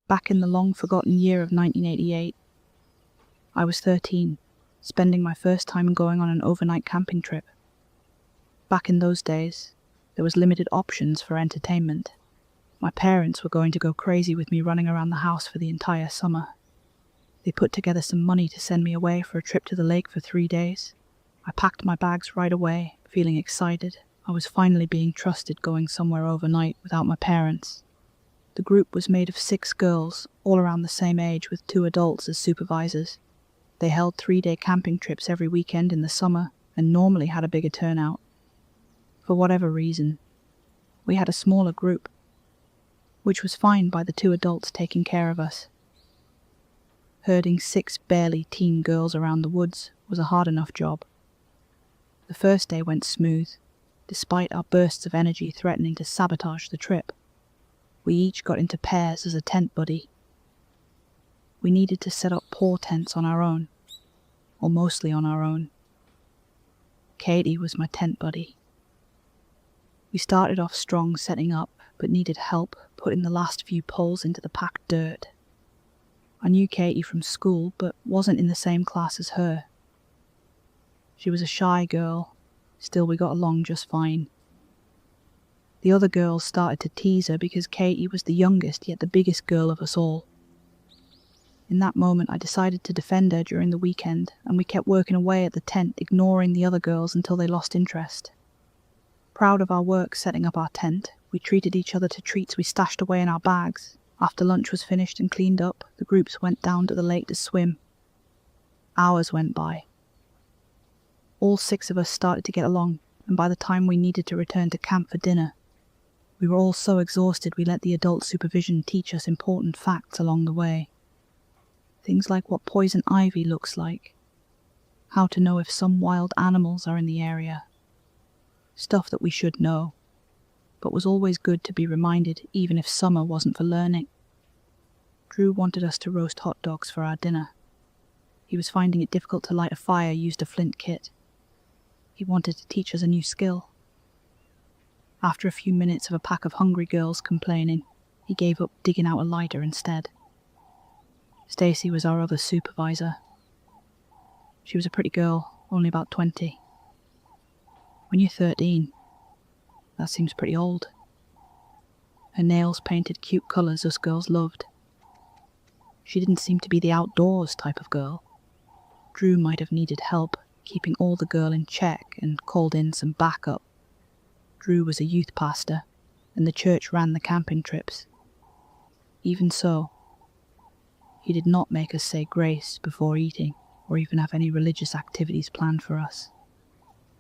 Back in the long-forgotten year of 1988, I was 13, spending my first time going on an overnight camping trip. Back in those days, there was limited options for entertainment. My parents were going to go crazy with me running around the house for the entire summer. They put together some money to send me away for a trip to the lake for 3 days. I packed my bags right away, feeling excited. I was finally being trusted going somewhere overnight without my parents. The group was made of 6 girls, all around the same age, with 2 adults as supervisors. They held 3-day camping trips every weekend in the summer and normally had a bigger turnout. For whatever reason, we had a smaller group, which was fine by the 2 adults taking care of us. Herding 6 barely teen girls around the woods was a hard enough job. The first day went smooth, despite our bursts of energy threatening to sabotage the trip. We each got into pairs as a tent buddy. We needed to set up pour tents on our own, or mostly on our own. Katie was my tent buddy. We started off strong setting up, but needed help putting the last few poles into the packed dirt. I knew Katie from school, but wasn't in the same class as her. She was a shy girl, still we got along just fine. The other girls started to tease her because Katie was the youngest yet the biggest girl of us all. In that moment I decided to defend her during the weekend, and we kept working away at the tent, ignoring the other girls until they lost interest. Proud of our work setting up our tent, we treated each other to treats we stashed away in our bags. After lunch was finished and cleaned up, the groups went down to the lake to swim. Hours went by. All 6 of us started to get along, and by the time we needed to return to camp for dinner, we were all so exhausted we let the adult supervision teach us important facts along the way. Things like what poison ivy looks like, how to know if some wild animals are in the area. Stuff that we should know, but was always good to be reminded even if summer wasn't for learning. Drew wanted us to roast hot dogs for our dinner. He was finding it difficult to light a fire used a flint kit. He wanted to teach us a new skill. After a few minutes of a pack of hungry girls complaining, he gave up digging out a lighter instead. Stacy was our other supervisor. She was a pretty girl, only about 20. When you're 13, that seems pretty old. Her nails painted cute colours us girls loved. She didn't seem to be the outdoors type of girl. Drew might have needed help keeping all the girl in check and called in some backup. Drew was a youth pastor, and the church ran the camping trips. Even so, he did not make us say grace before eating, or even have any religious activities planned for us.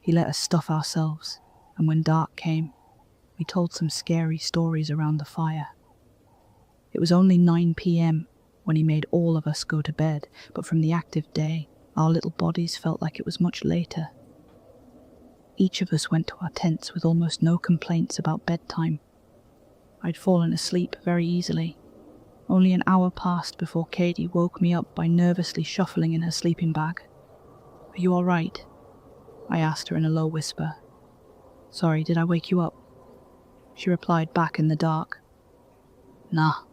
He let us stuff ourselves, and when dark came, we told some scary stories around the fire. It was only 9 p.m. when he made all of us go to bed, but from the active day, our little bodies felt like it was much later. Each of us went to our tents with almost no complaints about bedtime. I'd fallen asleep very easily. Only an hour passed before Katie woke me up by nervously shuffling in her sleeping bag. "Are you all right?" I asked her in a low whisper. "Sorry, did I wake you up?" She replied back in the dark. "Nah."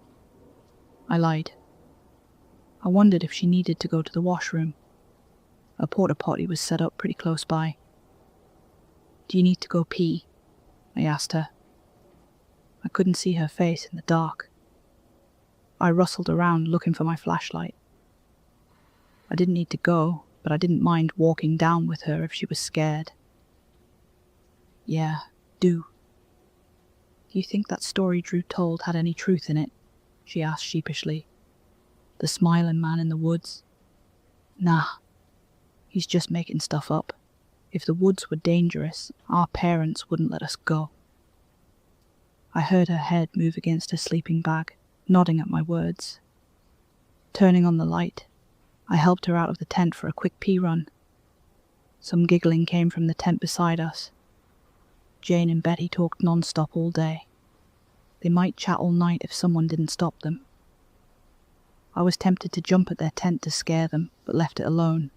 I lied. I wondered if she needed to go to the washroom. A porta potty was set up pretty close by. "Do you need to go pee?" I asked her. I couldn't see her face in the dark. I rustled around looking for my flashlight. I didn't need to go, but I didn't mind walking down with her if she was scared. "Yeah, do." "Do you think that story Drew told had any truth in it?" she asked sheepishly. "The smiling man in the woods?" "Nah. He's just making stuff up. If the woods were dangerous, our parents wouldn't let us go." I heard her head move against her sleeping bag, nodding at my words. Turning on the light, I helped her out of the tent for a quick pee run. Some giggling came from the tent beside us. Jane and Betty talked non-stop all day. They might chat all night if someone didn't stop them. I was tempted to jump at their tent to scare them, but left it alone.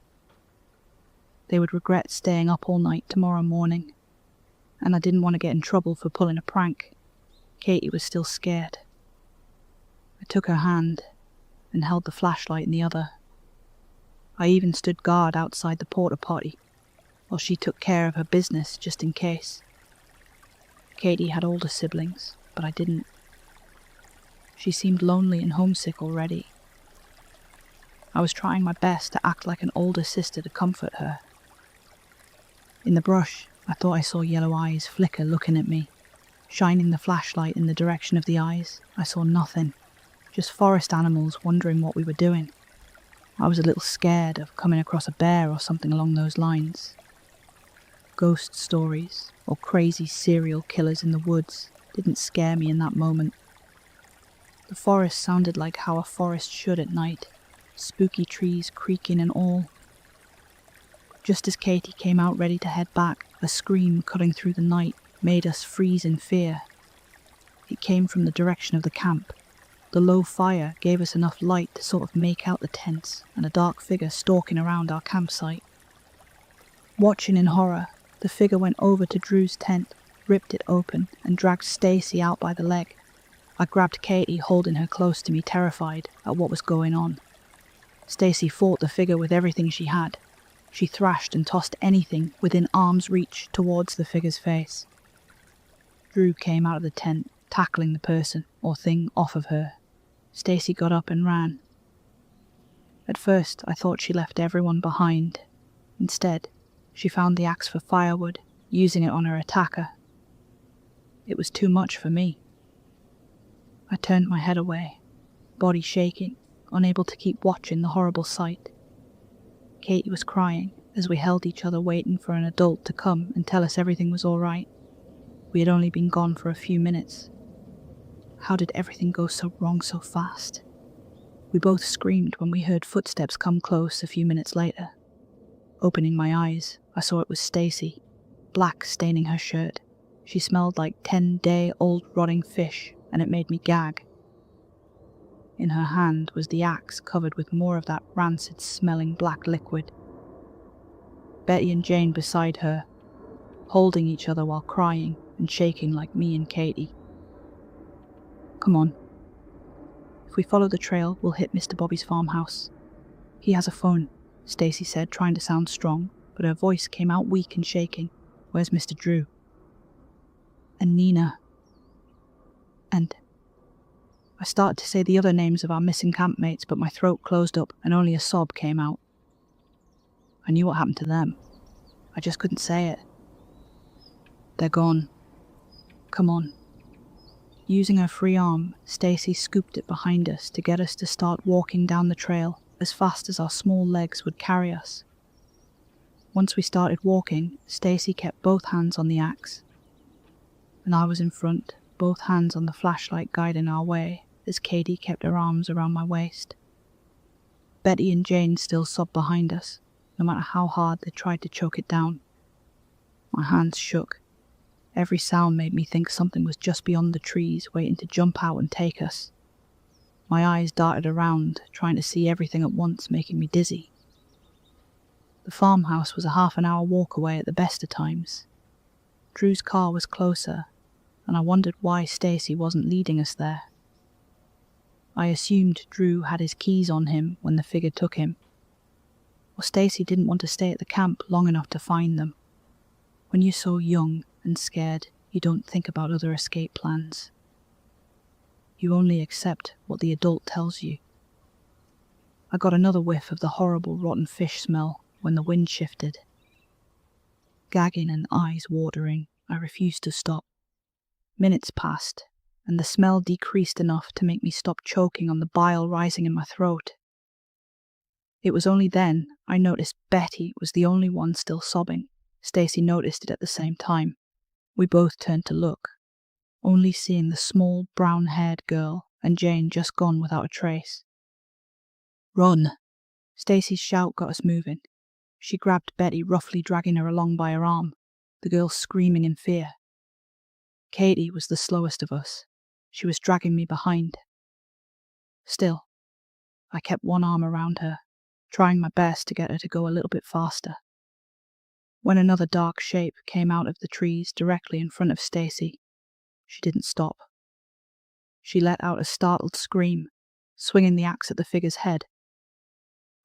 They would regret staying up all night tomorrow morning, and I didn't want to get in trouble for pulling a prank. Katie was still scared. I took her hand and held the flashlight in the other. I even stood guard outside the porta potty while she took care of her business just in case. Katie had older siblings, but I didn't. She seemed lonely and homesick already. I was trying my best to act like an older sister to comfort her. In the brush, I thought I saw yellow eyes flicker looking at me. Shining the flashlight in the direction of the eyes, I saw nothing, just forest animals wondering what we were doing. I was a little scared of coming across a bear or something along those lines. Ghost stories or crazy serial killers in the woods didn't scare me in that moment. The forest sounded like how a forest should at night, spooky trees creaking and all. Just as Katie came out ready to head back, a scream cutting through the night made us freeze in fear. It came from the direction of the camp. The low fire gave us enough light to sort of make out the tents and a dark figure stalking around our campsite. Watching in horror, the figure went over to Drew's tent, ripped it open, and dragged Stacy out by the leg. I grabbed Katie, holding her close to me, terrified at what was going on. Stacy fought the figure with everything she had. She thrashed and tossed anything within arm's reach towards the figure's face. Drew came out of the tent, tackling the person or thing off of her. Stacy got up and ran. At first, I thought she left everyone behind. Instead, she found the axe for firewood, using it on her attacker. It was too much for me. I turned my head away, body shaking, unable to keep watching the horrible sight. Katie was crying as we held each other waiting for an adult to come and tell us everything was all right. We had only been gone for a few minutes. How did everything go so wrong so fast? We both screamed when we heard footsteps come close a few minutes later. Opening my eyes, I saw it was Stacy, black staining her shirt. She smelled like 10-day-old rotting fish, and it made me gag. In her hand was the axe covered with more of that rancid-smelling black liquid. Betty and Jane beside her, holding each other while crying and shaking like me and Katie. Come on. If we follow the trail, we'll hit Mr. Bobby's farmhouse. He has a phone, Stacy said, trying to sound strong, but her voice came out weak and shaking. Where's Mr. Drew? And Nina. And I started to say the other names of our missing campmates, but my throat closed up and only a sob came out. I knew what happened to them. I just couldn't say it. They're gone. Come on. Using her free arm, Stacy scooped it behind us to get us to start walking down the trail as fast as our small legs would carry us. Once we started walking, Stacy kept both hands on the axe, and I was in front, both hands on the flashlight guiding our way as Katie kept her arms around my waist. Betty and Jane still sobbed behind us, no matter how hard they tried to choke it down. My hands shook. Every sound made me think something was just beyond the trees, waiting to jump out and take us. My eyes darted around, trying to see everything at once, making me dizzy. The farmhouse was a half-an-hour walk away at the best of times. Drew's car was closer, and I wondered why Stacy wasn't leading us there. I assumed Drew had his keys on him when the figure took him, or Stacy didn't want to stay at the camp long enough to find them. When you're so young and scared, you don't think about other escape plans. You only accept what the adult tells you. I got another whiff of the horrible rotten fish smell when the wind shifted. Gagging and eyes watering, I refused to stop. Minutes passed, and the smell decreased enough to make me stop choking on the bile rising in my throat. It was only then I noticed Betty was the only one still sobbing. Stacy noticed it at the same time. We both turned to look, only seeing the small, brown-haired girl and Jane just gone without a trace. Run! Stacy's shout got us moving. She grabbed Betty, roughly dragging her along by her arm, the girl screaming in fear. Katie was the slowest of us. She was dragging me behind. Still, I kept one arm around her, trying my best to get her to go a little bit faster. When another dark shape came out of the trees directly in front of Stacy, she didn't stop. She let out a startled scream swinging the axe at the figure's head.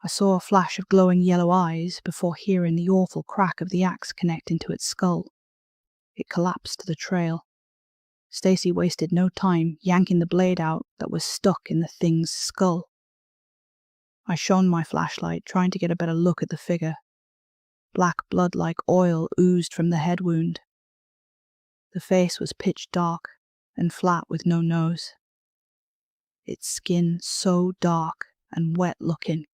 I saw a flash of glowing yellow eyes before hearing the awful crack of the axe connecting to its skull. It collapsed to the trail. Stacy wasted no time yanking the blade out that was stuck in the thing's skull. I shone my flashlight, trying to get a better look at the figure. Black blood like oil oozed from the head wound. The face was pitch dark and flat with no nose. Its skin so dark and wet looking.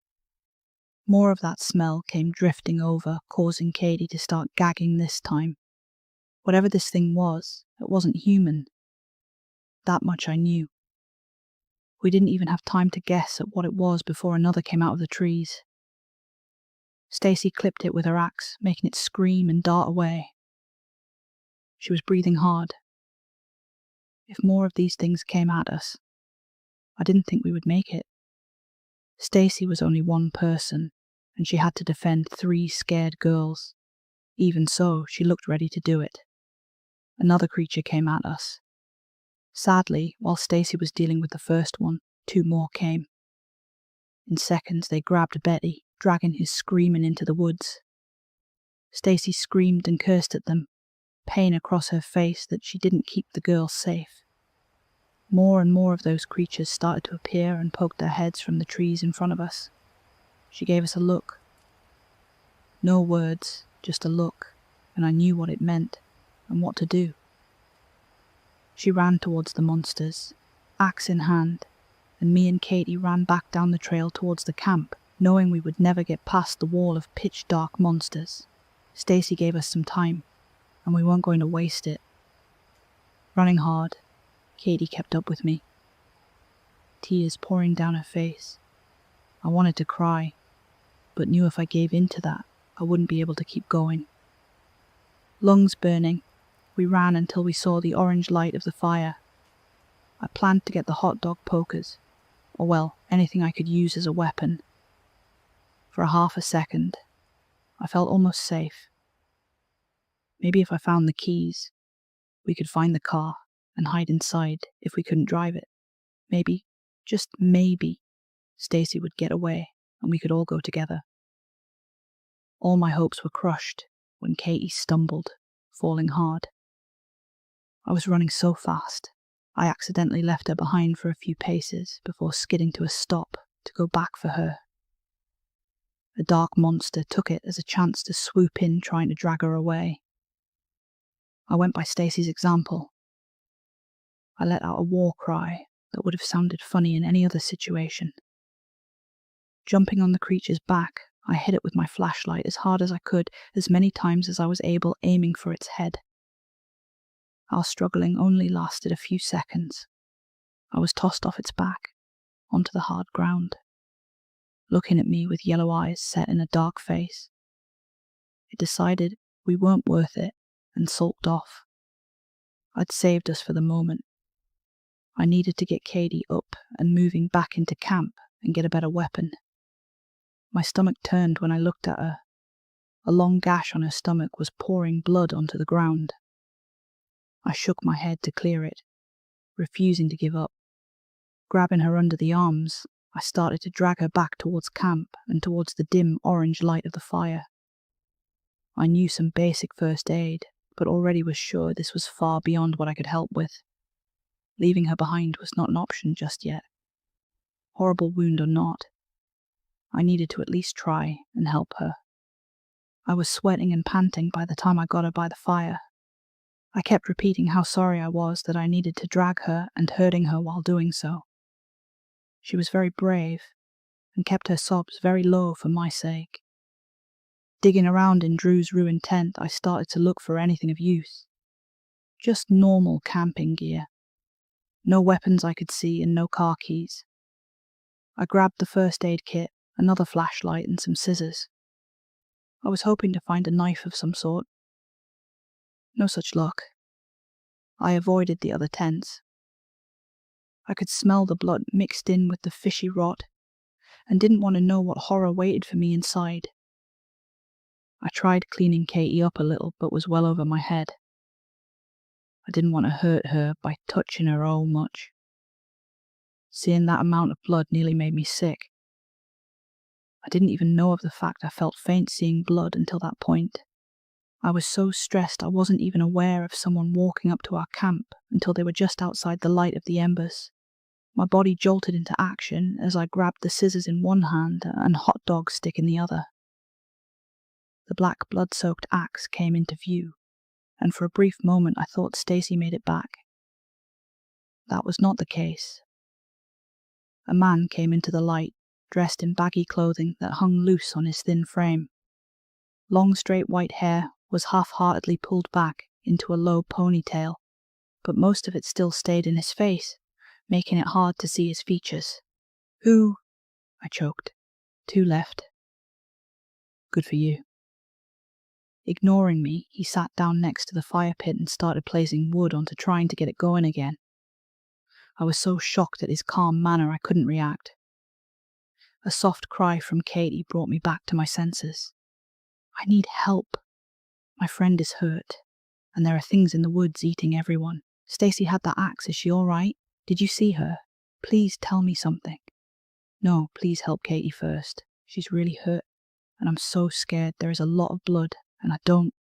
More of that smell came drifting over, causing Katie to start gagging this time. Whatever this thing was, it wasn't human. That much I knew. We didn't even have time to guess at what it was before another came out of the trees. Stacy clipped it with her axe, making it scream and dart away. She was breathing hard. If more of these things came at us, I didn't think we would make it. Stacy was only one person, and she had to defend 3 scared girls. Even so, she looked ready to do it. Another creature came at us. Sadly, while Stacy was dealing with the first one, 2 more came. In seconds, they grabbed Betty, dragging her screaming into the woods. Stacy screamed and cursed at them, pain across her face that she didn't keep the girls safe. More and more of those creatures started to appear and poked their heads from the trees in front of us. She gave us a look. No words, just a look, and I knew what it meant and what to do. She ran towards the monsters, axe in hand, and me and Katie ran back down the trail towards the camp, knowing we would never get past the wall of pitch-dark monsters. Stacy gave us some time, and we weren't going to waste it. Running hard, Katie kept up with me. Tears pouring down her face. I wanted to cry, but knew if I gave in to that, I wouldn't be able to keep going. Lungs burning, we ran until we saw the orange light of the fire. I planned to get the hot dog pokers, or well, anything I could use as a weapon. For a half a second, I felt almost safe. Maybe if I found the keys, we could find the car and hide inside if we couldn't drive it. Maybe, just maybe, Stacy would get away and we could all go together. All my hopes were crushed when Katie stumbled, falling hard. I was running so fast, I accidentally left her behind for a few paces before skidding to a stop to go back for her. A dark monster took it as a chance to swoop in, trying to drag her away. I went by Stacy's example. I let out a war cry that would have sounded funny in any other situation. Jumping on the creature's back, I hit it with my flashlight as hard as I could, as many times as I was able, aiming for its head. Our struggling only lasted a few seconds. I was tossed off its back, onto the hard ground, looking at me with yellow eyes set in a dark face. It decided we weren't worth it and sulked off. I'd saved us for the moment. I needed to get Katie up and moving back into camp and get a better weapon. My stomach turned when I looked at her. A long gash on her stomach was pouring blood onto the ground. I shook my head to clear it, refusing to give up. Grabbing her under the arms, I started to drag her back towards camp and towards the dim orange light of the fire. I knew some basic first aid, but already was sure this was far beyond what I could help with. Leaving her behind was not an option just yet. Horrible wound or not, I needed to at least try and help her. I was sweating and panting by the time I got her by the fire. I kept repeating how sorry I was that I needed to drag her and hurting her while doing so. She was very brave and kept her sobs very low for my sake. Digging around in Drew's ruined tent, I started to look for anything of use. Just normal camping gear. No weapons I could see and no car keys. I grabbed the first aid kit, another flashlight and some scissors. I was hoping to find a knife of some sort. No such luck. I avoided the other tents. I could smell the blood mixed in with the fishy rot, and didn't want to know what horror waited for me inside. I tried cleaning Katie up a little, but was well over my head. I didn't want to hurt her by touching her much. Seeing that amount of blood nearly made me sick. I didn't even know of the fact I felt faint seeing blood until that point. I was so stressed I wasn't even aware of someone walking up to our camp until they were just outside the light of the embers. My body jolted into action as I grabbed the scissors in one hand and hot dog stick in the other. The black blood-soaked axe came into view, and for a brief moment I thought Stacy made it back. That was not the case. A man came into the light, dressed in baggy clothing that hung loose on his thin frame. Long straight white hair was half-heartedly pulled back into a low ponytail, but most of it still stayed in his face, making it hard to see his features. "Who?" I choked. "Two left." "Good for you." Ignoring me, he sat down next to the fire pit and started placing wood onto trying to get it going again. I was so shocked at his calm manner I couldn't react. A soft cry from Katie brought me back to my senses. "I need help. My friend is hurt, and there are things in the woods eating everyone. Stacy had that axe. Is she all right? Did you see her? Please tell me something." "No, please help Katie first. She's really hurt, and I'm so scared. There is a lot of blood, and I don't..."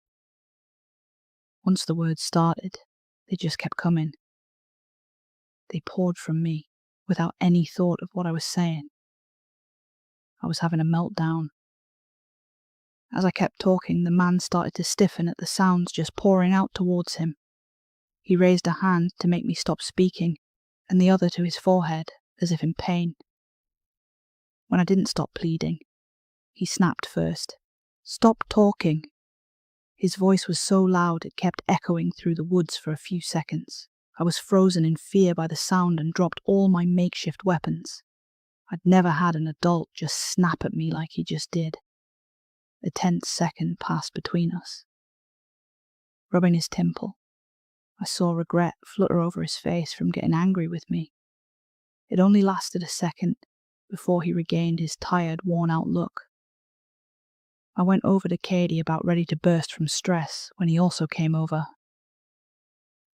Once the words started, they just kept coming. They poured from me, without any thought of what I was saying. I was having a meltdown. As I kept talking, the man started to stiffen at the sounds just pouring out towards him. He raised a hand to make me stop speaking, and the other to his forehead, as if in pain. When I didn't stop pleading, he snapped first. "Stop talking." His voice was so loud it kept echoing through the woods for a few seconds. I was frozen in fear by the sound and dropped all my makeshift weapons. I'd never had an adult just snap at me like he just did. A tense second passed between us. Rubbing his temple, I saw regret flutter over his face from getting angry with me. It only lasted a second before he regained his tired, worn-out look. I went over to Katie about ready to burst from stress when he also came over.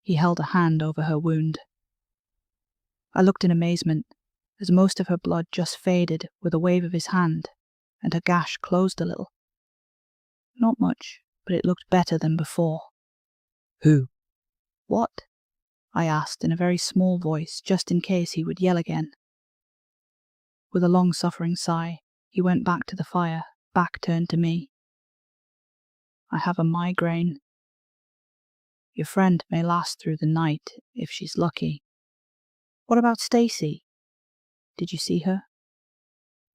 He held a hand over her wound. I looked in amazement, as most of her blood just faded with a wave of his hand, and her gash closed a little. Not much, but it looked better than before. "Who?" "What?" I asked in a very small voice, just in case he would yell again. With a long-suffering sigh, he went back to the fire, back turned to me. "I have a migraine. Your friend may last through the night, if she's lucky." "What about Stacy? Did you see her?"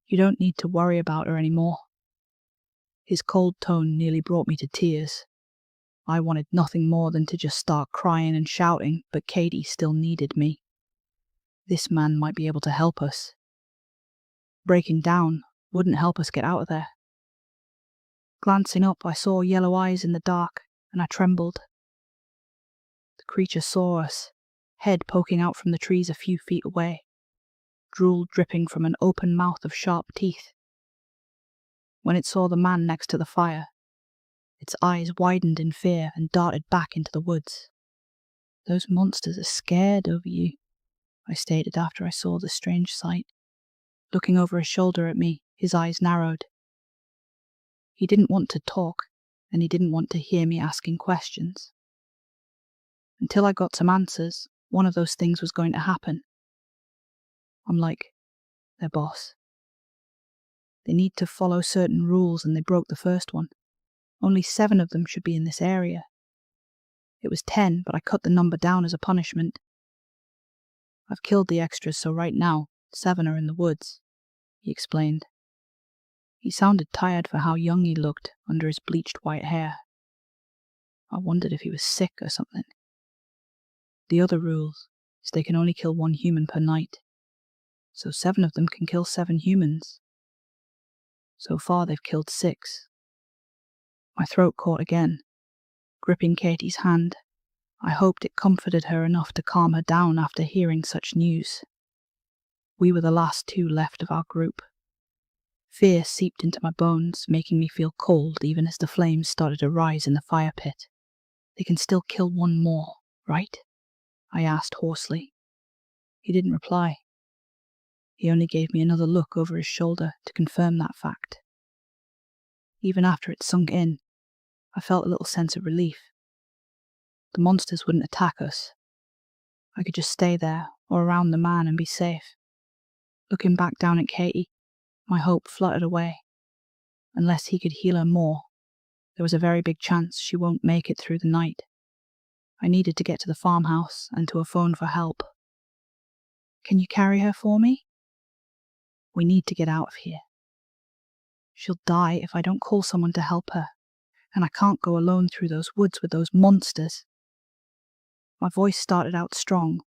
"You don't need to worry about her anymore." His cold tone nearly brought me to tears. I wanted nothing more than to just start crying and shouting, but Katie still needed me. This man might be able to help us. Breaking down wouldn't help us get out of there. Glancing up, I saw yellow eyes in the dark, and I trembled. The creature saw us, head poking out from the trees a few feet away, drool dripping from an open mouth of sharp teeth. When it saw the man next to the fire, its eyes widened in fear and darted back into the woods. "Those monsters are scared over you," I stated after I saw the strange sight. Looking over his shoulder at me, his eyes narrowed. He didn't want to talk, and he didn't want to hear me asking questions. Until I got some answers, one of those things was going to happen. I'm like their boss. They need to follow certain rules, and they broke the first one. Only 7 of them should be in this area. It was 10, but I cut the number down as a punishment. I've killed the extras, so right now, 7 are in the woods, he explained. He sounded tired for how young he looked under his bleached white hair. I wondered if he was sick or something. The other rules is they can only kill 1 human per night, so 7 of them can kill 7 humans. So far they've killed 6. My throat caught again. Gripping Katie's hand, I hoped it comforted her enough to calm her down after hearing such news. We were the last 2 left of our group. Fear seeped into my bones, making me feel cold even as the flames started to rise in the fire pit. "They can still kill 1 more, right?" I asked hoarsely. He didn't reply. He only gave me another look over his shoulder to confirm that fact. Even after it sunk in, I felt a little sense of relief. The monsters wouldn't attack us. I could just stay there or around the man and be safe. Looking back down at Katie, my hope fluttered away. Unless he could heal her more, there was a very big chance she won't make it through the night. I needed to get to the farmhouse and to a phone for help. Can you carry her for me? We need to get out of here. She'll die if I don't call someone to help her, and I can't go alone through those woods with those monsters. My voice started out strong,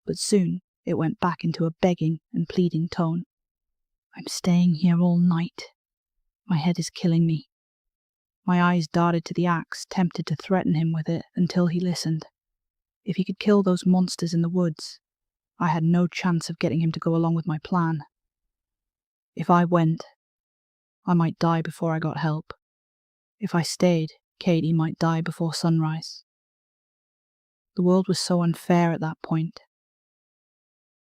but soon it went back into a begging and pleading tone. I'm staying here all night. My head is killing me. My eyes darted to the axe, tempted to threaten him with it until he listened. If he could kill those monsters in the woods, I had no chance of getting him to go along with my plan. If I went, I might die before I got help. If I stayed, Katie might die before sunrise. The world was so unfair at that point.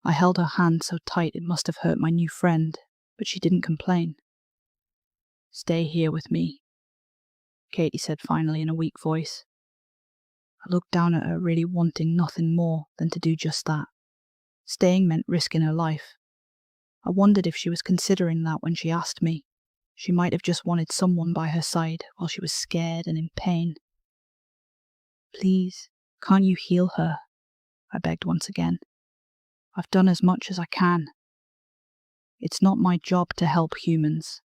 I held her hand so tight it must have hurt my new friend, but she didn't complain. Stay here with me, Katie said finally in a weak voice. I looked down at her, really wanting nothing more than to do just that. Staying meant risking her life. I wondered if she was considering that when she asked me. She might have just wanted someone by her side while she was scared and in pain. Please, can't you heal her? I begged once again. I've done as much as I can. It's not my job to help humans.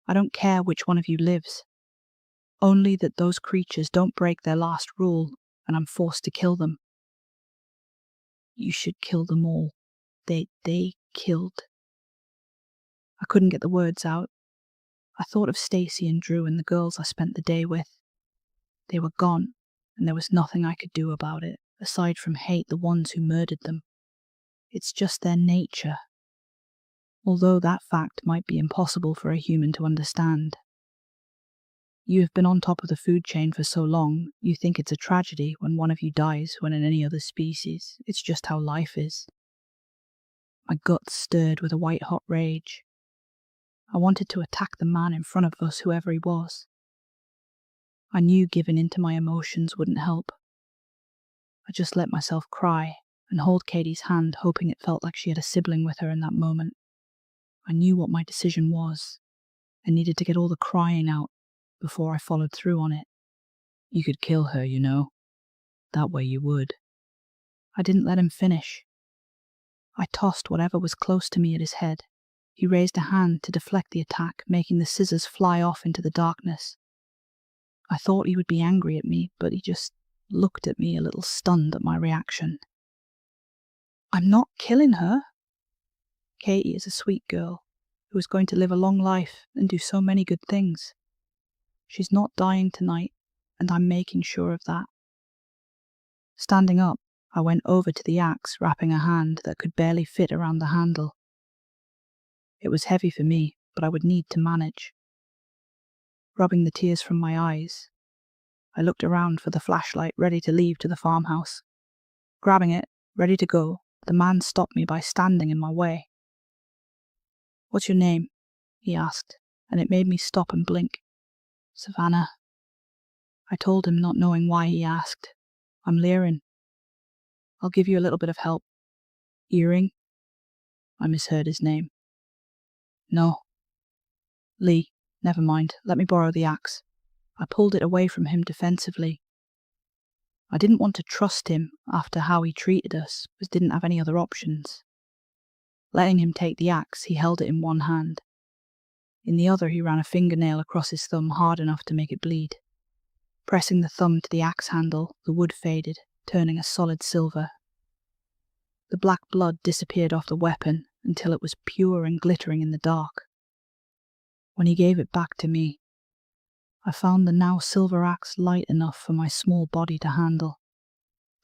I don't care which one of you lives. Only that those creatures don't break their last rule and I'm forced to kill them. You should kill them all. They killed. I couldn't get the words out. I thought of Stacy and Drew and the girls I spent the day with. They were gone, and there was nothing I could do about it, aside from hate the ones who murdered them. It's just their nature. Although that fact might be impossible for a human to understand. You have been on top of the food chain for so long, you think it's a tragedy when one of you dies when in any other species. It's just how life is. My guts stirred with a white-hot rage. I wanted to attack the man in front of us, whoever he was. I knew giving in to my emotions wouldn't help. I just let myself cry and hold Katie's hand, hoping it felt like she had a sibling with her in that moment. I knew what my decision was. I needed to get all the crying out before I followed through on it. You could kill her, you know. That way you would. I didn't let him finish. I tossed whatever was close to me at his head. He raised a hand to deflect the attack, making the scissors fly off into the darkness. I thought he would be angry at me, but he just looked at me a little stunned at my reaction. I'm not killing her. Katie is a sweet girl who is going to live a long life and do so many good things. She's not dying tonight, and I'm making sure of that. Standing up, I went over to the axe, wrapping a hand that could barely fit around the handle. It was heavy for me, but I would need to manage. Rubbing the tears from my eyes, I looked around for the flashlight ready to leave to the farmhouse. Grabbing it, ready to go, the man stopped me by standing in my way. What's your name? He asked, and it made me stop and blink. Savannah. I told him, not knowing why he asked. I'm Lyrin. I'll give you a little bit of help. Earring? I misheard his name. No. Lee, never mind. Let me borrow the axe. I pulled it away from him defensively. I didn't want to trust him after how he treated us, but didn't have any other options. Letting him take the axe, he held it in one hand. In the other, he ran a fingernail across his thumb hard enough to make it bleed. Pressing the thumb to the axe handle, the wood faded, turning a solid silver. The black blood disappeared off the weapon until it was pure and glittering in the dark. When he gave it back to me, I found the now silver axe light enough for my small body to handle.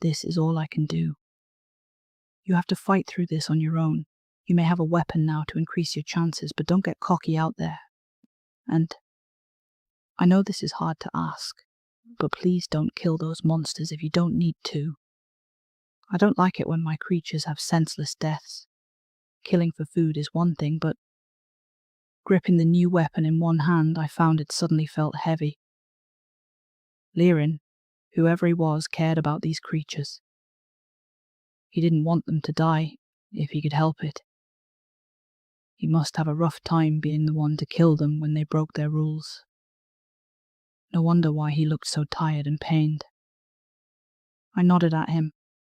This is all I can do. You have to fight through this on your own. You may have a weapon now to increase your chances, but don't get cocky out there. And I know this is hard to ask, but please don't kill those monsters if you don't need to. I don't like it when my creatures have senseless deaths. killing for food is one thing, but gripping the new weapon in one hand, I found it suddenly felt heavy. Lirin, whoever he was, cared about these creatures. He didn't want them to die, if he could help it. He must have a rough time being the one to kill them when they broke their rules. No wonder why he looked so tired and pained. I nodded at him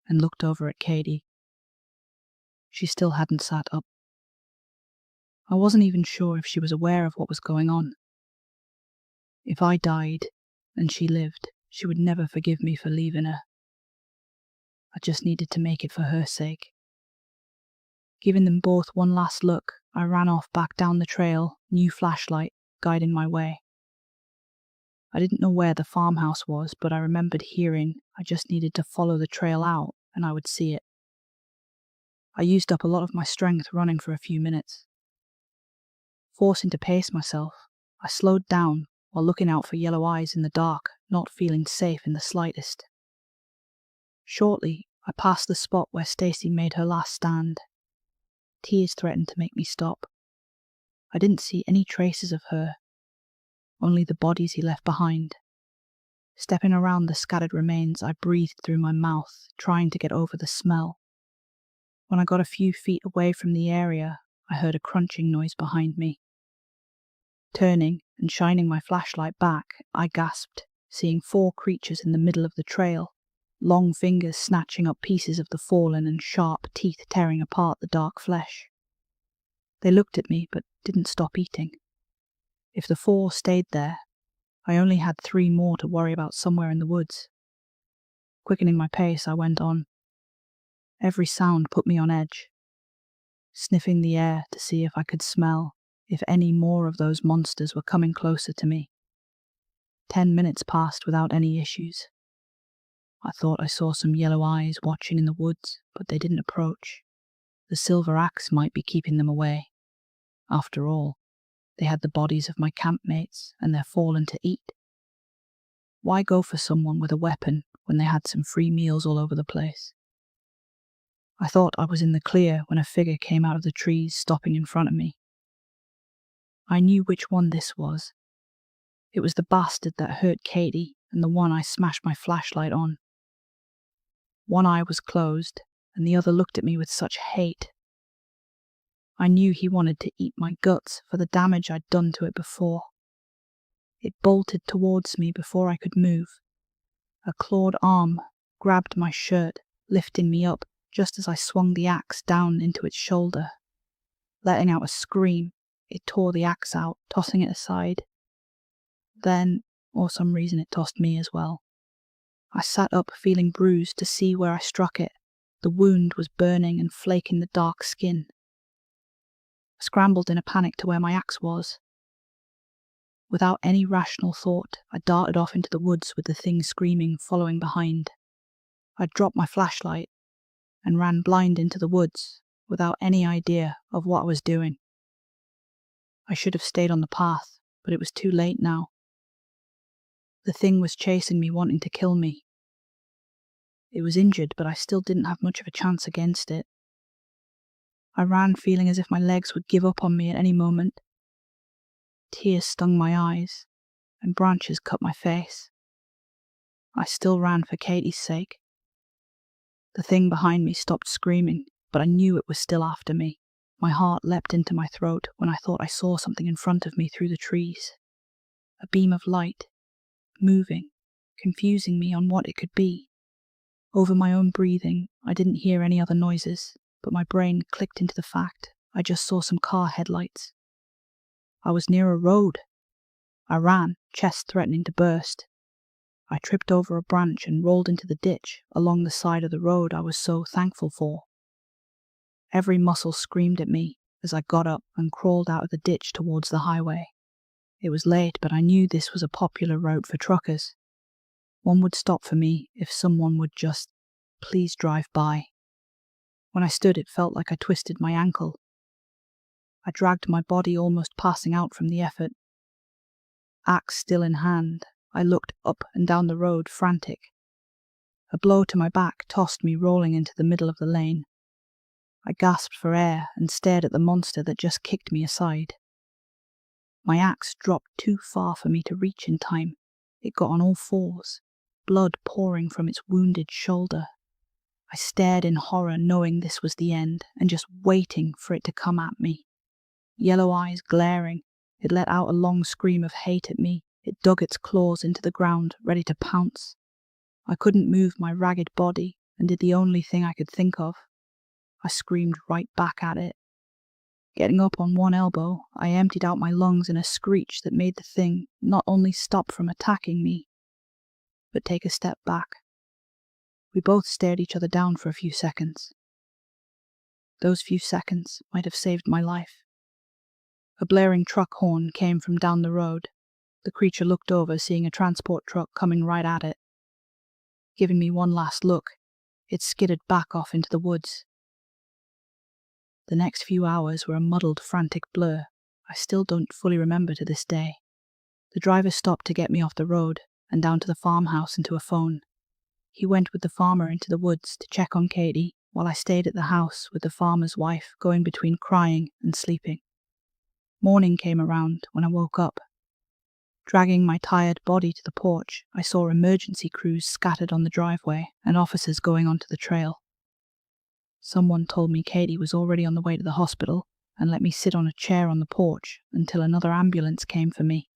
and looked over at Katie. She still hadn't sat up. I wasn't even sure if she was aware of what was going on. If I died and she lived, she would never forgive me for leaving her. I just needed to make it for her sake. Giving them both one last look, I ran off back down the trail, new flashlight guiding my way. I didn't know where the farmhouse was, but I remembered hearing I just needed to follow the trail out and I would see it. I used up a lot of my strength running for a few minutes. Forcing to pace myself, I slowed down while looking out for yellow eyes in the dark, not feeling safe in the slightest. Shortly, I passed the spot where Stacy made her last stand. Tears threatened to make me stop. I didn't see any traces of her, only the bodies he left behind. Stepping around the scattered remains, I breathed through my mouth, trying to get over the smell. When I got a few feet away from the area, I heard a crunching noise behind me. Turning and shining my flashlight back, I gasped, seeing 4 creatures in the middle of the trail, long fingers snatching up pieces of the fallen and sharp teeth tearing apart the dark flesh. They looked at me but didn't stop eating. If the 4 stayed there, I only had 3 more to worry about somewhere in the woods. Quickening my pace, I went on. Every sound put me on edge, sniffing the air to see if I could smell if any more of those monsters were coming closer to me. 10 minutes passed without any issues. I thought I saw some yellow eyes watching in the woods, but they didn't approach. The silver axe might be keeping them away. After all, they had the bodies of my campmates and their fallen to eat. Why go for someone with a weapon when they had some free meals all over the place? I thought I was in the clear when a figure came out of the trees, stopping in front of me. I knew which one this was. It was the bastard that hurt Katie and the one I smashed my flashlight on. One eye was closed, and the other looked at me with such hate. I knew he wanted to eat my guts for the damage I'd done to it before. It bolted towards me before I could move. A clawed arm grabbed my shirt, lifting me up just as I swung the axe down into its shoulder. Letting out a scream, it tore the axe out, tossing it aside. Then, for some reason, it tossed me as well. I sat up, feeling bruised, to see where I struck it. The wound was burning and flaking the dark skin. I scrambled in a panic to where my axe was. Without any rational thought, I darted off into the woods with the thing screaming, following behind. I dropped my flashlight and ran blind into the woods, without any idea of what I was doing. I should have stayed on the path, but it was too late now. The thing was chasing me, wanting to kill me. It was injured, but I still didn't have much of a chance against it. I ran feeling as if my legs would give up on me at any moment. Tears stung my eyes, and branches cut my face. I still ran for Katie's sake. The thing behind me stopped screaming, but I knew it was still after me. My heart leapt into my throat when I thought I saw something in front of me through the trees. A beam of light, moving, confusing me on what it could be. Over my own breathing, I didn't hear any other noises, but my brain clicked into the fact I just saw some car headlights. I was near a road. I ran, chest threatening to burst. I tripped over a branch and rolled into the ditch along the side of the road I was so thankful for. Every muscle screamed at me as I got up and crawled out of the ditch towards the highway. It was late, but I knew this was a popular route for truckers. One would stop for me if someone would just please drive by. When I stood, it felt like I twisted my ankle. I dragged my body, almost passing out from the effort. Axe still in hand, I looked up and down the road, frantic. A blow to my back tossed me rolling into the middle of the lane. I gasped for air and stared at the monster that just kicked me aside. My axe dropped too far for me to reach in time. It got on all fours, blood pouring from its wounded shoulder. I stared in horror, knowing this was the end, and just waiting for it to come at me. Yellow eyes glaring, it let out a long scream of hate at me. It dug its claws into the ground, ready to pounce. I couldn't move my ragged body, and did the only thing I could think of. I screamed right back at it. Getting up on one elbow, I emptied out my lungs in a screech that made the thing not only stop from attacking me, but take a step back. We both stared each other down for a few seconds. Those few seconds might have saved my life. A blaring truck horn came from down the road. The creature looked over, seeing a transport truck coming right at it. Giving me one last look, it skidded back off into the woods. The next few hours were a muddled, frantic blur I still don't fully remember to this day. The driver stopped to get me off the road and down to the farmhouse and to a phone. He went with the farmer into the woods to check on Katie, while I stayed at the house with the farmer's wife, going between crying and sleeping. Morning came around when I woke up. Dragging my tired body to the porch, I saw emergency crews scattered on the driveway and officers going onto the trail. Someone told me Katie was already on the way to the hospital and let me sit on a chair on the porch until another ambulance came for me.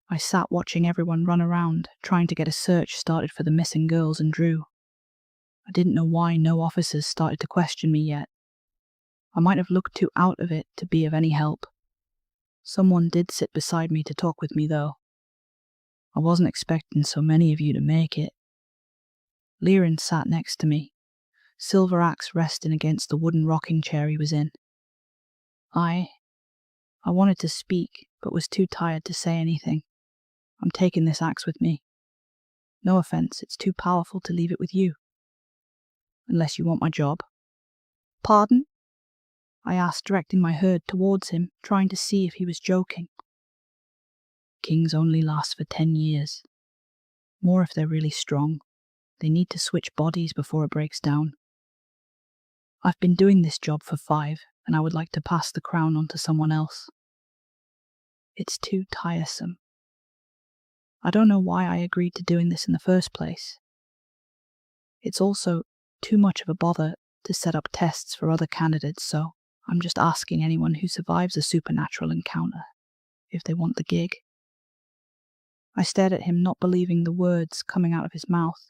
I sat watching everyone run around, trying to get a search started for the missing girls and Drew. I didn't know why no officers started to question me yet. I might have looked too out of it to be of any help. Someone did sit beside me to talk with me, though. I wasn't expecting so many of you to make it. Liren sat next to me, silver axe resting against the wooden rocking chair he was in. I wanted to speak, but was too tired to say anything. I'm taking this axe with me. No offense, it's too powerful to leave it with you. Unless you want my job. Pardon? I asked, directing my herd towards him, trying to see if he was joking. Kings only last for 10 years. More if they're really strong. They need to switch bodies before it breaks down. I've been doing this job for 5, and I would like to pass the crown on to someone else. It's too tiresome. I don't know why I agreed to doing this in the first place. It's also too much of a bother to set up tests for other candidates, so I'm just asking anyone who survives a supernatural encounter if they want the gig. I stared at him, not believing the words coming out of his mouth.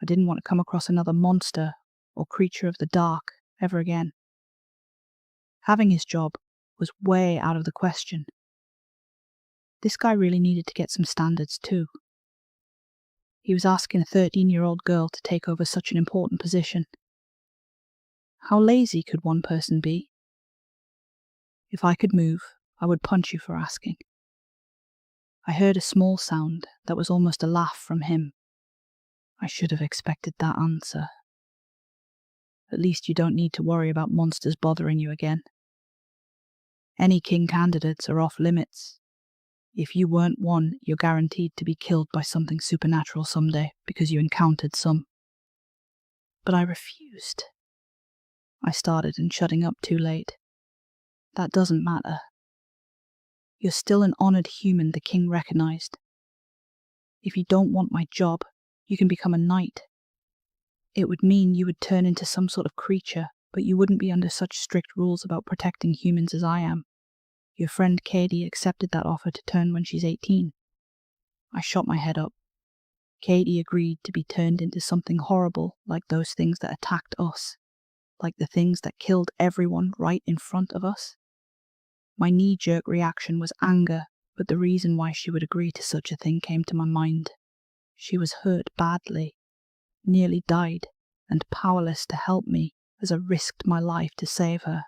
I didn't want to come across another monster or creature of the dark ever again. Having his job was way out of the question. This guy really needed to get some standards too. He was asking a 13-year-old girl to take over such an important position. How lazy could one person be? If I could move, I would punch you for asking. I heard a small sound that was almost a laugh from him. I should have expected that answer. At least you don't need to worry about monsters bothering you again. Any king candidates are off limits. If you weren't one, you're guaranteed to be killed by something supernatural someday because you encountered some. But I refused. I started and shutting up too late. That doesn't matter. You're still an honored human the king recognized. If you don't want my job, you can become a knight. It would mean you would turn into some sort of creature, but you wouldn't be under such strict rules about protecting humans as I am. Your friend Katie accepted that offer to turn when she's 18. I shot my head up. Katie agreed to be turned into something horrible like those things that attacked us, like the things that killed everyone right in front of us. My knee-jerk reaction was anger, but the reason why she would agree to such a thing came to my mind. She was hurt badly, nearly died, and powerless to help me as I risked my life to save her.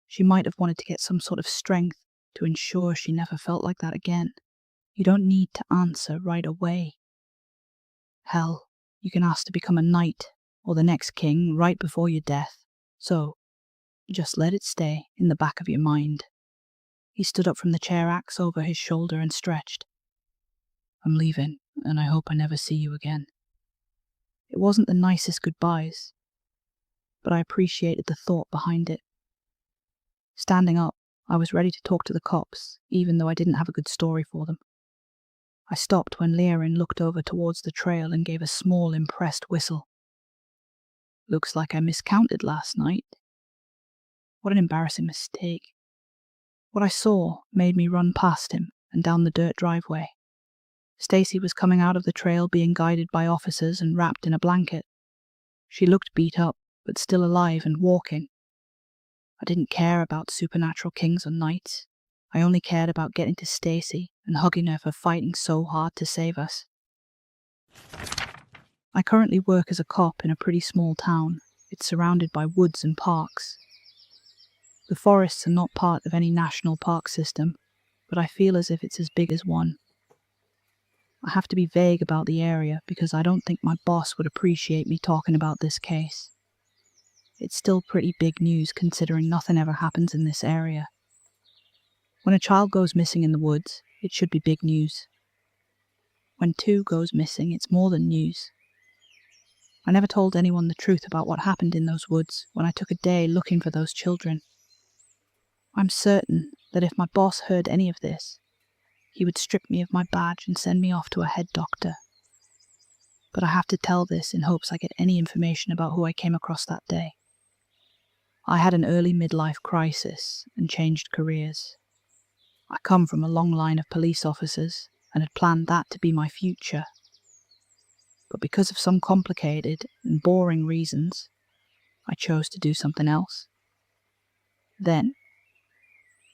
She might have wanted to get some sort of strength to ensure she never felt like that again. You don't need to answer right away. Hell, you can ask to become a knight or the next king right before your death. So, just let it stay in the back of your mind. He stood up from the chair, axe over his shoulder, and stretched. I'm leaving, and I hope I never see you again. It wasn't the nicest goodbyes, but I appreciated the thought behind it. Standing up, I was ready to talk to the cops, even though I didn't have a good story for them. I stopped when Leorin looked over towards the trail and gave a small, impressed whistle. Looks like I miscounted last night. What an embarrassing mistake. What I saw made me run past him and down the dirt driveway. Stacy was coming out of the trail being guided by officers and wrapped in a blanket. She looked beat up, but still alive and walking. I didn't care about supernatural kings or knights. I only cared about getting to Stacy and hugging her for fighting so hard to save us. I currently work as a cop in a pretty small town. It's surrounded by woods and parks. The forests are not part of any national park system, but I feel as if it's as big as one. I have to be vague about the area because I don't think my boss would appreciate me talking about this case. It's still pretty big news considering nothing ever happens in this area. When a child goes missing in the woods, it should be big news. When two goes missing, it's more than news. I never told anyone the truth about what happened in those woods when I took a day looking for those children. I'm certain that if my boss heard any of this, he would strip me of my badge and send me off to a head doctor. But I have to tell this in hopes I get any information about who I came across that day. I had an early midlife crisis and changed careers. I come from a long line of police officers and had planned that to be my future. But because of some complicated and boring reasons, I chose to do something else. Then,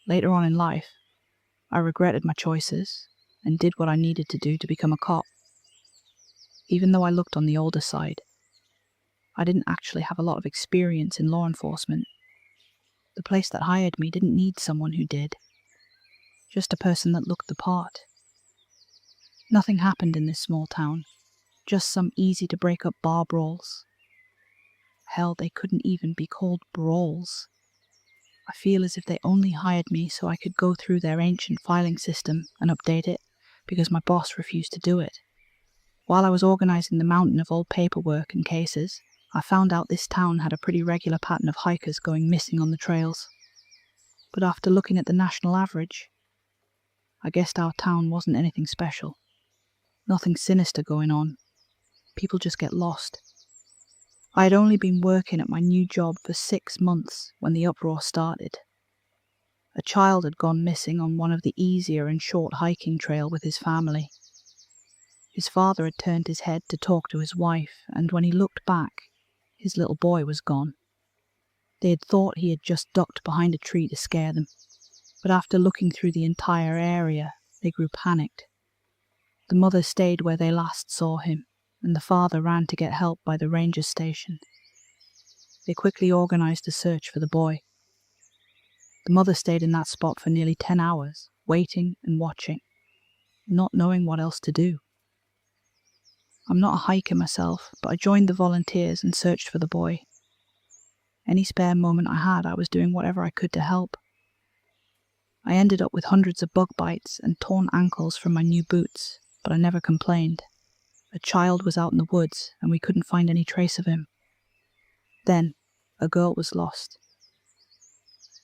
later on in life, I regretted my choices and did what I needed to do to become a cop. Even though I looked on the older side, I didn't actually have a lot of experience in law enforcement. The place that hired me didn't need someone who did. Just a person that looked the part. Nothing happened in this small town, just some easy-to-break-up bar brawls. Hell, they couldn't even be called brawls. I feel as if they only hired me so I could go through their ancient filing system and update it because my boss refused to do it. While I was organizing the mountain of old paperwork and cases, I found out this town had a pretty regular pattern of hikers going missing on the trails. But after looking at the national average, I guessed our town wasn't anything special. Nothing sinister going on. People just get lost. I had only been working at my new job for 6 months when the uproar started. A child had gone missing on one of the easier and short hiking trail with his family. His father had turned his head to talk to his wife, and when he looked back, his little boy was gone. They had thought he had just ducked behind a tree to scare them, but after looking through the entire area, they grew panicked. The mother stayed where they last saw him, and the father ran to get help by the ranger station. They quickly organized a search for the boy. The mother stayed in that spot for nearly 10 hours, waiting and watching, not knowing what else to do. I'm not a hiker myself, but I joined the volunteers and searched for the boy. Any spare moment I had, I was doing whatever I could to help. I ended up with hundreds of bug bites and torn ankles from my new boots, but I never complained. A child was out in the woods, and we couldn't find any trace of him. Then, a girl was lost.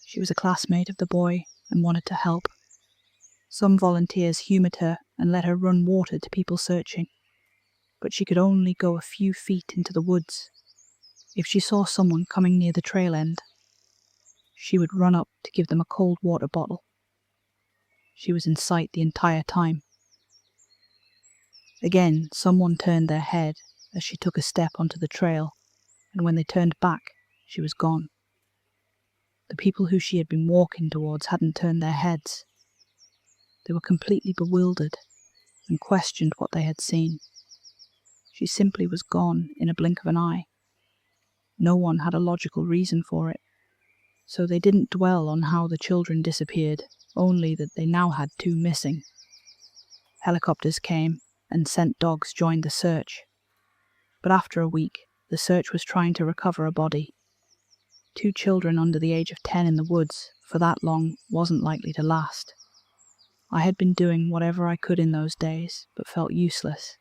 She was a classmate of the boy and wanted to help. Some volunteers humoured her and let her run water to people searching, but she could only go a few feet into the woods. If she saw someone coming near the trail end, she would run up to give them a cold water bottle. She was in sight the entire time. Again, someone turned their head as she took a step onto the trail, and when they turned back, she was gone. The people who she had been walking towards hadn't turned their heads. They were completely bewildered and questioned what they had seen. She simply was gone in a blink of an eye. No one had a logical reason for it, so they didn't dwell on how the children disappeared, only that they now had 2 missing. Helicopters came, and scent dogs joined the search. But after a week, the search was trying to recover a body. 2 children under the age of 10 in the woods for that long wasn't likely to last. I had been doing whatever I could in those days, but felt useless.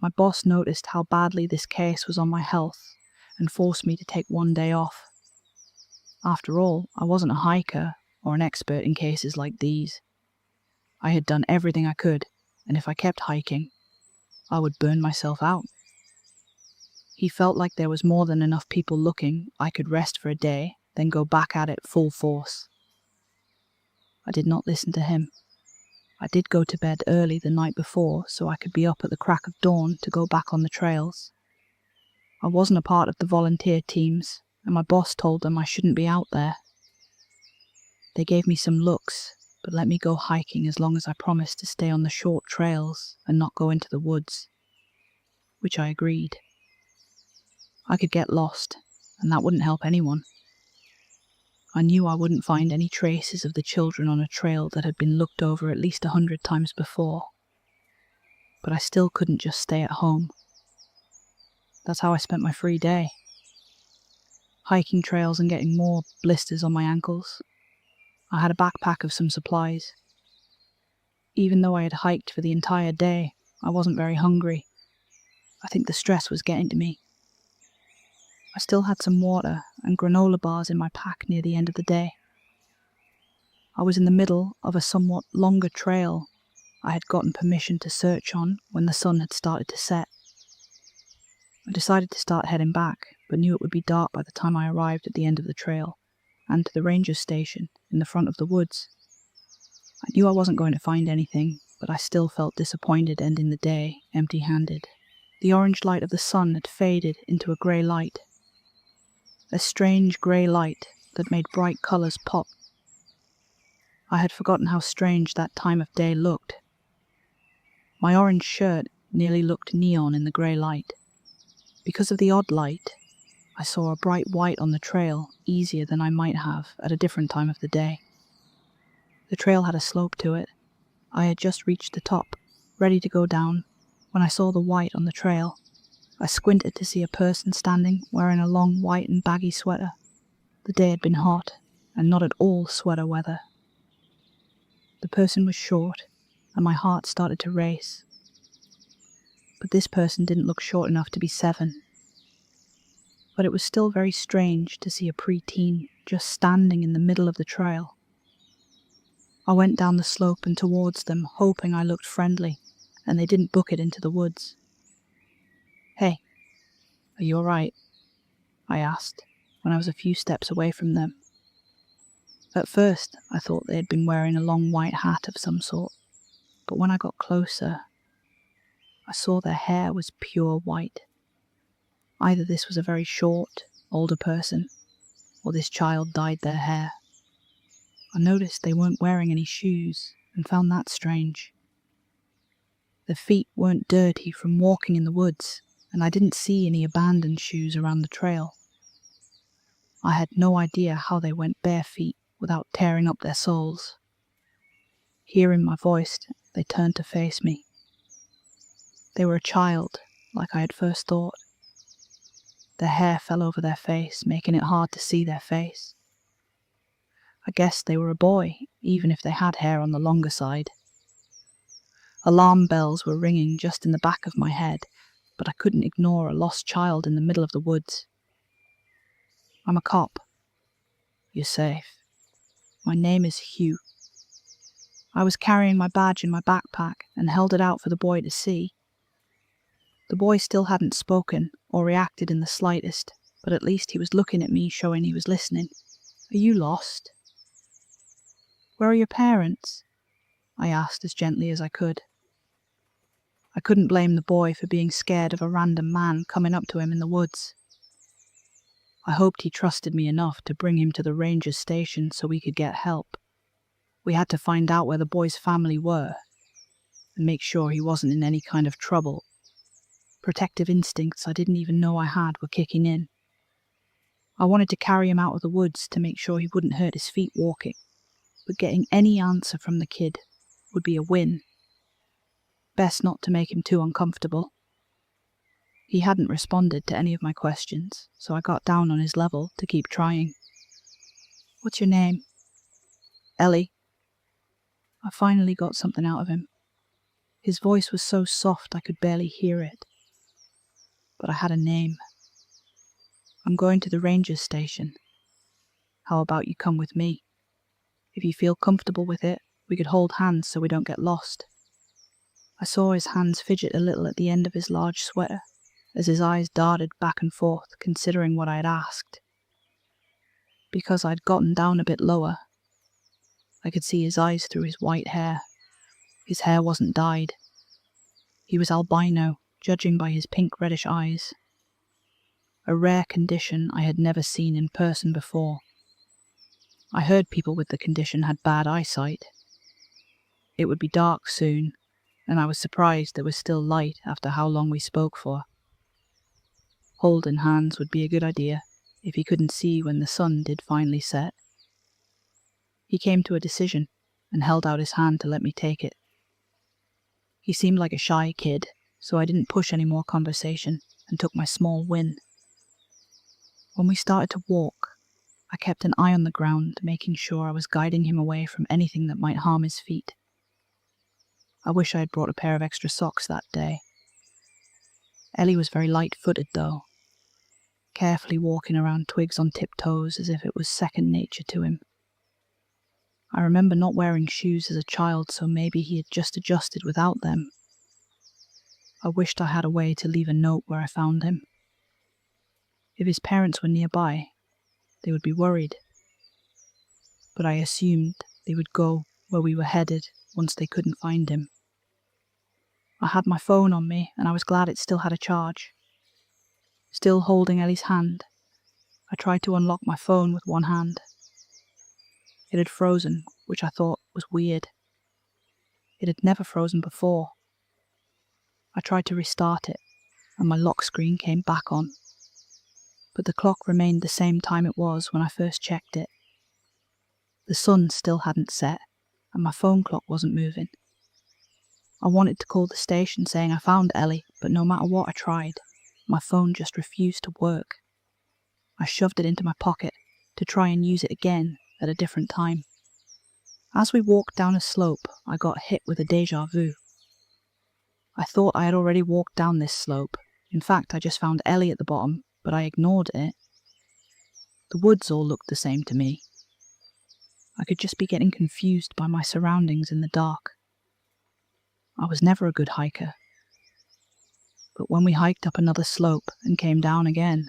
My boss noticed how badly this case was on my health and forced me to take one day off. After all, I wasn't a hiker or an expert in cases like these. I had done everything I could, and if I kept hiking, I would burn myself out. He felt like there was more than enough people looking. I could rest for a day, then go back at it full force. I did not listen to him. I did go to bed early the night before so I could be up at the crack of dawn to go back on the trails. I wasn't a part of the volunteer teams, and my boss told them I shouldn't be out there. They gave me some looks, but let me go hiking as long as I promised to stay on the short trails and not go into the woods, which I agreed. I could get lost, and that wouldn't help anyone. I knew I wouldn't find any traces of the children on a trail that had been looked over at least 100 times before, but I still couldn't just stay at home. That's how I spent my free day. Hiking trails and getting more blisters on my ankles. I had a backpack of some supplies. Even though I had hiked for the entire day, I wasn't very hungry. I think the stress was getting to me. I still had some water and granola bars in my pack near the end of the day. I was in the middle of a somewhat longer trail I had gotten permission to search on when the sun had started to set. I decided to start heading back, but knew it would be dark by the time I arrived at the end of the trail and to the ranger station in the front of the woods. I knew I wasn't going to find anything, but I still felt disappointed ending the day empty-handed. The orange light of the sun had faded into a grey light. A strange grey light that made bright colours pop. I had forgotten how strange that time of day looked. My orange shirt nearly looked neon in the grey light. Because of the odd light, I saw a bright white on the trail easier than I might have at a different time of the day. The trail had a slope to it. I had just reached the top, ready to go down, when I saw the white on the trail. I squinted to see a person standing, wearing a long white and baggy sweater. The day had been hot, and not at all sweater weather. The person was short, and my heart started to race. But this person didn't look short enough to be 7. But it was still very strange to see a preteen just standing in the middle of the trail. I went down the slope and towards them, hoping I looked friendly, and they didn't book it into the woods. "Hey, are you all right?" I asked, when I was a few steps away from them. At first, I thought they had been wearing a long white hat of some sort, but when I got closer, I saw their hair was pure white. Either this was a very short, older person, or this child dyed their hair. I noticed they weren't wearing any shoes, and found that strange. Their feet weren't dirty from walking in the woods, and I didn't see any abandoned shoes around the trail. I had no idea how they went bare feet without tearing up their soles. Hearing my voice, they turned to face me. They were a child, like I had first thought. Their hair fell over their face, making it hard to see their face. I guessed they were a boy, even if they had hair on the longer side. Alarm bells were ringing just in the back of my head, but I couldn't ignore a lost child in the middle of the woods. "I'm a cop." "You're safe." "My name is Hugh." I was carrying my badge in my backpack and held it out for the boy to see. The boy still hadn't spoken or reacted in the slightest, but at least he was looking at me, showing he was listening. "Are you lost?" "Where are your parents?" I asked as gently as I could. I couldn't blame the boy for being scared of a random man coming up to him in the woods. I hoped he trusted me enough to bring him to the ranger's station so we could get help. We had to find out where the boy's family were and make sure he wasn't in any kind of trouble. Protective instincts I didn't even know I had were kicking in. I wanted to carry him out of the woods to make sure he wouldn't hurt his feet walking, but getting any answer from the kid would be a win. Best not to make him too uncomfortable. He hadn't responded to any of my questions, so I got down on his level to keep trying. "What's your name?" "Ellie." I finally got something out of him. His voice was so soft I could barely hear it. But I had a name. I'm going to the ranger's station. How about you come with me? If you feel comfortable with it, we could hold hands so we don't get lost." I saw his hands fidget a little at the end of his large sweater, as his eyes darted back and forth, considering what I had asked. Because I'd gotten down a bit lower, I could see his eyes through his white hair. His hair wasn't dyed. He was albino, judging by his pink-reddish eyes. A rare condition I had never seen in person before. I heard people with the condition had bad eyesight. It would be dark soon, and I was surprised there was still light after how long we spoke for. Holding hands would be a good idea if he couldn't see when the sun did finally set. He came to a decision and held out his hand to let me take it. He seemed like a shy kid, so I didn't push any more conversation and took my small win. When we started to walk, I kept an eye on the ground, making sure I was guiding him away from anything that might harm his feet. I wish I had brought a pair of extra socks that day. Ellie was very light-footed, though, carefully walking around twigs on tiptoes as if it was second nature to him. I remember not wearing shoes as a child, so maybe he had just adjusted without them. I wished I had a way to leave a note where I found him. If his parents were nearby, they would be worried. But I assumed they would go where we were headed once they couldn't find him. I had my phone on me, and I was glad it still had a charge. Still holding Ellie's hand, I tried to unlock my phone with one hand. It had frozen, which I thought was weird. It had never frozen before. I tried to restart it, and my lock screen came back on. But the clock remained the same time it was when I first checked it. The sun still hadn't set, and my phone clock wasn't moving. I wanted to call the station saying I found Ellie, but no matter what I tried, my phone just refused to work. I shoved it into my pocket to try and use it again at a different time. As we walked down a slope, I got hit with a déjà vu. I thought I had already walked down this slope. In fact, I just found Ellie at the bottom, but I ignored it. The woods all looked the same to me. I could just be getting confused by my surroundings in the dark. I was never a good hiker. But when we hiked up another slope and came down again,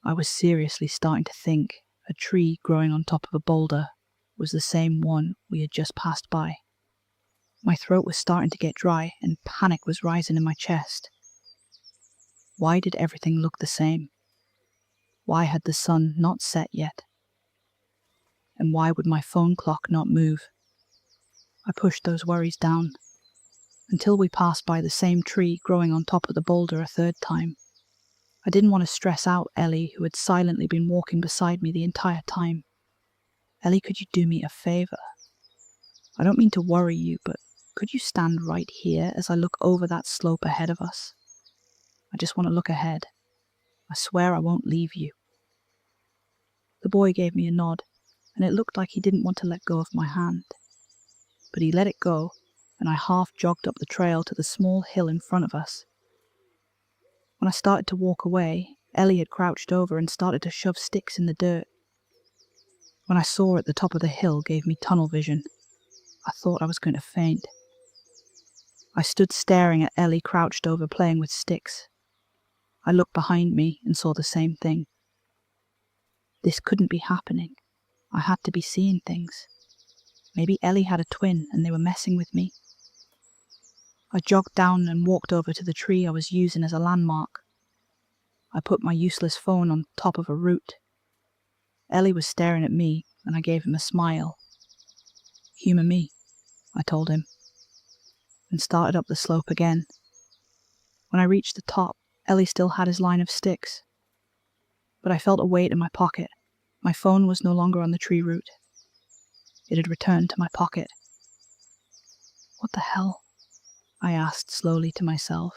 I was seriously starting to think a tree growing on top of a boulder was the same one we had just passed by. My throat was starting to get dry and panic was rising in my chest. Why did everything look the same? Why had the sun not set yet? And why would my phone clock not move? I pushed those worries down, until we passed by the same tree growing on top of the boulder a third time. I didn't want to stress out Ellie, who had silently been walking beside me the entire time. "Ellie, could you do me a favor? I don't mean to worry you, but could you stand right here as I look over that slope ahead of us? I just want to look ahead. I swear I won't leave you." The boy gave me a nod, and it looked like he didn't want to let go of my hand. But he let it go, and I half jogged up the trail to the small hill in front of us. When I started to walk away, Ellie had crouched over and started to shove sticks in the dirt. When I saw her at the top of the hill gave me tunnel vision. I thought I was going to faint. I stood staring at Ellie crouched over playing with sticks. I looked behind me and saw the same thing. This couldn't be happening. I had to be seeing things. Maybe Ellie had a twin and they were messing with me. I jogged down and walked over to the tree I was using as a landmark. I put my useless phone on top of a root. Ellie was staring at me, and I gave him a smile. "Humour me," I told him, and started up the slope again. When I reached the top, Ellie still had his line of sticks. But I felt a weight in my pocket. My phone was no longer on the tree root. It had returned to my pocket. "What the hell?" I asked slowly to myself.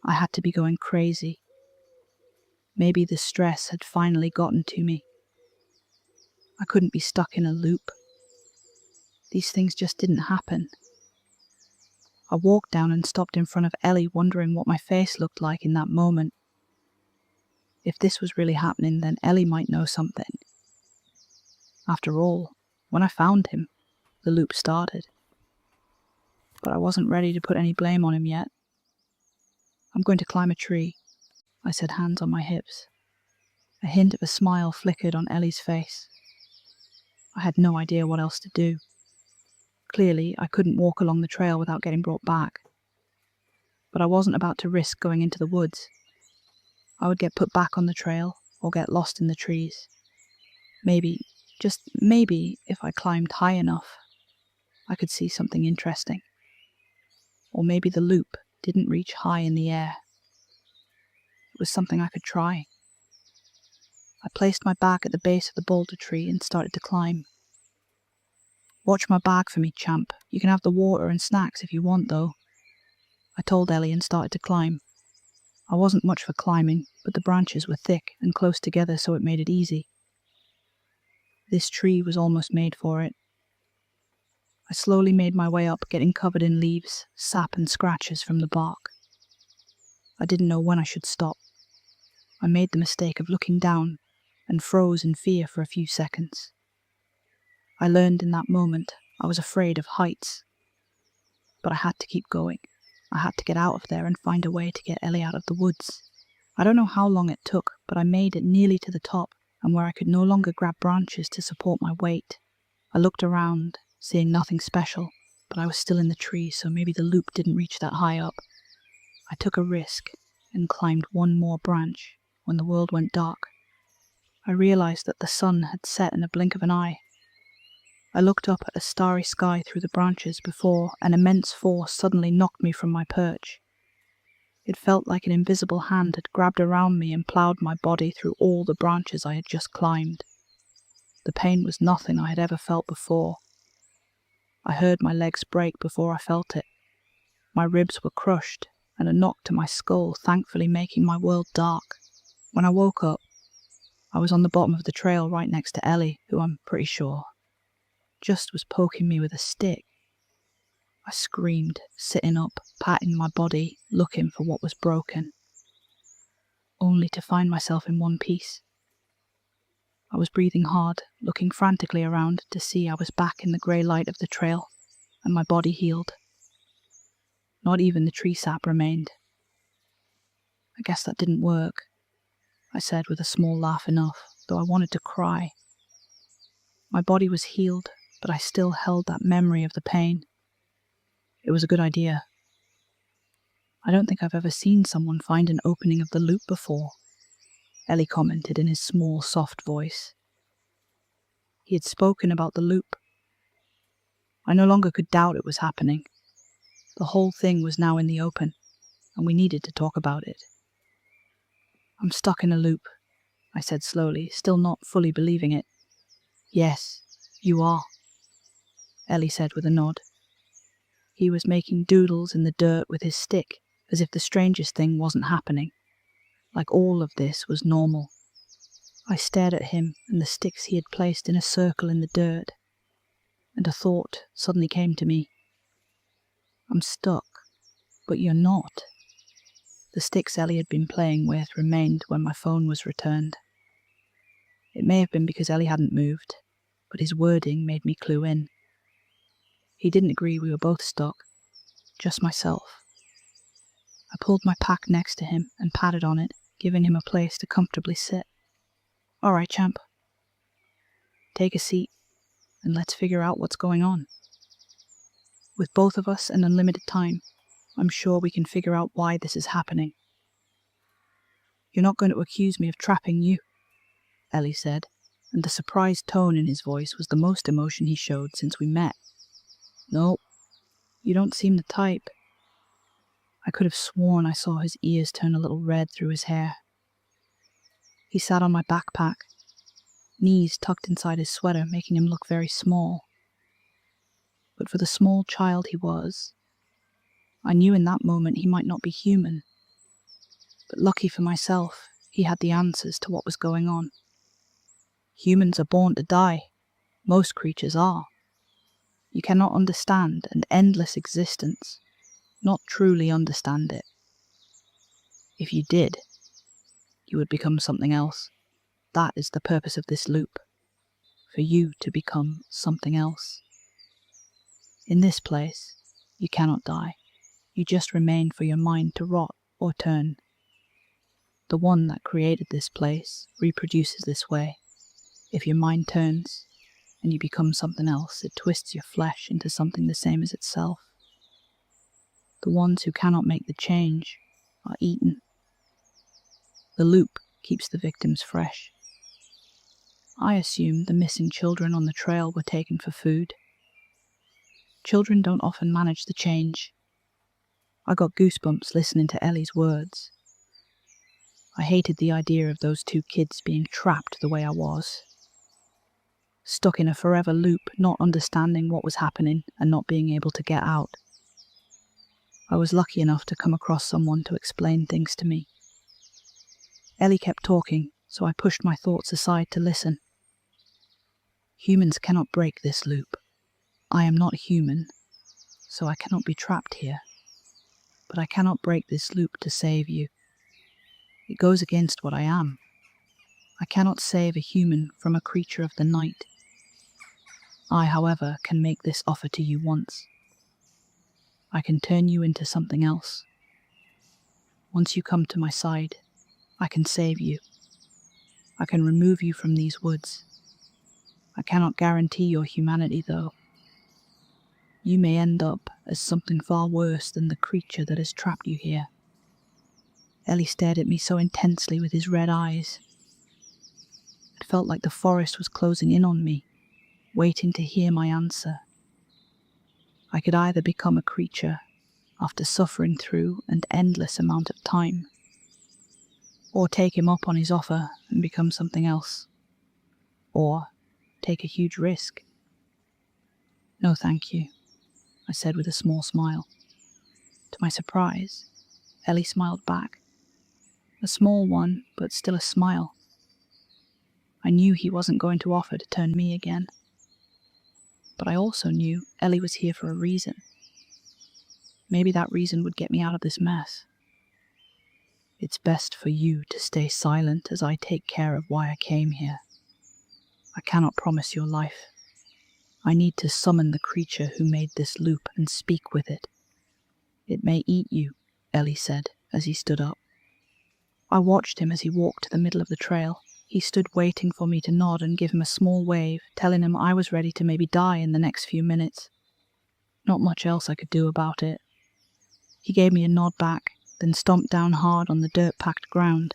I had to be going crazy. Maybe the stress had finally gotten to me. I couldn't be stuck in a loop. These things just didn't happen. I walked down and stopped in front of Ellie, wondering what my face looked like in that moment. If this was really happening, then Ellie might know something. After all, when I found him, the loop started. But I wasn't ready to put any blame on him yet. "I'm going to climb a tree," I said, hands on my hips. A hint of a smile flickered on Ellie's face. I had no idea what else to do. Clearly, I couldn't walk along the trail without getting brought back. But I wasn't about to risk going into the woods. I would get put back on the trail or get lost in the trees. Maybe, just maybe, if I climbed high enough, I could see something interesting. Or maybe the loop didn't reach high in the air. It was something I could try. I placed my back at the base of the boulder tree and started to climb. "Watch my bag for me, champ. You can have the water and snacks if you want, though," I told Ellie and started to climb. I wasn't much for climbing, but the branches were thick and close together, so it made it easy. This tree was almost made for it. I slowly made my way up, getting covered in leaves, sap and scratches from the bark. I didn't know when I should stop. I made the mistake of looking down and froze in fear for a few seconds. I learned in that moment I was afraid of heights. But I had to keep going. I had to get out of there and find a way to get Ellie out of the woods. I don't know how long it took, but I made it nearly to the top, and where I could no longer grab branches to support my weight. I looked around, seeing nothing special, but I was still in the tree, so maybe the loop didn't reach that high up. I took a risk and climbed one more branch when the world went dark. I realized that the sun had set in a blink of an eye. I looked up at a starry sky through the branches before an immense force suddenly knocked me from my perch. It felt like an invisible hand had grabbed around me and ploughed my body through all the branches I had just climbed. The pain was nothing I had ever felt before. I heard my legs break before I felt it. My ribs were crushed, and a knock to my skull thankfully making my world dark. When I woke up, I was on the bottom of the trail right next to Ellie, who I'm pretty sure just was poking me with a stick. I screamed, sitting up, patting my body, looking for what was broken, only to find myself in one piece. I was breathing hard, looking frantically around to see I was back in the grey light of the trail, and my body healed. Not even the tree sap remained. "I guess that didn't work," I said with a small laugh enough, though I wanted to cry. My body was healed, but I still held that memory of the pain. It was a good idea. "I don't think I've ever seen someone find an opening of the loop before," Ellie commented in his small, soft voice. He had spoken about the loop. I no longer could doubt it was happening. The whole thing was now in the open, and we needed to talk about it. "I'm stuck in a loop," I said slowly, still not fully believing it. "Yes, you are," Ellie said with a nod. He was making doodles in the dirt with his stick, as if the strangest thing wasn't happening, like all of this was normal. I stared at him and the sticks he had placed in a circle in the dirt, and a thought suddenly came to me. "I'm stuck, but you're not." The sticks Ellie had been playing with remained when my phone was returned. It may have been because Ellie hadn't moved, but his wording made me clue in. He didn't agree we were both stuck, just myself. I pulled my pack next to him and patted on it, giving him a place to comfortably sit. "All right, champ. Take a seat, and let's figure out what's going on. With both of us and unlimited time, I'm sure we can figure out why this is happening." "You're not going to accuse me of trapping you," Ellie said, and the surprised tone in his voice was the most emotion he showed since we met. "No, you don't seem the type." I could have sworn I saw his ears turn a little red through his hair. He sat on my backpack, knees tucked inside his sweater, making him look very small. But for the small child he was, I knew in that moment he might not be human. But lucky for myself, he had the answers to what was going on. Humans are born to die. Most creatures are. You cannot understand an endless existence, not truly understand it. If you did, you would become something else. That is the purpose of this loop, for you to become something else. In this place, you cannot die. You just remain for your mind to rot or turn. The one that created this place reproduces this way. If your mind turns and you become something else, it twists your flesh into something the same as itself. The ones who cannot make the change are eaten. The loop keeps the victims fresh. I assume the missing children on the trail were taken for food. Children don't often manage the change. I got goosebumps listening to Ellie's words. I hated the idea of those two kids being trapped the way I was. Stuck in a forever loop, not understanding what was happening and not being able to get out. I was lucky enough to come across someone to explain things to me. Ellie kept talking, so I pushed my thoughts aside to listen. Humans cannot break this loop. I am not human, so I cannot be trapped here. But I cannot break this loop to save you. It goes against what I am. I cannot save a human from a creature of the night. I, however, can make this offer to you once. I can turn you into something else. Once you come to my side, I can save you. I can remove you from these woods. I cannot guarantee your humanity, though. You may end up as something far worse than the creature that has trapped you here. Ellie stared at me so intensely with his red eyes. It felt like the forest was closing in on me, waiting to hear my answer. I could either become a creature after suffering through an endless amount of time, or take him up on his offer and become something else, or take a huge risk. No, thank you, I said with a small smile. To my surprise, Ellie smiled back. A small one, but still a smile. I knew he wasn't going to offer to turn me again. But I also knew Ellie was here for a reason. Maybe that reason would get me out of this mess. It's best for you to stay silent as I take care of why I came here. I cannot promise your life. I need to summon the creature who made this loop and speak with it. It may eat you, Ellie said as he stood up. I watched him as he walked to the middle of the trail. He stood waiting for me to nod and give him a small wave, telling him I was ready to maybe die in the next few minutes. Not much else I could do about it. He gave me a nod back, then stomped down hard on the dirt-packed ground.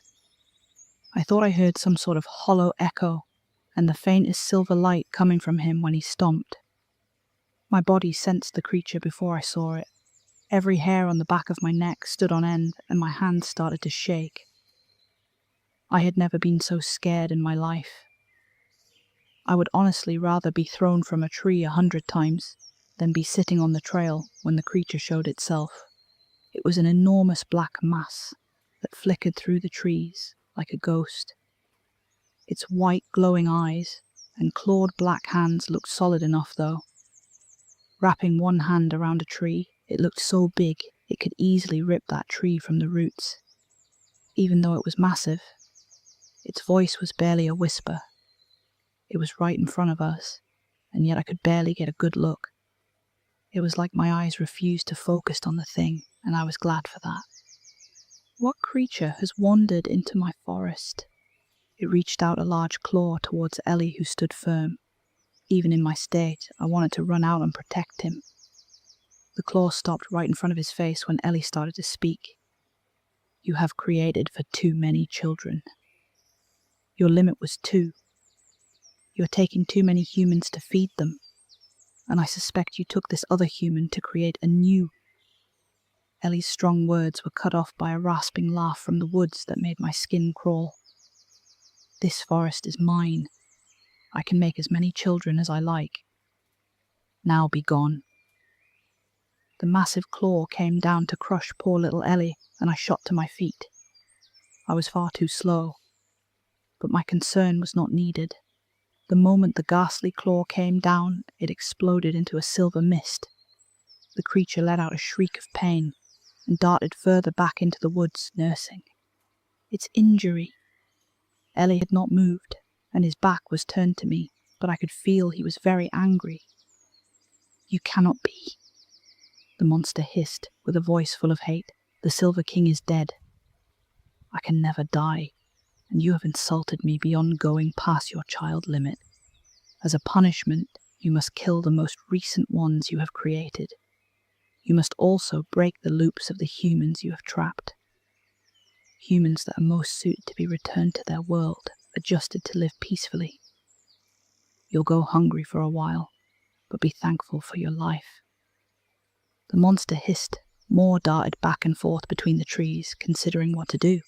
I thought I heard some sort of hollow echo, and the faintest silver light coming from him when he stomped. My body sensed the creature before I saw it. Every hair on the back of my neck stood on end, and my hands started to shake. I had never been so scared in my life. I would honestly rather be thrown from a tree 100 times than be sitting on the trail when the creature showed itself. It was an enormous black mass that flickered through the trees like a ghost. Its white glowing eyes and clawed black hands looked solid enough, though. Wrapping one hand around a tree, it looked so big it could easily rip that tree from the roots. Even though it was massive, its voice was barely a whisper. It was right in front of us, and yet I could barely get a good look. It was like my eyes refused to focus on the thing, and I was glad for that. What creature has wandered into my forest? It reached out a large claw towards Ellie, who stood firm. Even in my state, I wanted to run out and protect him. The claw stopped right in front of his face when Ellie started to speak. You have created for too many children. Your limit was 2. You're taking too many humans to feed them, and I suspect you took this other human to create a new. Ellie's strong words were cut off by a rasping laugh from the woods that made my skin crawl. This forest is mine. I can make as many children as I like. Now be gone. The massive claw came down to crush poor little Ellie, and I shot to my feet. I was far too slow, but my concern was not needed. The moment the ghastly claw came down, it exploded into a silver mist. The creature let out a shriek of pain and darted further back into the woods, nursing. Its injury Ellie had not moved, and his back was turned to me, but I could feel he was very angry. "You cannot be," the monster hissed with a voice full of hate. "The Silver King is dead. I can never die, and you have insulted me beyond going past your child limit. As a punishment, you must kill the most recent ones you have created. You must also break the loops of the humans you have trapped. Humans that are most suited to be returned to their world, adjusted to live peacefully. You'll go hungry for a while, but be thankful for your life." The monster hissed, more darted back and forth between the trees, considering what to do.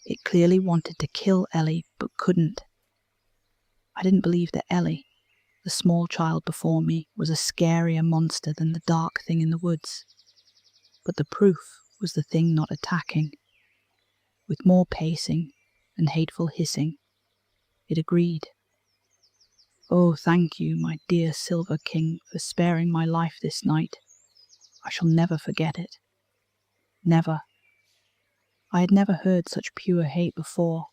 It clearly wanted to kill Ellie, but couldn't. I didn't believe that Ellie, the small child before me, was a scarier monster than the dark thing in the woods. But the proof was the thing not attacking. With more pacing and hateful hissing, it agreed. "Oh, thank you, my dear Silver King, for sparing my life this night. I shall never forget it. Never." I had never heard such pure hate before.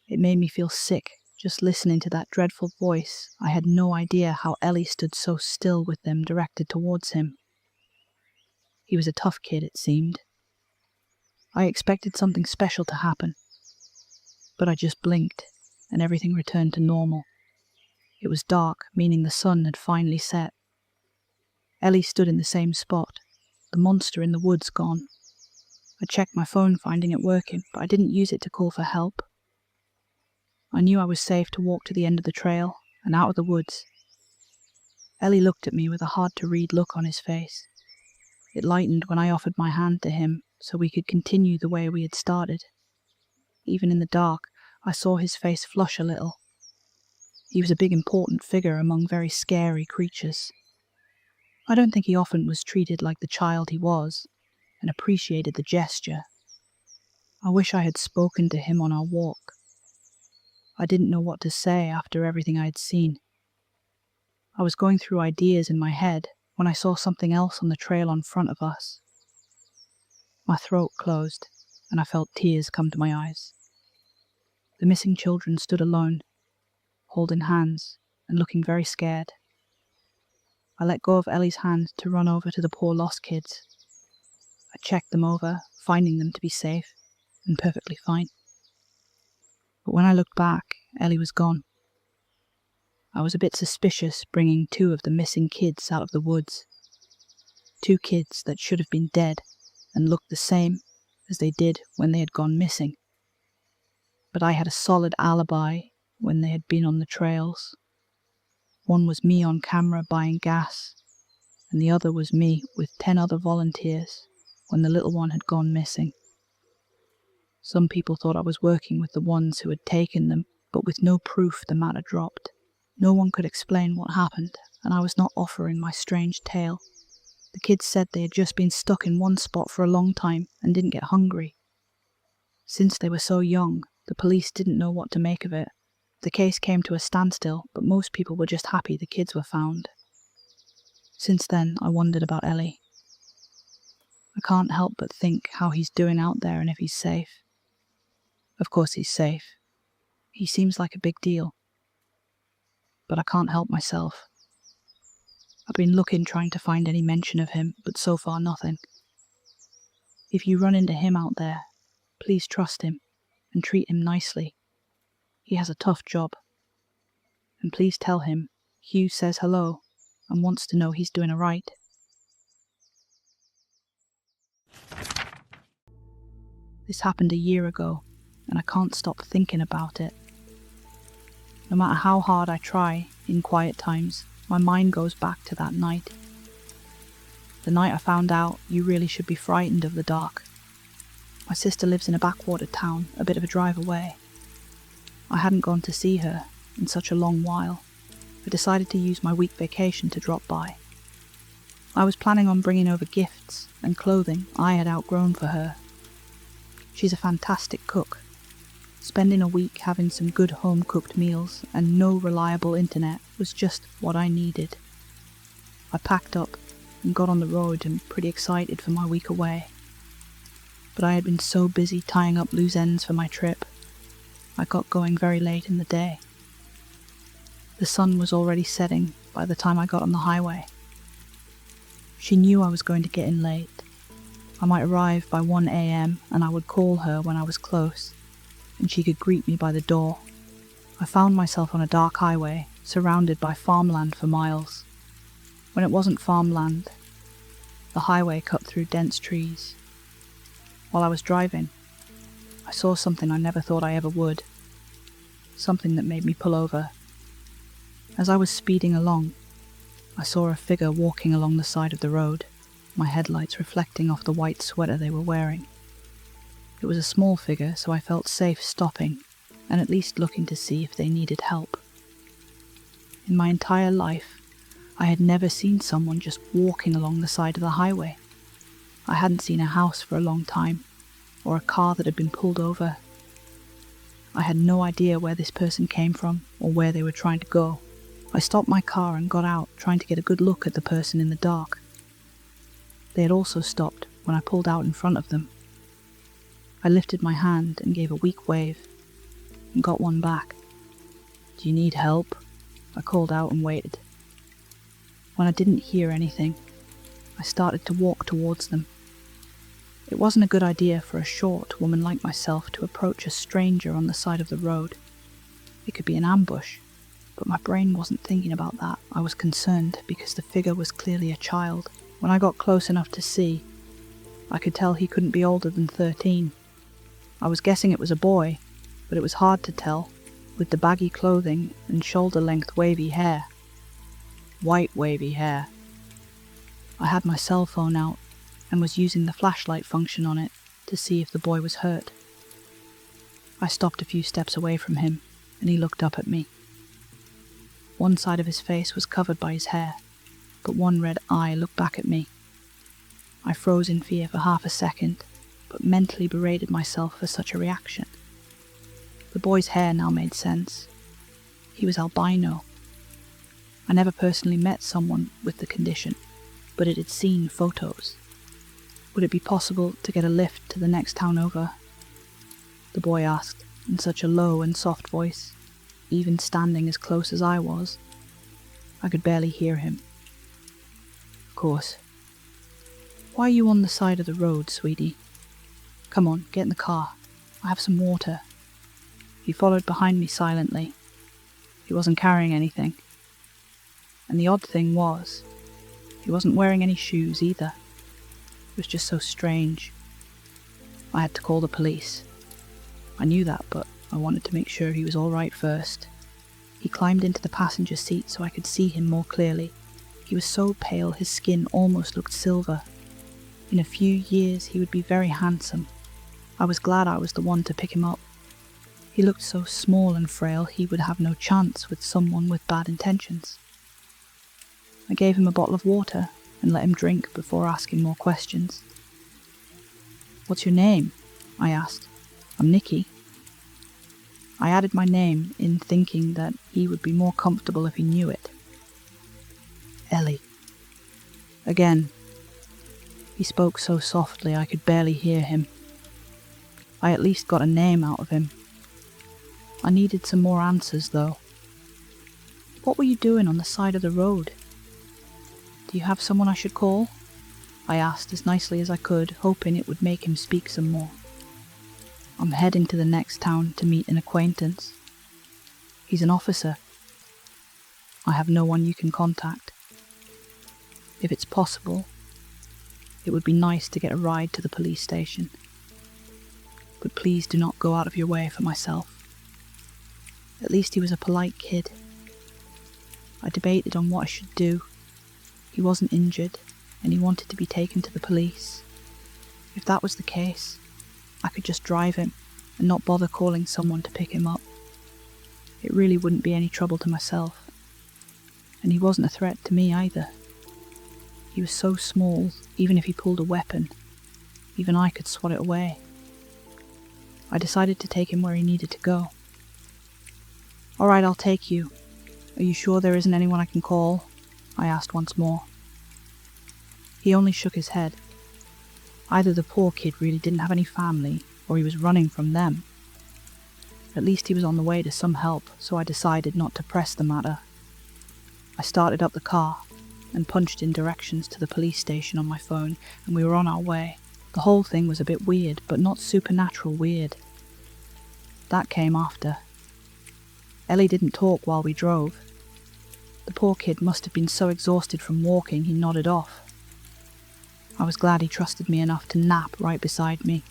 It made me feel sick just listening to that dreadful voice. I had no idea how Ellie stood so still with them directed towards him. He was a tough kid, it seemed. I expected something special to happen, but I just blinked, and everything returned to normal. It was dark, meaning the sun had finally set. Ellie stood in the same spot, the monster in the woods gone. I checked my phone, finding it working, but I didn't use it to call for help. I knew I was safe to walk to the end of the trail and out of the woods. Ellie looked at me with a hard-to-read look on his face. It lightened when I offered my hand to him so we could continue the way we had started. Even in the dark, I saw his face flush a little. He was a big, important figure among very scary creatures. I don't think he often was treated like the child he was, and appreciated the gesture. I wish I had spoken to him on our walk. I didn't know what to say after everything I had seen. I was going through ideas in my head when I saw something else on the trail in front of us. My throat closed, and I felt tears come to my eyes. The missing children stood alone, holding hands and looking very scared. I let go of Ellie's hand to run over to the poor lost kids. I checked them over, finding them to be safe and perfectly fine. But when I looked back, Ellie was gone. I was a bit suspicious bringing 2 of the missing kids out of the woods. 2 kids that should have been dead and looked the same as they did when they had gone missing. But I had a solid alibi when they had been on the trails. One was me on camera buying gas, and the other was me with 10 other volunteers when the little one had gone missing. Some people thought I was working with the ones who had taken them, but with no proof the matter dropped. No one could explain what happened, and I was not offering my strange tale. The kids said they had just been stuck in one spot for a long time and didn't get hungry. Since they were so young, the police didn't know what to make of it. The case came to a standstill, but most people were just happy the kids were found. Since then, I wondered about Ellie. I can't help but think how he's doing out there and if he's safe. Of course he's safe. He seems like a big deal. But I can't help myself. I've been looking trying to find any mention of him, but so far nothing. If you run into him out there, please trust him and treat him nicely. He has a tough job. And please tell him Hugh says hello and wants to know he's doing alright. This happened a year ago, and I can't stop thinking about it. No matter how hard I try, in quiet times, my mind goes back to that night. The night I found out you really should be frightened of the dark. My sister lives in a backwater town, a bit of a drive away. I hadn't gone to see her in such a long while. I decided to use my week vacation to drop by. I was planning on bringing over gifts and clothing I had outgrown for her. She's a fantastic cook. Spending a week having some good home-cooked meals and no reliable internet was just what I needed. I packed up and got on the road and pretty excited for my week away. But I had been so busy tying up loose ends for my trip, I got going very late in the day. The sun was already setting by the time I got on the highway. She knew I was going to get in late. I might arrive by 1 a.m. and I would call her when I was close, and she could greet me by the door. I found myself on a dark highway, surrounded by farmland for miles. When it wasn't farmland, the highway cut through dense trees. While I was driving, I saw something I never thought I ever would. Something that made me pull over. As I was speeding along, I saw a figure walking along the side of the road, my headlights reflecting off the white sweater they were wearing. It was a small figure, so I felt safe stopping and at least looking to see if they needed help. In my entire life, I had never seen someone just walking along the side of the highway. I hadn't seen a house for a long time, or a car that had been pulled over. I had no idea where this person came from or where they were trying to go. I stopped my car and got out, trying to get a good look at the person in the dark. They had also stopped when I pulled out in front of them. I lifted my hand and gave a weak wave, and got one back. "Do you need help?" I called out and waited. When I didn't hear anything, I started to walk towards them. It wasn't a good idea for a short woman like myself to approach a stranger on the side of the road. It could be an ambush, but my brain wasn't thinking about that. I was concerned because the figure was clearly a child. When I got close enough to see, I could tell he couldn't be older than 13. I was guessing it was a boy, but it was hard to tell, with the baggy clothing and shoulder-length wavy hair. White wavy hair. I had my cell phone out and was using the flashlight function on it to see if the boy was hurt. I stopped a few steps away from him, and he looked up at me. One side of his face was covered by his hair, but one red eye looked back at me. I froze in fear for half a second, but mentally berated myself for such a reaction. The boy's hair now made sense. He was albino. I never personally met someone with the condition, but it had seen photos. Would it be possible to get a lift to the next town over? The boy asked, in such a low and soft voice, even standing as close as I was. I could barely hear him. Of course. "Why are you on the side of the road, sweetie? Come on, get in the car. I have some water." He followed behind me silently. He wasn't carrying anything. And the odd thing was, he wasn't wearing any shoes either. It was just so strange. I had to call the police. I knew that, but I wanted to make sure he was all right first. He climbed into the passenger seat so I could see him more clearly. He was so pale his skin almost looked silver. In a few years he would be very handsome. I was glad I was the one to pick him up. He looked so small and frail he would have no chance with someone with bad intentions. I gave him a bottle of water and let him drink before asking more questions. "What's your name?" I asked. "I'm Nikki." I added my name in thinking that he would be more comfortable if he knew it. "Ellie." Again. He spoke so softly I could barely hear him. I at least got a name out of him. I needed some more answers, though. "What were you doing on the side of the road? Do you have someone I should call?" I asked as nicely as I could, hoping it would make him speak some more. "I'm heading to the next town to meet an acquaintance. He's an officer. I have no one you can contact. If it's possible, it would be nice to get a ride to the police station. But please do not go out of your way for myself." At least he was a polite kid. I debated on what I should do. He wasn't injured, and he wanted to be taken to the police. If that was the case, I could just drive him and not bother calling someone to pick him up. It really wouldn't be any trouble to myself. And he wasn't a threat to me either. He was so small, even if he pulled a weapon, even I could swat it away. I decided to take him where he needed to go. "All right, I'll take you. Are you sure there isn't anyone I can call?" I asked once more. He only shook his head. Either the poor kid really didn't have any family, or he was running from them. At least he was on the way to some help, so I decided not to press the matter. I started up the car and punched in directions to the police station on my phone, and we were on our way. The whole thing was a bit weird, but not supernatural weird. That came after. Ellie didn't talk while we drove. The poor kid must have been so exhausted from walking he nodded off. I was glad he trusted me enough to nap right beside me.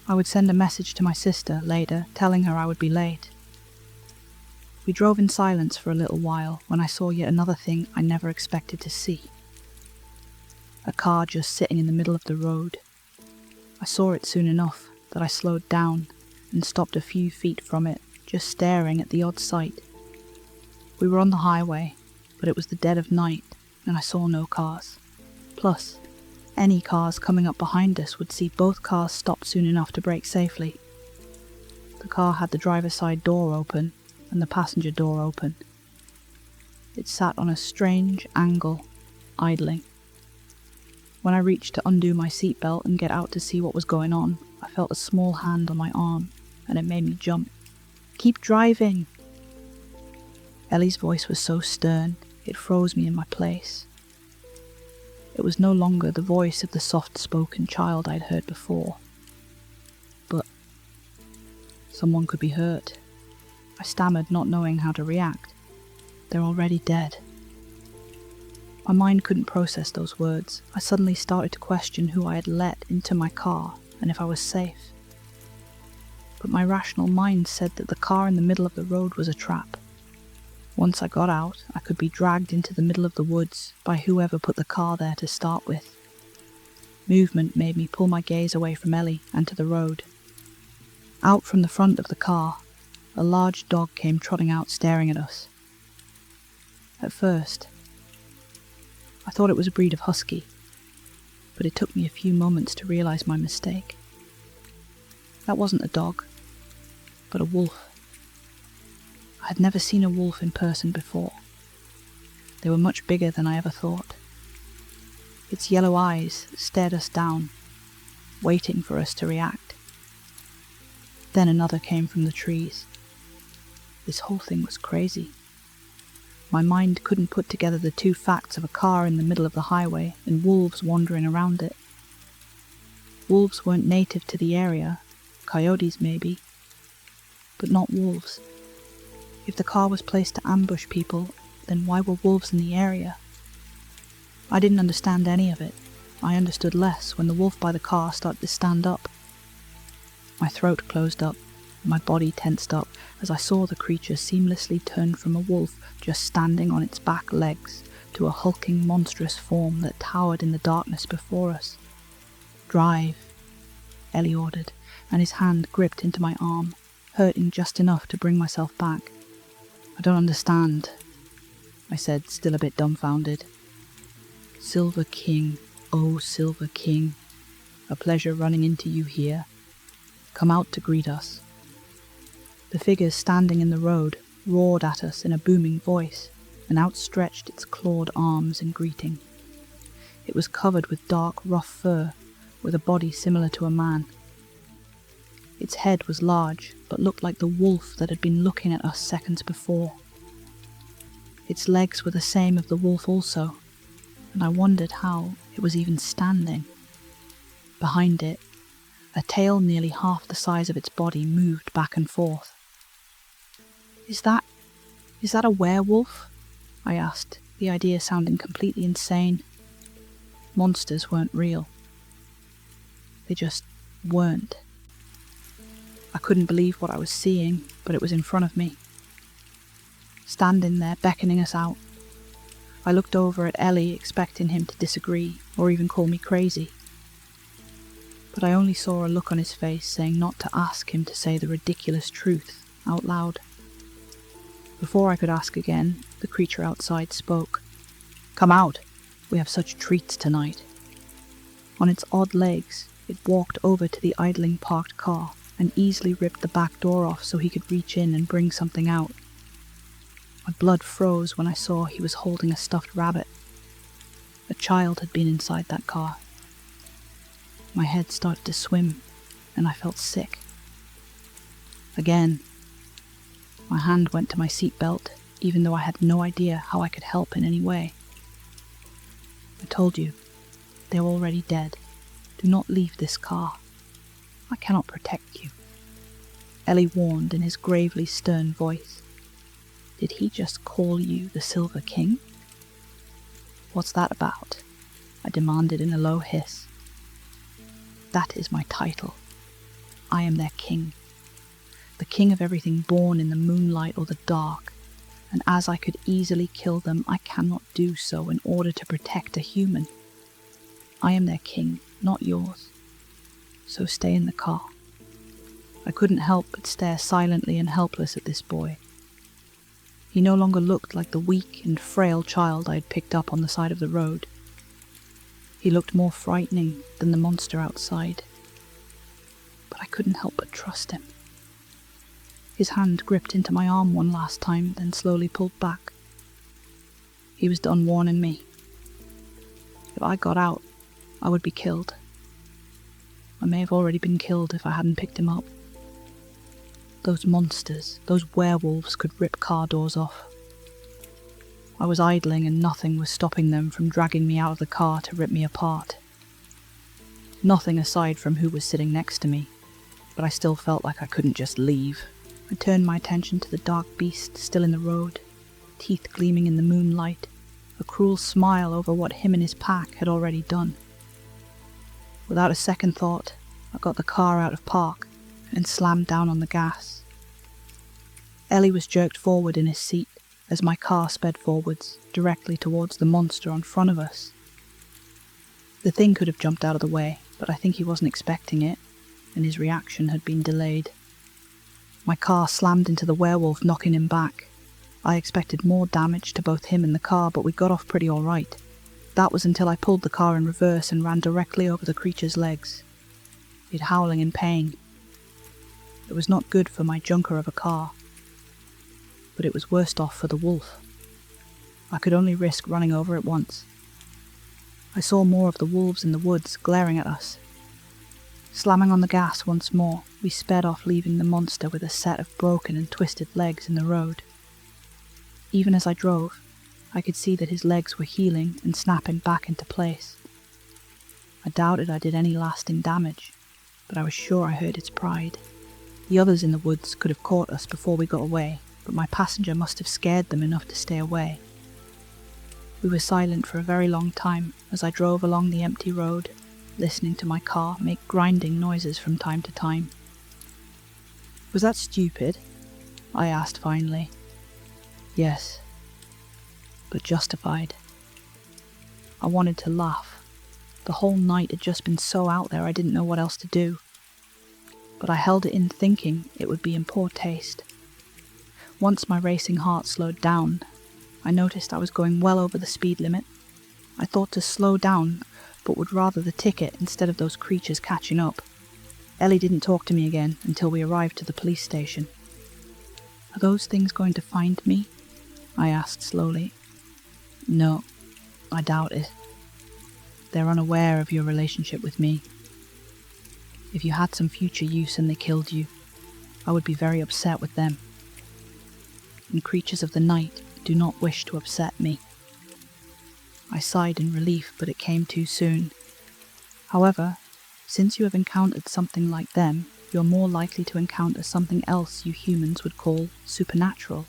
I would send a message to my sister later, telling her I would be late. We drove in silence for a little while when I saw yet another thing I never expected to see. A car just sitting in the middle of the road. I saw it soon enough that I slowed down and stopped a few feet from it, just staring at the odd sight. We were on the highway, but it was the dead of night and I saw no cars. Plus, any cars coming up behind us would see both cars stop soon enough to brake safely. The car had the driver's side door open and the passenger door open. It sat on a strange angle, idling. When I reached to undo my seatbelt and get out to see what was going on, I felt a small hand on my arm, and it made me jump. "Keep driving!" Ellie's voice was so stern, it froze me in my place. It was no longer the voice of the soft-spoken child I'd heard before. But someone could be hurt. I stammered, not knowing how to react. They're already dead. My mind couldn't process those words. I suddenly started to question who I had let into my car and if I was safe. But my rational mind said that the car in the middle of the road was a trap. Once I got out, I could be dragged into the middle of the woods by whoever put the car there to start with. Movement made me pull my gaze away from Ellie and to the road. Out from the front of the car, a large dog came trotting out staring at us. At first, I thought it was a breed of husky, but it took me a few moments to realize my mistake. That wasn't a dog, but a wolf. I had never seen a wolf in person before. They were much bigger than I ever thought. Its yellow eyes stared us down, waiting for us to react. Then another came from the trees. This whole thing was crazy. My mind couldn't put together the two facts of a car in the middle of the highway and wolves wandering around it. Wolves weren't native to the area, coyotes maybe, but not wolves. If the car was placed to ambush people, then why were wolves in the area? I didn't understand any of it. I understood less when the wolf by the car started to stand up. My throat closed up, and my body tensed up as I saw the creature seamlessly turn from a wolf just standing on its back legs to a hulking monstrous form that towered in the darkness before us. "Drive," Ellie ordered, and his hand gripped into my arm, hurting just enough to bring myself back. "I don't understand," I said, still a bit dumbfounded. "Silver King, oh Silver King, a pleasure running into you here. Come out to greet us." The figure standing in the road roared at us in a booming voice and outstretched its clawed arms in greeting. It was covered with dark, rough fur, with a body similar to a man. Its head was large, but looked like the wolf that had been looking at us seconds before. Its legs were the same of the wolf also, and I wondered how it was even standing. Behind it, a tail nearly half the size of its body moved back and forth. Is that a werewolf?" I asked, the idea sounding completely insane. Monsters weren't real. They just weren't. I couldn't believe what I was seeing, but it was in front of me. Standing there, beckoning us out. I looked over at Ellie, expecting him to disagree, or even call me crazy. But I only saw a look on his face saying not to ask him to say the ridiculous truth out loud. Before I could ask again, the creature outside spoke. "Come out! We have such treats tonight." On its odd legs, it walked over to the idling parked car and easily ripped the back door off so he could reach in and bring something out. My blood froze when I saw he was holding a stuffed rabbit. A child had been inside that car. My head started to swim, and I felt sick. Again. My hand went to my seatbelt, even though I had no idea how I could help in any way. I told you, they're already dead. Do not leave this car. I cannot protect you. Ellie warned in his gravely stern voice. Did he just call you the Silver King? What's that about? I demanded in a low hiss. That is my title. I am their king. The king of everything born in the moonlight or the dark, and as I could easily kill them, I cannot do so in order to protect a human. I am their king, not yours. So stay in the car. I couldn't help but stare silently and helpless at this boy. He no longer looked like the weak and frail child I had picked up on the side of the road. He looked more frightening than the monster outside. But I couldn't help but trust him. His hand gripped into my arm one last time, then slowly pulled back. He was done warning me. If I got out, I would be killed. I may have already been killed if I hadn't picked him up. Those monsters, those werewolves could rip car doors off. I was idling and nothing was stopping them from dragging me out of the car to rip me apart. Nothing aside from who was sitting next to me, but I still felt like I couldn't just leave. I turned my attention to the dark beast still in the road, teeth gleaming in the moonlight, a cruel smile over what him and his pack had already done. Without a second thought, I got the car out of park and slammed down on the gas. Ellie was jerked forward in his seat as my car sped forwards, directly towards the monster on front of us. The thing could have jumped out of the way, but I think he wasn't expecting it, and his reaction had been delayed. My car slammed into the werewolf, knocking him back. I expected more damage to both him and the car, but we got off pretty alright. That was until I pulled the car in reverse and ran directly over the creature's legs, it howling in pain. It was not good for my junker of a car, but it was worst off for the wolf. I could only risk running over it once. I saw more of the wolves in the woods glaring at us. Slamming on the gas once more, we sped off, leaving the monster with a set of broken and twisted legs in the road. Even as I drove, I could see that his legs were healing and snapping back into place. I doubted I did any lasting damage, but I was sure I hurt its pride. The others in the woods could have caught us before we got away, but my passenger must have scared them enough to stay away. We were silent for a very long time as I drove along the empty road, listening to my car make grinding noises from time to time. Was that stupid? I asked finally. Yes, but justified. I wanted to laugh. The whole night had just been so out there I didn't know what else to do. But I held it in thinking it would be in poor taste. Once my racing heart slowed down, I noticed I was going well over the speed limit. I thought to slow down, but would rather the ticket instead of those creatures catching up. Ellie didn't talk to me again until we arrived to the police station. Are those things going to find me? I asked slowly. No, I doubt it. They're unaware of your relationship with me. If you had some future use and they killed you, I would be very upset with them. And creatures of the night do not wish to upset me. I sighed in relief, but it came too soon. However, since you have encountered something like them, you're more likely to encounter something else you humans would call supernatural.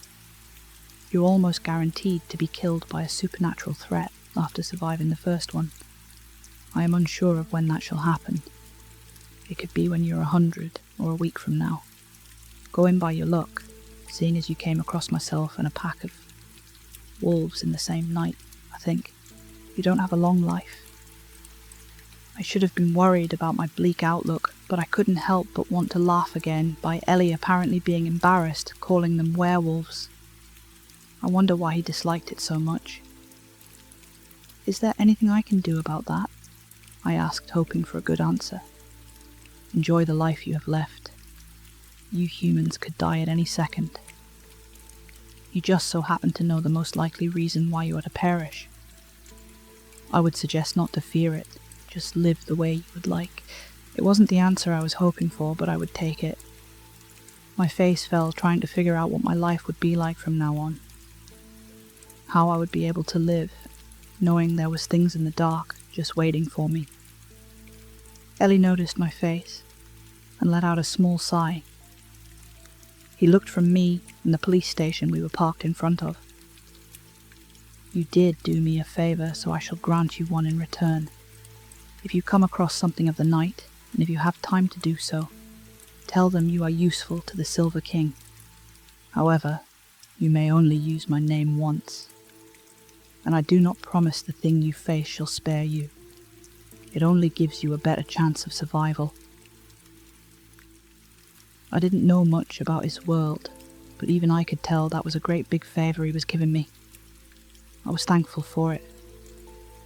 You're almost guaranteed to be killed by a supernatural threat after surviving the first one. I am unsure of when that shall happen. It could be when you're 100 or a week from now. Going by your luck, seeing as you came across myself and a pack of wolves in the same night, I think. You don't have a long life. I should have been worried about my bleak outlook, but I couldn't help but want to laugh again by Ellie apparently being embarrassed, calling them werewolves. I wonder why he disliked it so much. Is there anything I can do about that? I asked, hoping for a good answer. Enjoy the life you have left. You humans could die at any second. You just so happen to know the most likely reason why you are to perish. I would suggest not to fear it, just live the way you would like. It wasn't the answer I was hoping for, but I would take it. My face fell trying to figure out what my life would be like from now on. How I would be able to live, knowing there was things in the dark just waiting for me. Ellie noticed my face and let out a small sigh. He looked from me and the police station we were parked in front of. You did do me a favor, so I shall grant you one in return. If you come across something of the night, and if you have time to do so, tell them you are useful to the Silver King. However, you may only use my name once, and I do not promise the thing you face shall spare you. It only gives you a better chance of survival. I didn't know much about his world, but even I could tell that was a great big favor he was giving me. I was thankful for it.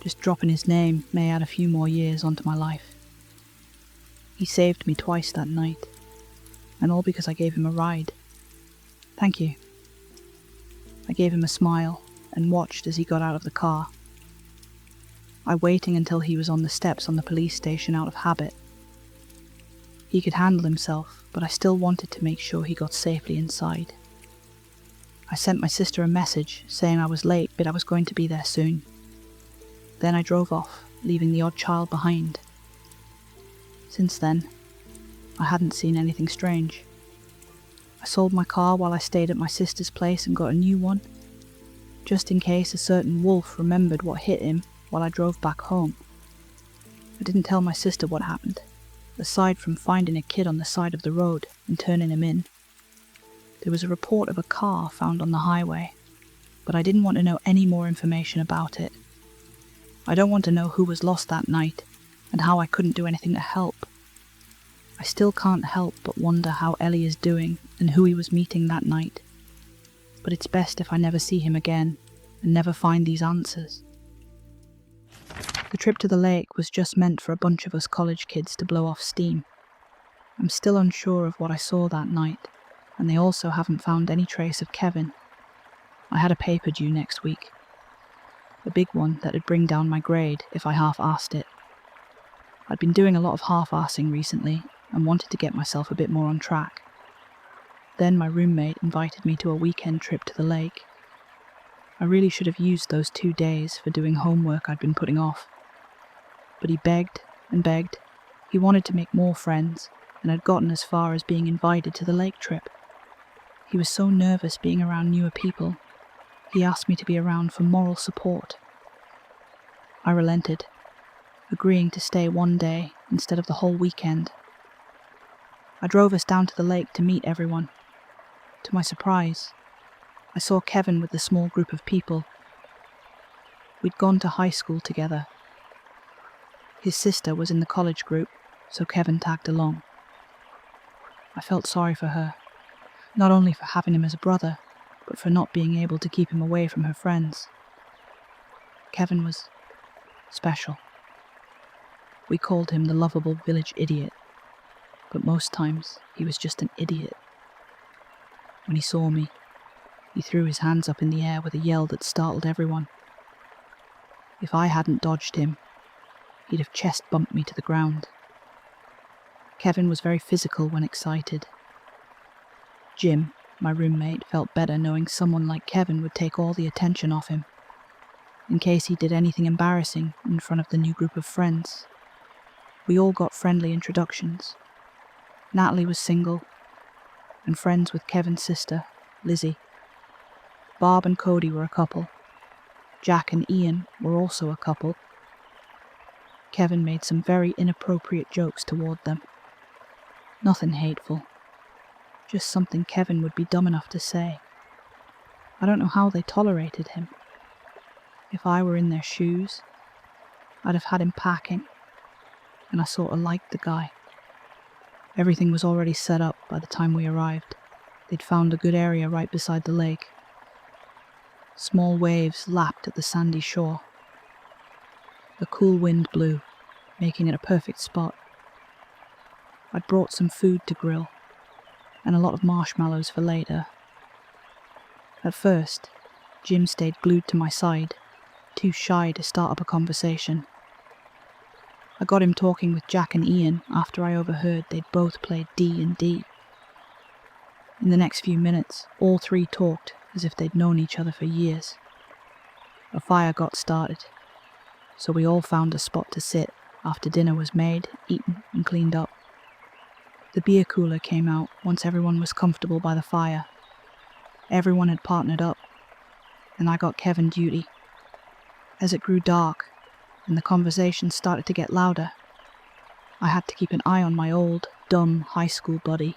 Just dropping his name may add a few more years onto my life. He saved me twice that night, and all because I gave him a ride. Thank you. I gave him a smile and watched as he got out of the car. I waited until he was on the steps on the police station out of habit. He could handle himself, but I still wanted to make sure he got safely inside. I sent my sister a message saying I was late, but I was going to be there soon. Then I drove off, leaving the odd child behind. Since then, I hadn't seen anything strange. I sold my car while I stayed at my sister's place and got a new one, just in case a certain wolf remembered what hit him while I drove back home. I didn't tell my sister what happened, aside from finding a kid on the side of the road and turning him in. There was a report of a car found on the highway, but I didn't want to know any more information about it. I don't want to know who was lost that night and how I couldn't do anything to help. I still can't help but wonder how Ellie is doing and who he was meeting that night. But it's best if I never see him again and never find these answers. The trip to the lake was just meant for a bunch of us college kids to blow off steam. I'm still unsure of what I saw that night, and they also haven't found any trace of Kevin. I had a paper due next week. A big one that'd bring down my grade if I half-assed it. I'd been doing a lot of half-assing recently and wanted to get myself a bit more on track. Then my roommate invited me to a weekend trip to the lake. I really should have used those 2 days for doing homework I'd been putting off. But he begged and begged. He wanted to make more friends and had gotten as far as being invited to the lake trip. He was so nervous being around newer people. He asked me to be around for moral support. I relented, agreeing to stay one day instead of the whole weekend. I drove us down to the lake to meet everyone. To my surprise, I saw Kevin with a small group of people. We'd gone to high school together. His sister was in the college group, so Kevin tagged along. I felt sorry for her, not only for having him as a brother, but for not being able to keep him away from her friends. Kevin was special. We called him the lovable village idiot, but most times he was just an idiot. When he saw me, he threw his hands up in the air with a yell that startled everyone. If I hadn't dodged him, he'd have chest bumped me to the ground. Kevin was very physical when excited. Jim, my roommate, felt better knowing someone like Kevin would take all the attention off him, in case he did anything embarrassing in front of the new group of friends. We all got friendly introductions. Natalie was single, and friends with Kevin's sister, Lizzie. Barb and Cody were a couple. Jack and Ian were also a couple. Kevin made some very inappropriate jokes toward them. Nothing hateful. Just something Kevin would be dumb enough to say. I don't know how they tolerated him. If I were in their shoes, I'd have had him packing, and I sort of liked the guy. Everything was already set up by the time we arrived. They'd found a good area right beside the lake. Small waves lapped at the sandy shore. A cool wind blew, making it a perfect spot. I'd brought some food to grill, and a lot of marshmallows for later. At first, Jim stayed glued to my side, too shy to start up a conversation. I got him talking with Jack and Ian after I overheard they'd both played D&D. In the next few minutes, all three talked as if they'd known each other for years. A fire got started, so we all found a spot to sit after dinner was made, eaten, and cleaned up. The beer cooler came out once everyone was comfortable by the fire. Everyone had partnered up, and I got Kevin duty. As it grew dark, and the conversation started to get louder, I had to keep an eye on my old, dumb high school buddy.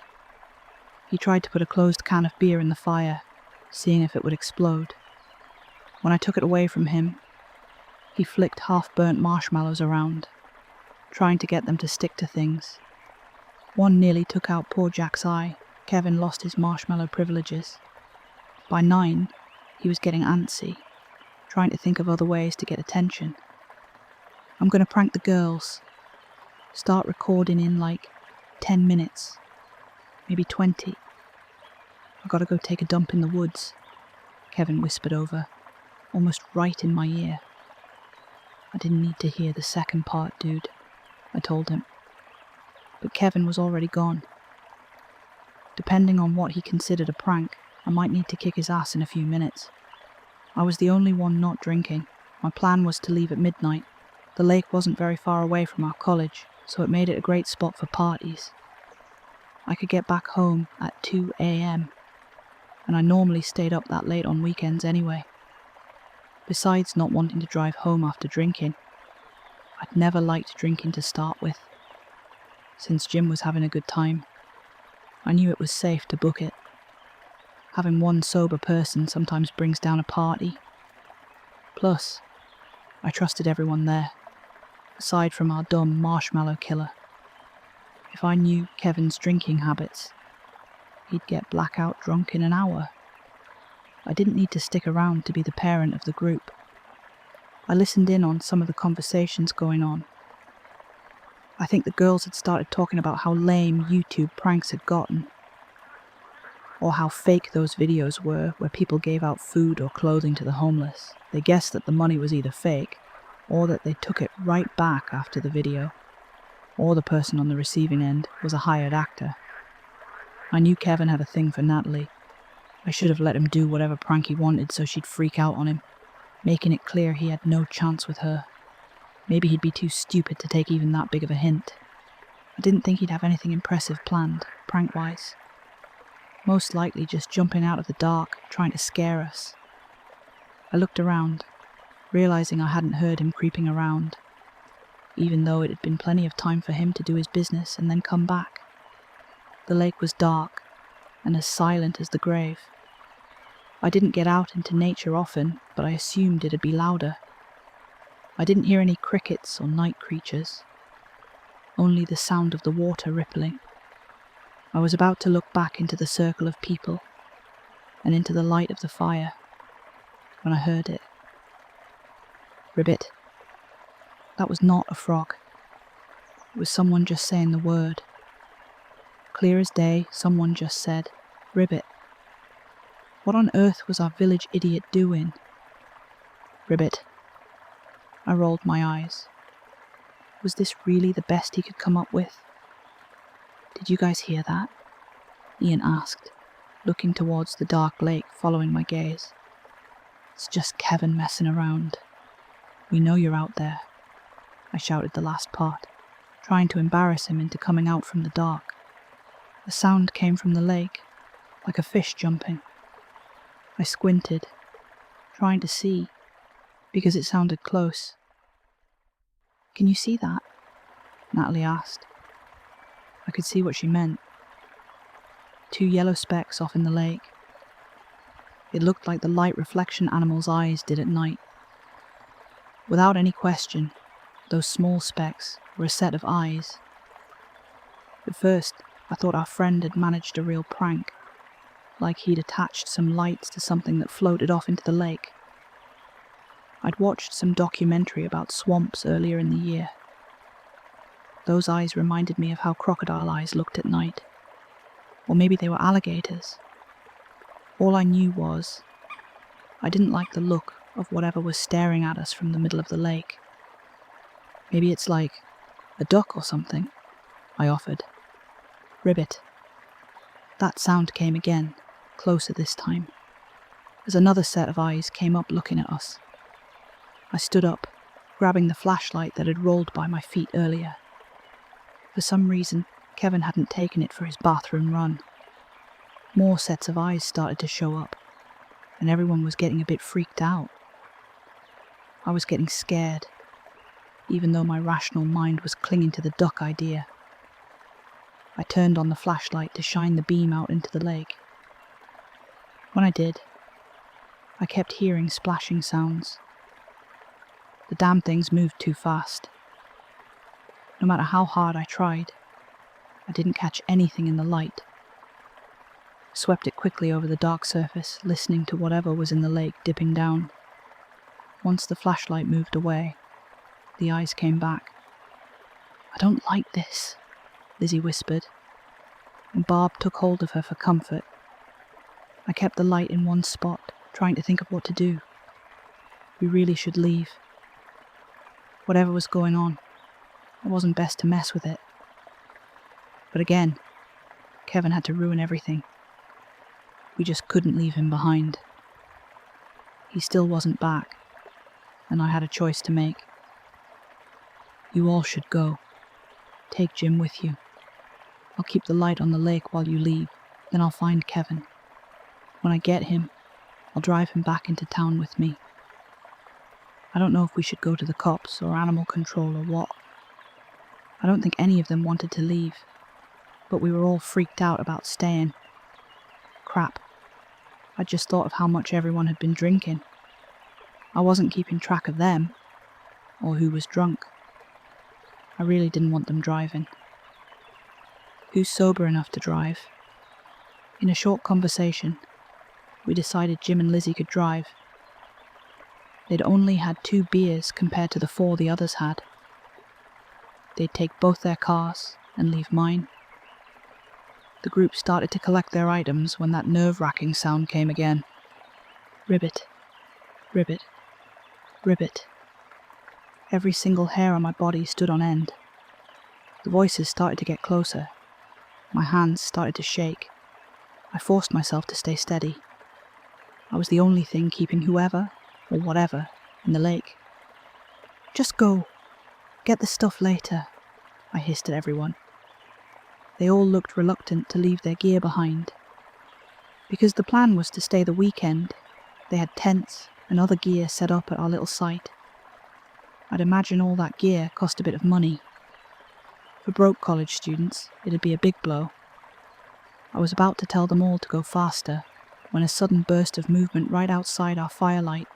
He tried to put a closed can of beer in the fire, seeing if it would explode. When I took it away from him, he flicked half-burnt marshmallows around, trying to get them to stick to things. One nearly took out poor Jack's eye. Kevin lost his marshmallow privileges. By 9, he was getting antsy, trying to think of other ways to get attention. I'm going to prank the girls. Start recording in like 10 minutes, maybe 20. I gotta go take a dump in the woods, Kevin whispered over, almost right in my ear. I didn't need to hear the second part, dude, I told him. But Kevin was already gone. Depending on what he considered a prank, I might need to kick his ass in a few minutes. I was the only one not drinking. My plan was to leave at midnight. The lake wasn't very far away from our college, so it made it a great spot for parties. I could get back home at 2 a.m, and I normally stayed up that late on weekends anyway. Besides not wanting to drive home after drinking, I'd never liked drinking to start with. Since Jim was having a good time, I knew it was safe to book it. Having one sober person sometimes brings down a party. Plus, I trusted everyone there, aside from our dumb marshmallow killer. If I knew Kevin's drinking habits, he'd get blackout drunk in an hour. I didn't need to stick around to be the parent of the group. I listened in on some of the conversations going on. I think the girls had started talking about how lame YouTube pranks had gotten, or how fake those videos were where people gave out food or clothing to the homeless. They guessed that the money was either fake, or that they took it right back after the video, or the person on the receiving end was a hired actor. I knew Kevin had a thing for Natalie. I should have let him do whatever prank he wanted so she'd freak out on him, making it clear he had no chance with her. Maybe he'd be too stupid to take even that big of a hint. I didn't think he'd have anything impressive planned, prank-wise. Most likely just jumping out of the dark, trying to scare us. I looked around, realizing I hadn't heard him creeping around, even though it had been plenty of time for him to do his business and then come back. The lake was dark, and as silent as the grave. I didn't get out into nature often, but I assumed it'd be louder. I didn't hear any crickets or night creatures, only the sound of the water rippling. I was about to look back into the circle of people, and into the light of the fire, when I heard it. Ribbit. That was not a frog. It was someone just saying the word. Clear as day, someone just said, Ribbit. What on earth was our village idiot doing? Ribbit. I rolled my eyes. Was this really the best he could come up with? Did you guys hear that? Ian asked, looking towards the dark lake following my gaze. It's just Kevin messing around. We know you're out there. I shouted the last part, trying to embarrass him into coming out from the dark. The sound came from the lake, like a fish jumping. I squinted, trying to see, because it sounded close. Can you see that? Natalie asked. I could see what she meant. 2 yellow specks off in the lake. It looked like the light reflection animals' eyes did at night. Without any question, those small specks were a set of eyes. At first, I thought our friend had managed a real prank, like he'd attached some lights to something that floated off into the lake. I'd watched some documentary about swamps earlier in the year. Those eyes reminded me of how crocodile eyes looked at night. Or maybe they were alligators. All I knew was, I didn't like the look of whatever was staring at us from the middle of the lake. Maybe it's like a duck or something, I offered. Ribbit. That sound came again, closer this time, as another set of eyes came up looking at us. I stood up, grabbing the flashlight that had rolled by my feet earlier. For some reason, Kevin hadn't taken it for his bathroom run. More sets of eyes started to show up, and everyone was getting a bit freaked out. I was getting scared, even though my rational mind was clinging to the duck idea. I turned on the flashlight to shine the beam out into the lake. When I did, I kept hearing splashing sounds. The damn things moved too fast. No matter how hard I tried, I didn't catch anything in the light. I swept it quickly over the dark surface, listening to whatever was in the lake dipping down. Once the flashlight moved away, the eyes came back. "I don't like this," Lizzie whispered, and Barb took hold of her for comfort. I kept the light in one spot, trying to think of what to do. We really should leave. Whatever was going on, it wasn't best to mess with it. But again, Kevin had to ruin everything. We just couldn't leave him behind. He still wasn't back, and I had a choice to make. "You all should go. Take Jim with you. I'll keep the light on the lake while you leave, then I'll find Kevin. When I get him, I'll drive him back into town with me. I don't know if we should go to the cops or animal control or what. I don't think any of them wanted to leave, but we were all freaked out about staying. Crap. I just thought of how much everyone had been drinking. I wasn't keeping track of them, or who was drunk. I really didn't want them driving. Who's sober enough to drive? In a short conversation, we decided Jim and Lizzie could drive. They'd only had 2 beers compared to the 4 the others had. They'd take both their cars and leave mine. The group started to collect their items when that nerve-wracking sound came again. Ribbit, ribbit, ribbit. Every single hair on my body stood on end. The voices started to get closer. My hands started to shake. I forced myself to stay steady. I was the only thing keeping whoever, or whatever, in the lake. "Just go. Get the stuff later," I hissed at everyone. They all looked reluctant to leave their gear behind. Because the plan was to stay the weekend, they had tents and other gear set up at our little site. I'd imagine all that gear cost a bit of money. For broke college students, it'd be a big blow. I was about to tell them all to go faster, when a sudden burst of movement right outside our firelight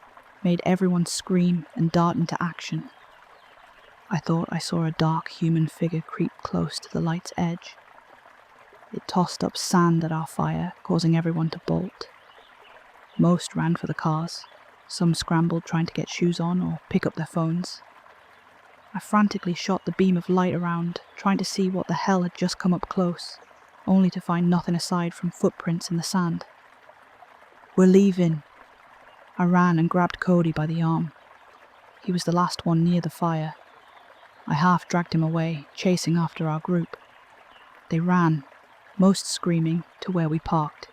made everyone scream and dart into action. I thought I saw a dark human figure creep close to the light's edge. It tossed up sand at our fire, causing everyone to bolt. Most ran for the cars. Some scrambled trying to get shoes on or pick up their phones. I frantically shot the beam of light around, trying to see what the hell had just come up close, only to find nothing aside from footprints in the sand. "We're leaving." I ran and grabbed Cody by the arm. He was the last one near the fire. I half dragged him away, chasing after our group. They ran, most screaming, to where we parked.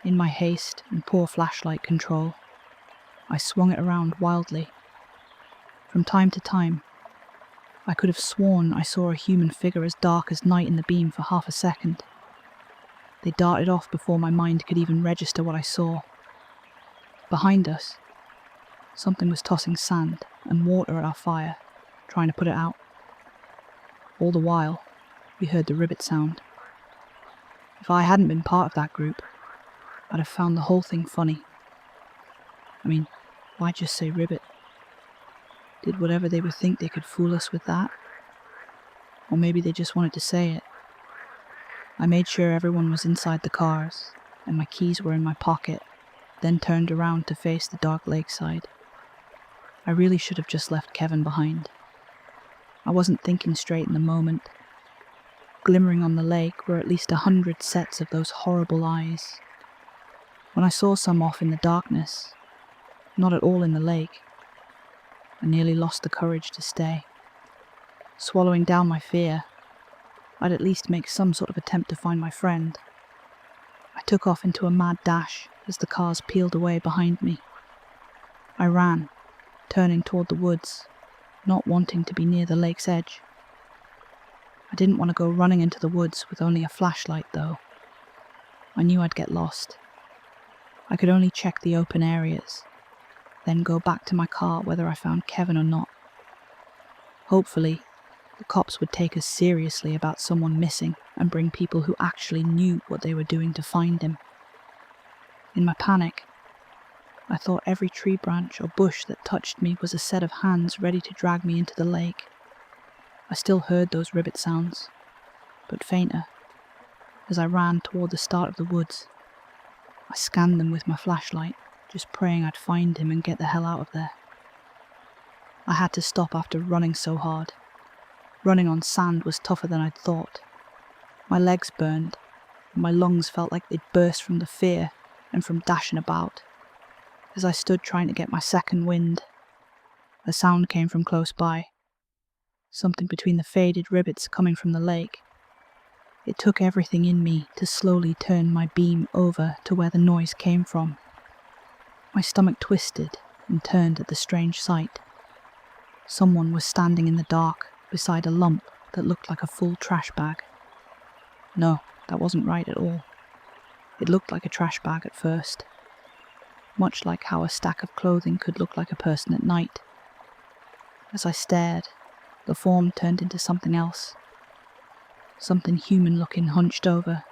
In my haste and poor flashlight control, I swung it around wildly. From time to time, I could have sworn I saw a human figure as dark as night in the beam for half a second. They darted off before my mind could even register what I saw. Behind us, something was tossing sand and water at our fire, trying to put it out. All the while, we heard the ribbit sound. If I hadn't been part of that group, I'd have found the whole thing funny. I mean, why just say ribbit? Did whatever they would think they could fool us with that? Or maybe they just wanted to say it. I made sure everyone was inside the cars, and my keys were in my pocket, then turned around to face the dark lakeside. I really should have just left Kevin behind. I wasn't thinking straight in the moment. Glimmering on the lake were at least 100 sets of those horrible eyes. When I saw some off in the darkness, not at all in the lake, I nearly lost the courage to stay. Swallowing down my fear, I'd at least make some sort of attempt to find my friend. I took off into a mad dash as the cars peeled away behind me. I ran, turning toward the woods, not wanting to be near the lake's edge. I didn't want to go running into the woods with only a flashlight, though. I knew I'd get lost. I could only check the open areas, then go back to my car whether I found Kevin or not. Hopefully, the cops would take us seriously about someone missing and bring people who actually knew what they were doing to find him. In my panic, I thought every tree branch or bush that touched me was a set of hands ready to drag me into the lake. I still heard those ribbit sounds, but fainter, as I ran toward the start of the woods. I scanned them with my flashlight, just praying I'd find him and get the hell out of there. I had to stop after running so hard. Running on sand was tougher than I'd thought. My legs burned, and my lungs felt like they'd burst from the fear and from dashing about. As I stood trying to get my second wind, a sound came from close by, something between the faded ribbits coming from the lake. It took everything in me to slowly turn my beam over to where the noise came from. My stomach twisted and turned at the strange sight. Someone was standing in the dark beside a lump that looked like a full trash bag. No, that wasn't right at all. It looked like a trash bag at first, much like how a stack of clothing could look like a person at night. As I stared, the form turned into something else. Something human-looking hunched over,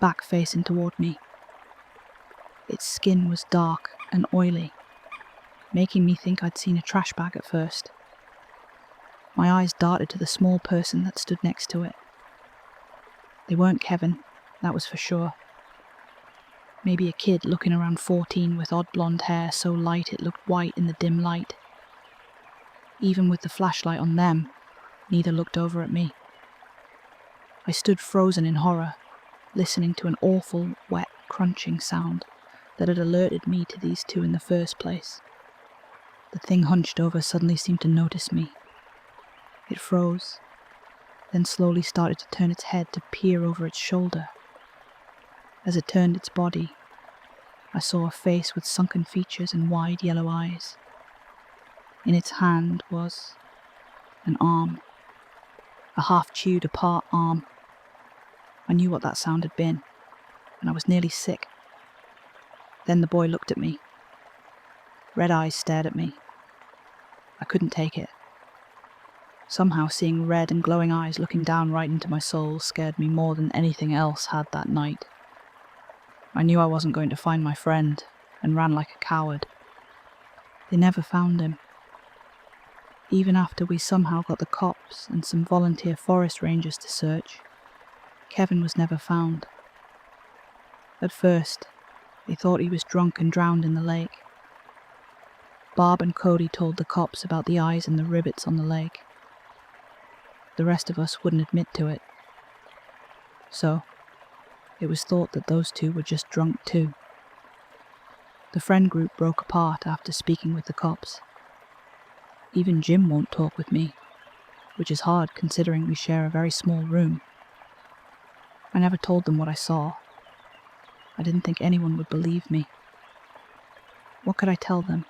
back facing toward me. Its skin was dark and oily, making me think I'd seen a trash bag at first. My eyes darted to the small person that stood next to it. They weren't Kevin, that was for sure. Maybe a kid looking around 14 with odd blonde hair so light it looked white in the dim light. Even with the flashlight on them, neither looked over at me. I stood frozen in horror, listening to an awful, wet, crunching sound that had alerted me to these two in the first place. The thing hunched over suddenly seemed to notice me. It froze, then slowly started to turn its head to peer over its shoulder. As it turned its body, I saw a face with sunken features and wide yellow eyes. In its hand was an arm, a half-chewed apart arm. I knew what that sound had been, and I was nearly sick. Then the boy looked at me. Red eyes stared at me. I couldn't take it. Somehow seeing red and glowing eyes looking down right into my soul scared me more than anything else had that night. I knew I wasn't going to find my friend, and ran like a coward. They never found him. Even after we somehow got the cops and some volunteer forest rangers to search, Kevin was never found. At first, they thought he was drunk and drowned in the lake. Barb and Cody told the cops about the eyes and the ribbits on the lake. The rest of us wouldn't admit to it. So, it was thought that those two were just drunk too. The friend group broke apart after speaking with the cops. Even Jim won't talk with me, which is hard considering we share a very small room. I never told them what I saw. I didn't think anyone would believe me. What could I tell them?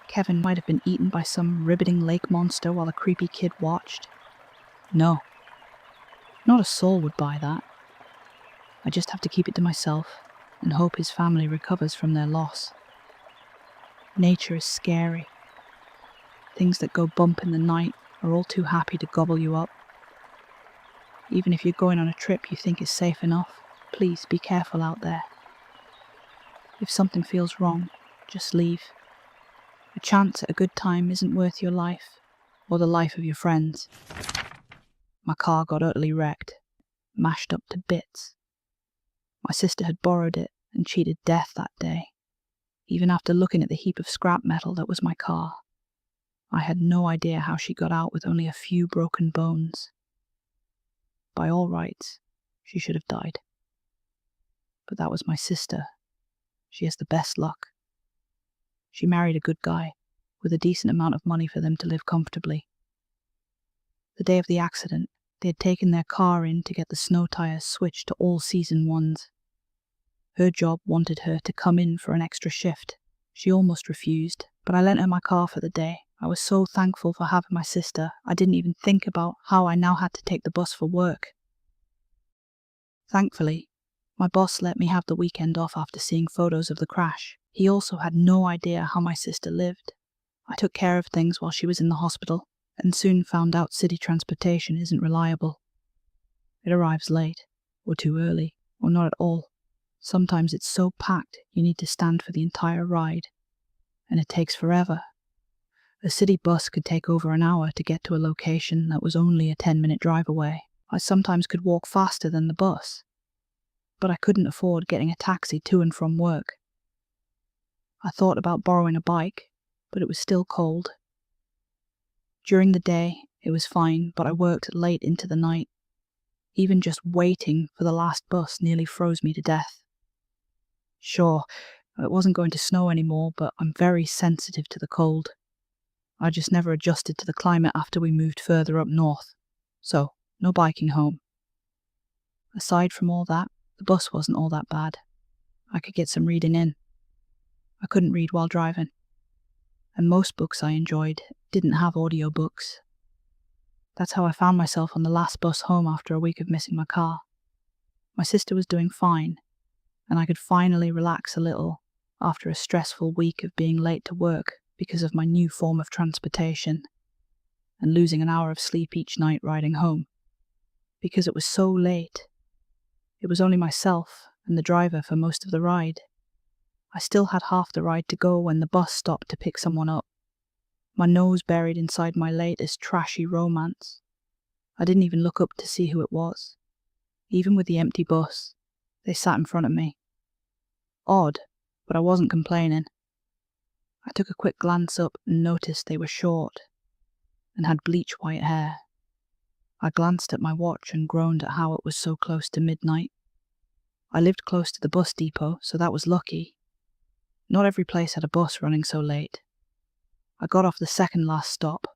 Kevin might have been eaten by some ribbiting lake monster while a creepy kid watched. No. Not a soul would buy that. I just have to keep it to myself and hope his family recovers from their loss. Nature is scary. Things that go bump in the night are all too happy to gobble you up. Even if you're going on a trip you think is safe enough, please be careful out there. If something feels wrong, just leave. A chance at a good time isn't worth your life, or the life of your friends. My car got utterly wrecked, mashed up to bits. My sister had borrowed it and cheated death that day. Even after looking at the heap of scrap metal that was my car, I had no idea how she got out with only a few broken bones. By all rights, she should have died. But that was my sister. She has the best luck. She married a good guy, with a decent amount of money for them to live comfortably. The day of the accident, they had taken their car in to get the snow tires switched to all-season ones. Her job wanted her to come in for an extra shift. She almost refused, but I lent her my car for the day. I was so thankful for having my sister, I didn't even think about how I now had to take the bus for work. Thankfully, my boss let me have the weekend off after seeing photos of the crash. He also had no idea how my sister lived. I took care of things while she was in the hospital, and soon found out city transportation isn't reliable. It arrives late, or too early, or not at all. Sometimes it's so packed you need to stand for the entire ride, and it takes forever. A city bus could take over an hour to get to a location that was only a 10-minute drive away. I sometimes could walk faster than the bus, but I couldn't afford getting a taxi to and from work. I thought about borrowing a bike, but it was still cold. During the day, it was fine, but I worked late into the night. Even just waiting for the last bus nearly froze me to death. Sure, it wasn't going to snow anymore, but I'm very sensitive to the cold. I just never adjusted to the climate after we moved further up north. So, no biking home. Aside from all that, the bus wasn't all that bad. I could get some reading in. I couldn't read while driving. And most books I enjoyed didn't have audiobooks. That's how I found myself on the last bus home after a week of missing my car. My sister was doing fine, and I could finally relax a little after a stressful week of being late to work because of my new form of transportation, and losing an hour of sleep each night riding home. Because it was so late. It was only myself and the driver for most of the ride. I still had half the ride to go when the bus stopped to pick someone up. My nose buried inside my latest trashy romance. I didn't even look up to see who it was. Even with the empty bus, they sat in front of me. Odd, but I wasn't complaining. I took a quick glance up and noticed they were short and had bleach-white hair. I glanced at my watch and groaned at how it was so close to midnight. I lived close to the bus depot, so that was lucky. Not every place had a bus running so late. I got off the second last stop.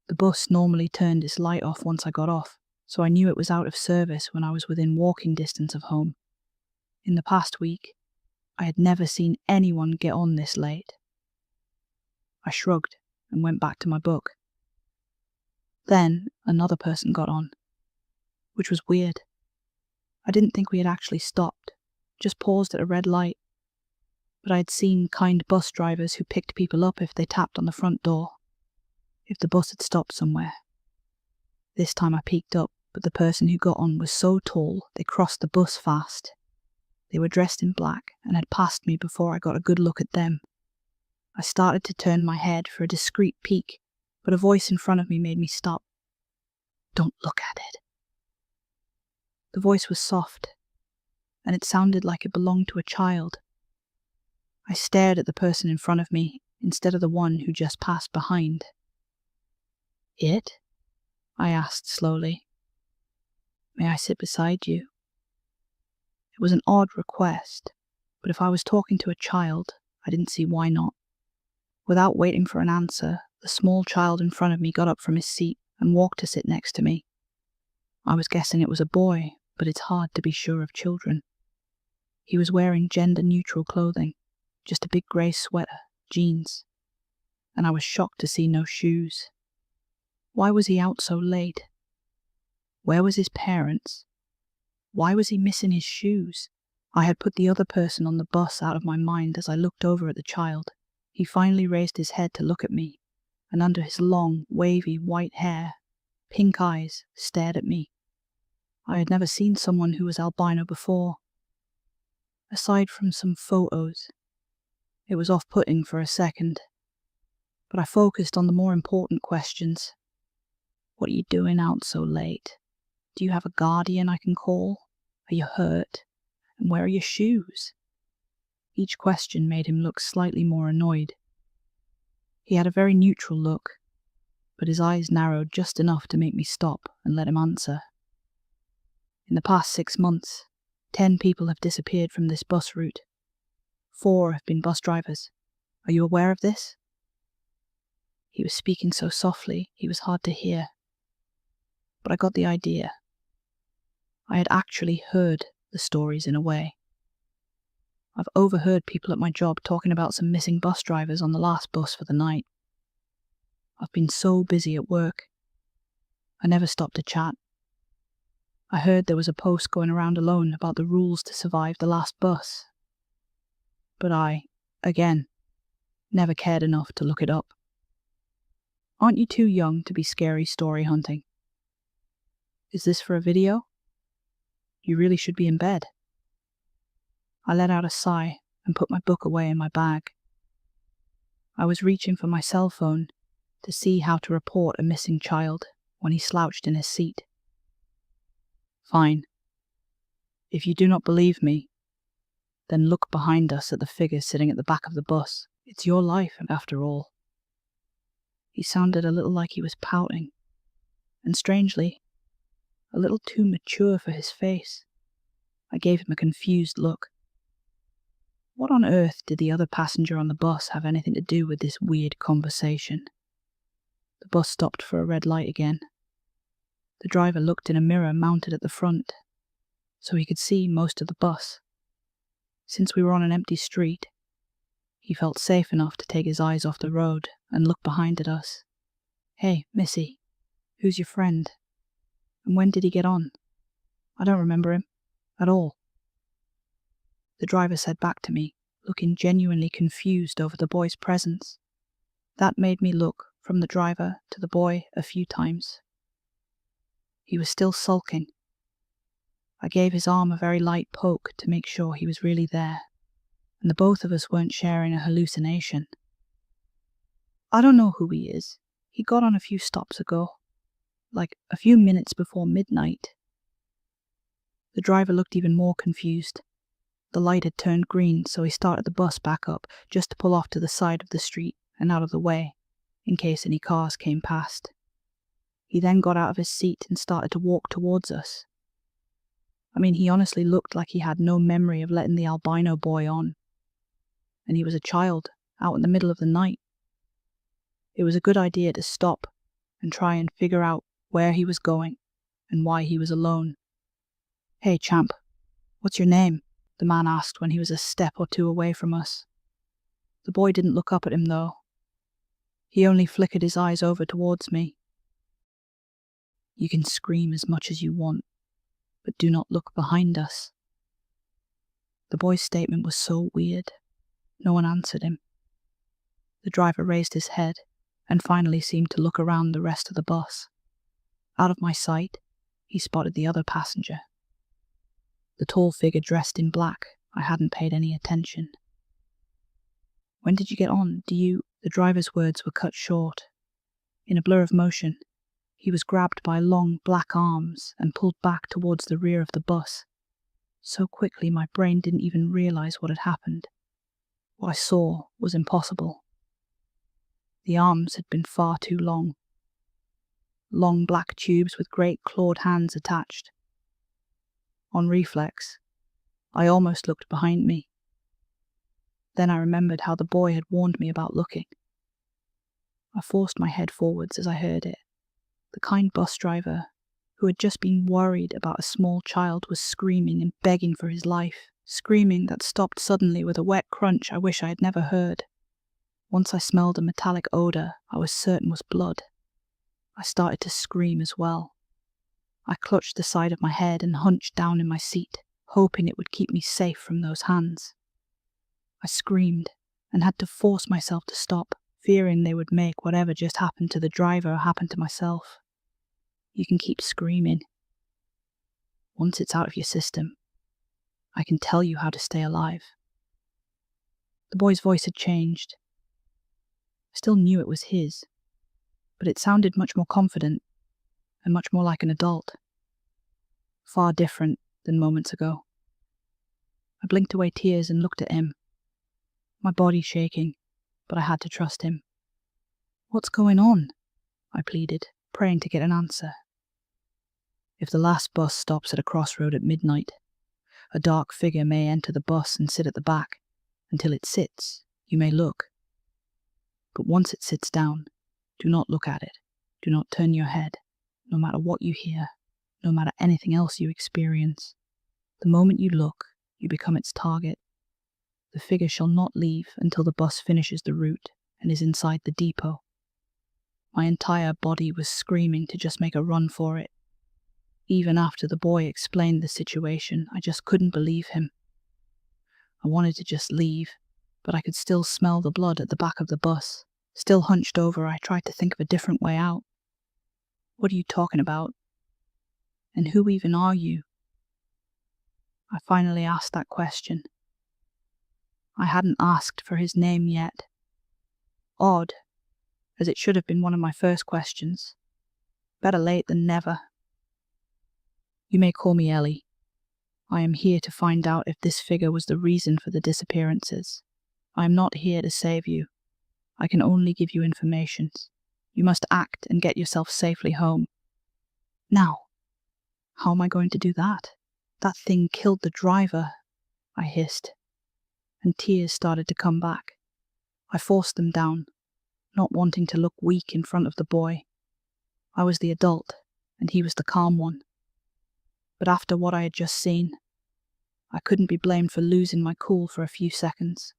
The bus normally turned its light off once I got off, so I knew it was out of service when I was within walking distance of home. In the past week, I had never seen anyone get on this late. I shrugged and went back to my book. Then another person got on, which was weird. I didn't think we had actually stopped, just paused at a red light. But I had seen kind bus drivers who picked people up if they tapped on the front door, if the bus had stopped somewhere. This time I peeked up, but the person who got on was so tall they crossed the bus fast. They were dressed in black and had passed me before I got a good look at them. I started to turn my head for a discreet peek, but a voice in front of me made me stop. "Don't look at it." The voice was soft, and it sounded like it belonged to a child. I stared at the person in front of me instead of the one who just passed behind. "It?" I asked slowly. "May I sit beside you?" It was an odd request, but if I was talking to a child, I didn't see why not. Without waiting for an answer, the small child in front of me got up from his seat and walked to sit next to me. I was guessing it was a boy, but it's hard to be sure of children. He was wearing gender-neutral clothing, just a big grey sweater, jeans, and I was shocked to see no shoes. Why was he out so late? Where was his parents? Why was he missing his shoes? I had put the other person on the bus out of my mind as I looked over at the child. He finally raised his head to look at me, and under his long, wavy white hair, pink eyes stared at me. I had never seen someone who was albino before. Aside from some photos, it was off-putting for a second, but I focused on the more important questions. What are you doing out so late? Do you have a guardian I can call? Are you hurt? And where are your shoes? Each question made him look slightly more annoyed. He had a very neutral look, but his eyes narrowed just enough to make me stop and let him answer. In the past 6 months, 10 people have disappeared from this bus route. 4 have been bus drivers. Are you aware of this? He was speaking so softly, he was hard to hear. But I got the idea. I had actually heard the stories in a way. I've overheard people at my job talking about some missing bus drivers on the last bus for the night. I've been so busy at work. I never stopped to chat. I heard there was a post going around alone about the rules to survive the last bus. But I, again, never cared enough to look it up. Aren't you too young to be scary story hunting? Is this for a video? You really should be in bed. I let out a sigh and put my book away in my bag. I was reaching for my cell phone to see how to report a missing child when he slouched in his seat. Fine. If you do not believe me, then look behind us at the figure sitting at the back of the bus. It's your life, after all. He sounded a little like he was pouting, and strangely, a little too mature for his face. I gave him a confused look. What on earth did the other passenger on the bus have anything to do with this weird conversation? The bus stopped for a red light again. The driver looked in a mirror mounted at the front, so he could see most of the bus. Since we were on an empty street, he felt safe enough to take his eyes off the road and look behind at us. Hey, Missy, who's your friend? And when did he get on? I don't remember him at all. The driver said back to me, looking genuinely confused over the boy's presence. That made me look from the driver to the boy a few times. He was still sulking. I gave his arm a very light poke to make sure he was really there, and the both of us weren't sharing a hallucination. I don't know who he is. He got on a few stops ago, like a few minutes before midnight. The driver looked even more confused. The light had turned green, so he started the bus back up, just to pull off to the side of the street and out of the way, in case any cars came past. He then got out of his seat and started to walk towards us. I mean, he honestly looked like he had no memory of letting the albino boy on. And he was a child, out in the middle of the night. It was a good idea to stop and try and figure out where he was going and why he was alone. Hey, champ, what's your name? The man asked when he was a step or two away from us. The boy didn't look up at him, though. He only flickered his eyes over towards me. You can scream as much as you want, but do not look behind us. The boy's statement was so weird. No one answered him. The driver raised his head and finally seemed to look around the rest of the bus. Out of my sight, he spotted the other passenger. The tall figure dressed in black. I hadn't paid any attention. When did you get on? The driver's words were cut short. In a blur of motion, he was grabbed by long black arms and pulled back towards the rear of the bus. So quickly my brain didn't even realize what had happened. What I saw was impossible. The arms had been far too long. Long black tubes with great clawed hands attached. On reflex, I almost looked behind me. Then I remembered how the boy had warned me about looking. I forced my head forwards as I heard it. The kind bus driver, who had just been worried about a small child, was screaming and begging for his life, screaming that stopped suddenly with a wet crunch I wish I had never heard. Once I smelled a metallic odor I was certain was blood. I started to scream as well. I clutched the side of my head and hunched down in my seat, hoping it would keep me safe from those hands. I screamed and had to force myself to stop, fearing they would make whatever just happened to the driver happen to myself. You can keep screaming. Once it's out of your system, I can tell you how to stay alive. The boy's voice had changed. I still knew it was his, but it sounded much more confident and much more like an adult. Far different than moments ago. I blinked away tears and looked at him. My body shaking, but I had to trust him. What's going on? I pleaded, praying to get an answer. If the last bus stops at a crossroad at midnight, a dark figure may enter the bus and sit at the back. Until it sits, you may look. But once it sits down, do not look at it. Do not turn your head, no matter what you hear, no matter anything else you experience. The moment you look, you become its target. The figure shall not leave until the bus finishes the route and is inside the depot. My entire body was screaming to just make a run for it. Even after the boy explained the situation, I just couldn't believe him. I wanted to just leave, but I could still smell the blood at the back of the bus. Still hunched over, I tried to think of a different way out. What are you talking about? And who even are you? I finally asked that question. I hadn't asked for his name yet. Odd, as it should have been one of my first questions. Better late than never. You may call me Ellie. I am here to find out if this figure was the reason for the disappearances. I am not here to save you. I can only give you information. You must act and get yourself safely home. Now, how am I going to do that? That thing killed the driver, I hissed, and tears started to come back. I forced them down, not wanting to look weak in front of the boy. I was the adult, and he was the calm one. But after what I had just seen, I couldn't be blamed for losing my cool for a few seconds.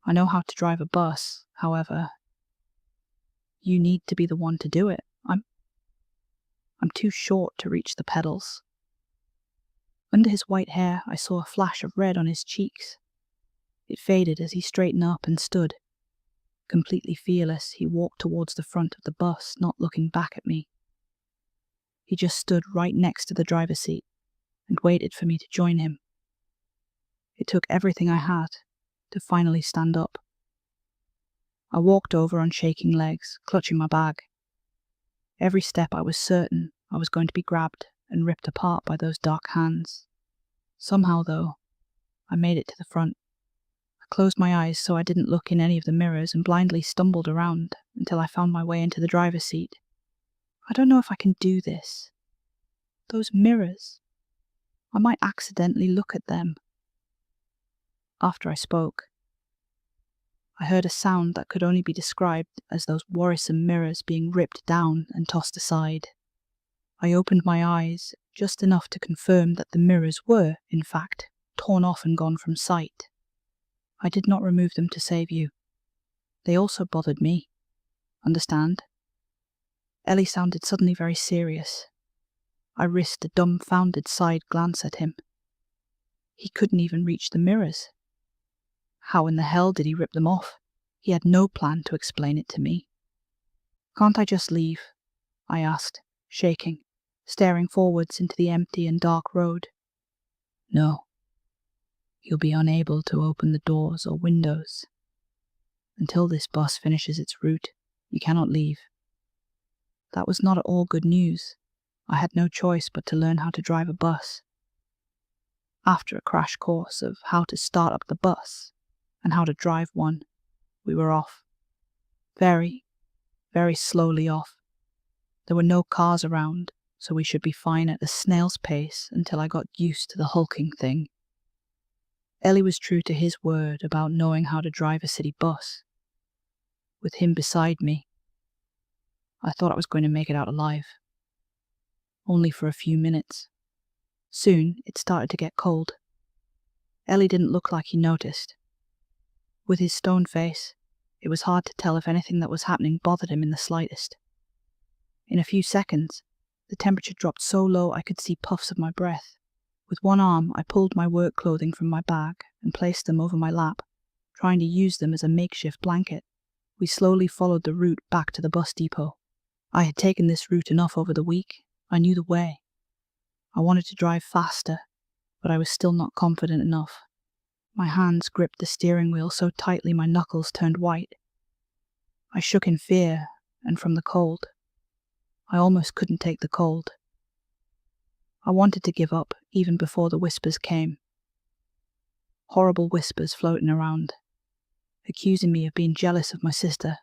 I know how to drive a bus, however. You need to be the one to do it. I'm too short to reach the pedals. Under his white hair, I saw a flash of red on his cheeks. It faded as he straightened up and stood. Completely fearless, he walked towards the front of the bus, not looking back at me. He just stood right next to the driver's seat and waited for me to join him. It took everything I had to finally stand up. I walked over on shaking legs, clutching my bag. Every step I was certain I was going to be grabbed and ripped apart by those dark hands. Somehow, though, I made it to the front. I closed my eyes so I didn't look in any of the mirrors and blindly stumbled around until I found my way into the driver's seat. I don't know if I can do this. Those mirrors. I might accidentally look at them. After I spoke, I heard a sound that could only be described as those worrisome mirrors being ripped down and tossed aside. I opened my eyes just enough to confirm that the mirrors were, in fact, torn off and gone from sight. I did not remove them to save you. They also bothered me. Understand? Ellie sounded suddenly very serious. I risked a dumbfounded side glance at him. He couldn't even reach the mirrors. How in the hell did he rip them off? He had no plan to explain it to me. Can't I just leave? I asked, shaking, staring forwards into the empty and dark road. No. You'll be unable to open the doors or windows. Until this bus finishes its route, you cannot leave. That was not at all good news. I had no choice but to learn how to drive a bus. After a crash course of how to start up the bus and how to drive one, we were off. Very, very slowly off. There were no cars around, so we should be fine at a snail's pace until I got used to the hulking thing. Ellie was true to his word about knowing how to drive a city bus. With him beside me, I thought I was going to make it out alive. Only for a few minutes. Soon, it started to get cold. Ellie didn't look like he noticed. With his stone face, it was hard to tell if anything that was happening bothered him in the slightest. In a few seconds, the temperature dropped so low I could see puffs of my breath. With one arm, I pulled my work clothing from my bag and placed them over my lap, trying to use them as a makeshift blanket. We slowly followed the route back to the bus depot. I had taken this route enough over the week. I knew the way. I wanted to drive faster, but I was still not confident enough. My hands gripped the steering wheel so tightly my knuckles turned white. I shook in fear and from the cold. I almost couldn't take the cold. I wanted to give up even before the whispers came. Horrible whispers floating around, accusing me of being jealous of my sister,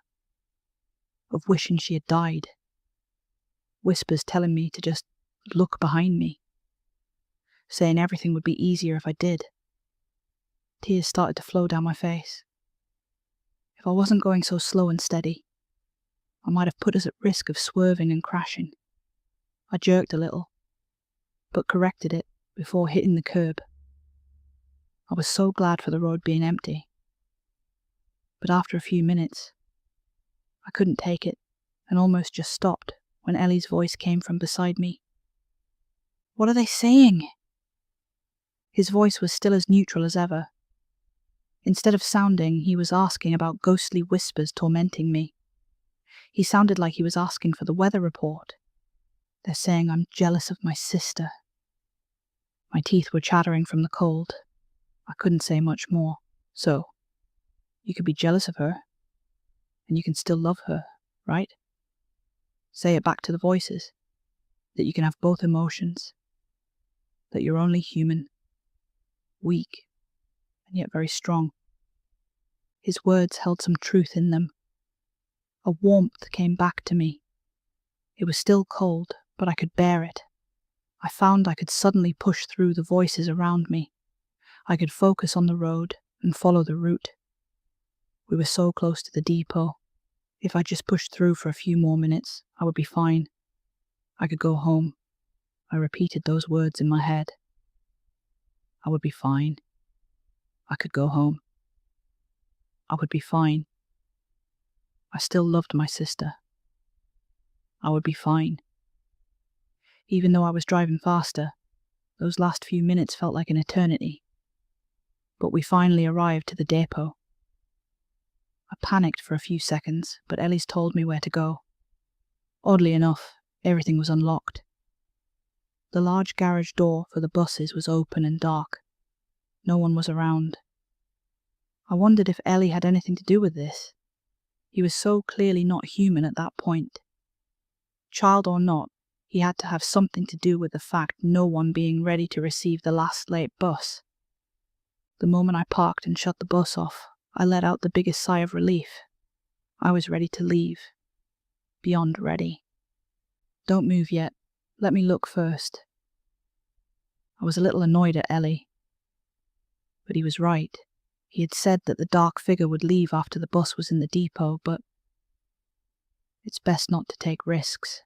of wishing she had died. Whispers telling me to just look behind me, saying everything would be easier if I did. Tears started to flow down my face. If I wasn't going so slow and steady, I might have put us at risk of swerving and crashing. I jerked a little, but corrected it before hitting the curb. I was so glad for the road being empty. But after a few minutes, I couldn't take it and almost just stopped when Ellie's voice came from beside me. "What are they saying?" His voice was still as neutral as ever. Instead of sounding, he was asking about ghostly whispers tormenting me. He sounded like he was asking for the weather report. "They're saying I'm jealous of my sister." My teeth were chattering from the cold. I couldn't say much more. "So, you could be jealous of her, and you can still love her, right? Say it back to the voices, that you can have both emotions, that you're only human, weak, and yet very strong." His words held some truth in them. A warmth came back to me. It was still cold, but I could bear it. I found I could suddenly push through the voices around me. I could focus on the road and follow the route. We were so close to the depot. If I just pushed through for a few more minutes, I would be fine. I could go home. I repeated those words in my head. I would be fine. I could go home. I would be fine. I still loved my sister. I would be fine. Even though I was driving faster, those last few minutes felt like an eternity. But we finally arrived to the depot. I panicked for a few seconds, but Ellie's told me where to go. Oddly enough, everything was unlocked. The large garage door for the buses was open and dark. No one was around. I wondered if Ellie had anything to do with this. He was so clearly not human at that point. Child or not, he had to have something to do with the fact no one being ready to receive the last late bus. The moment I parked and shut the bus off, I let out the biggest sigh of relief. I was ready to leave. Beyond ready. "Don't move yet. Let me look first." I was a little annoyed at Ellie. But he was right. He had said that the dark figure would leave after the bus was in the depot, but it's best not to take risks.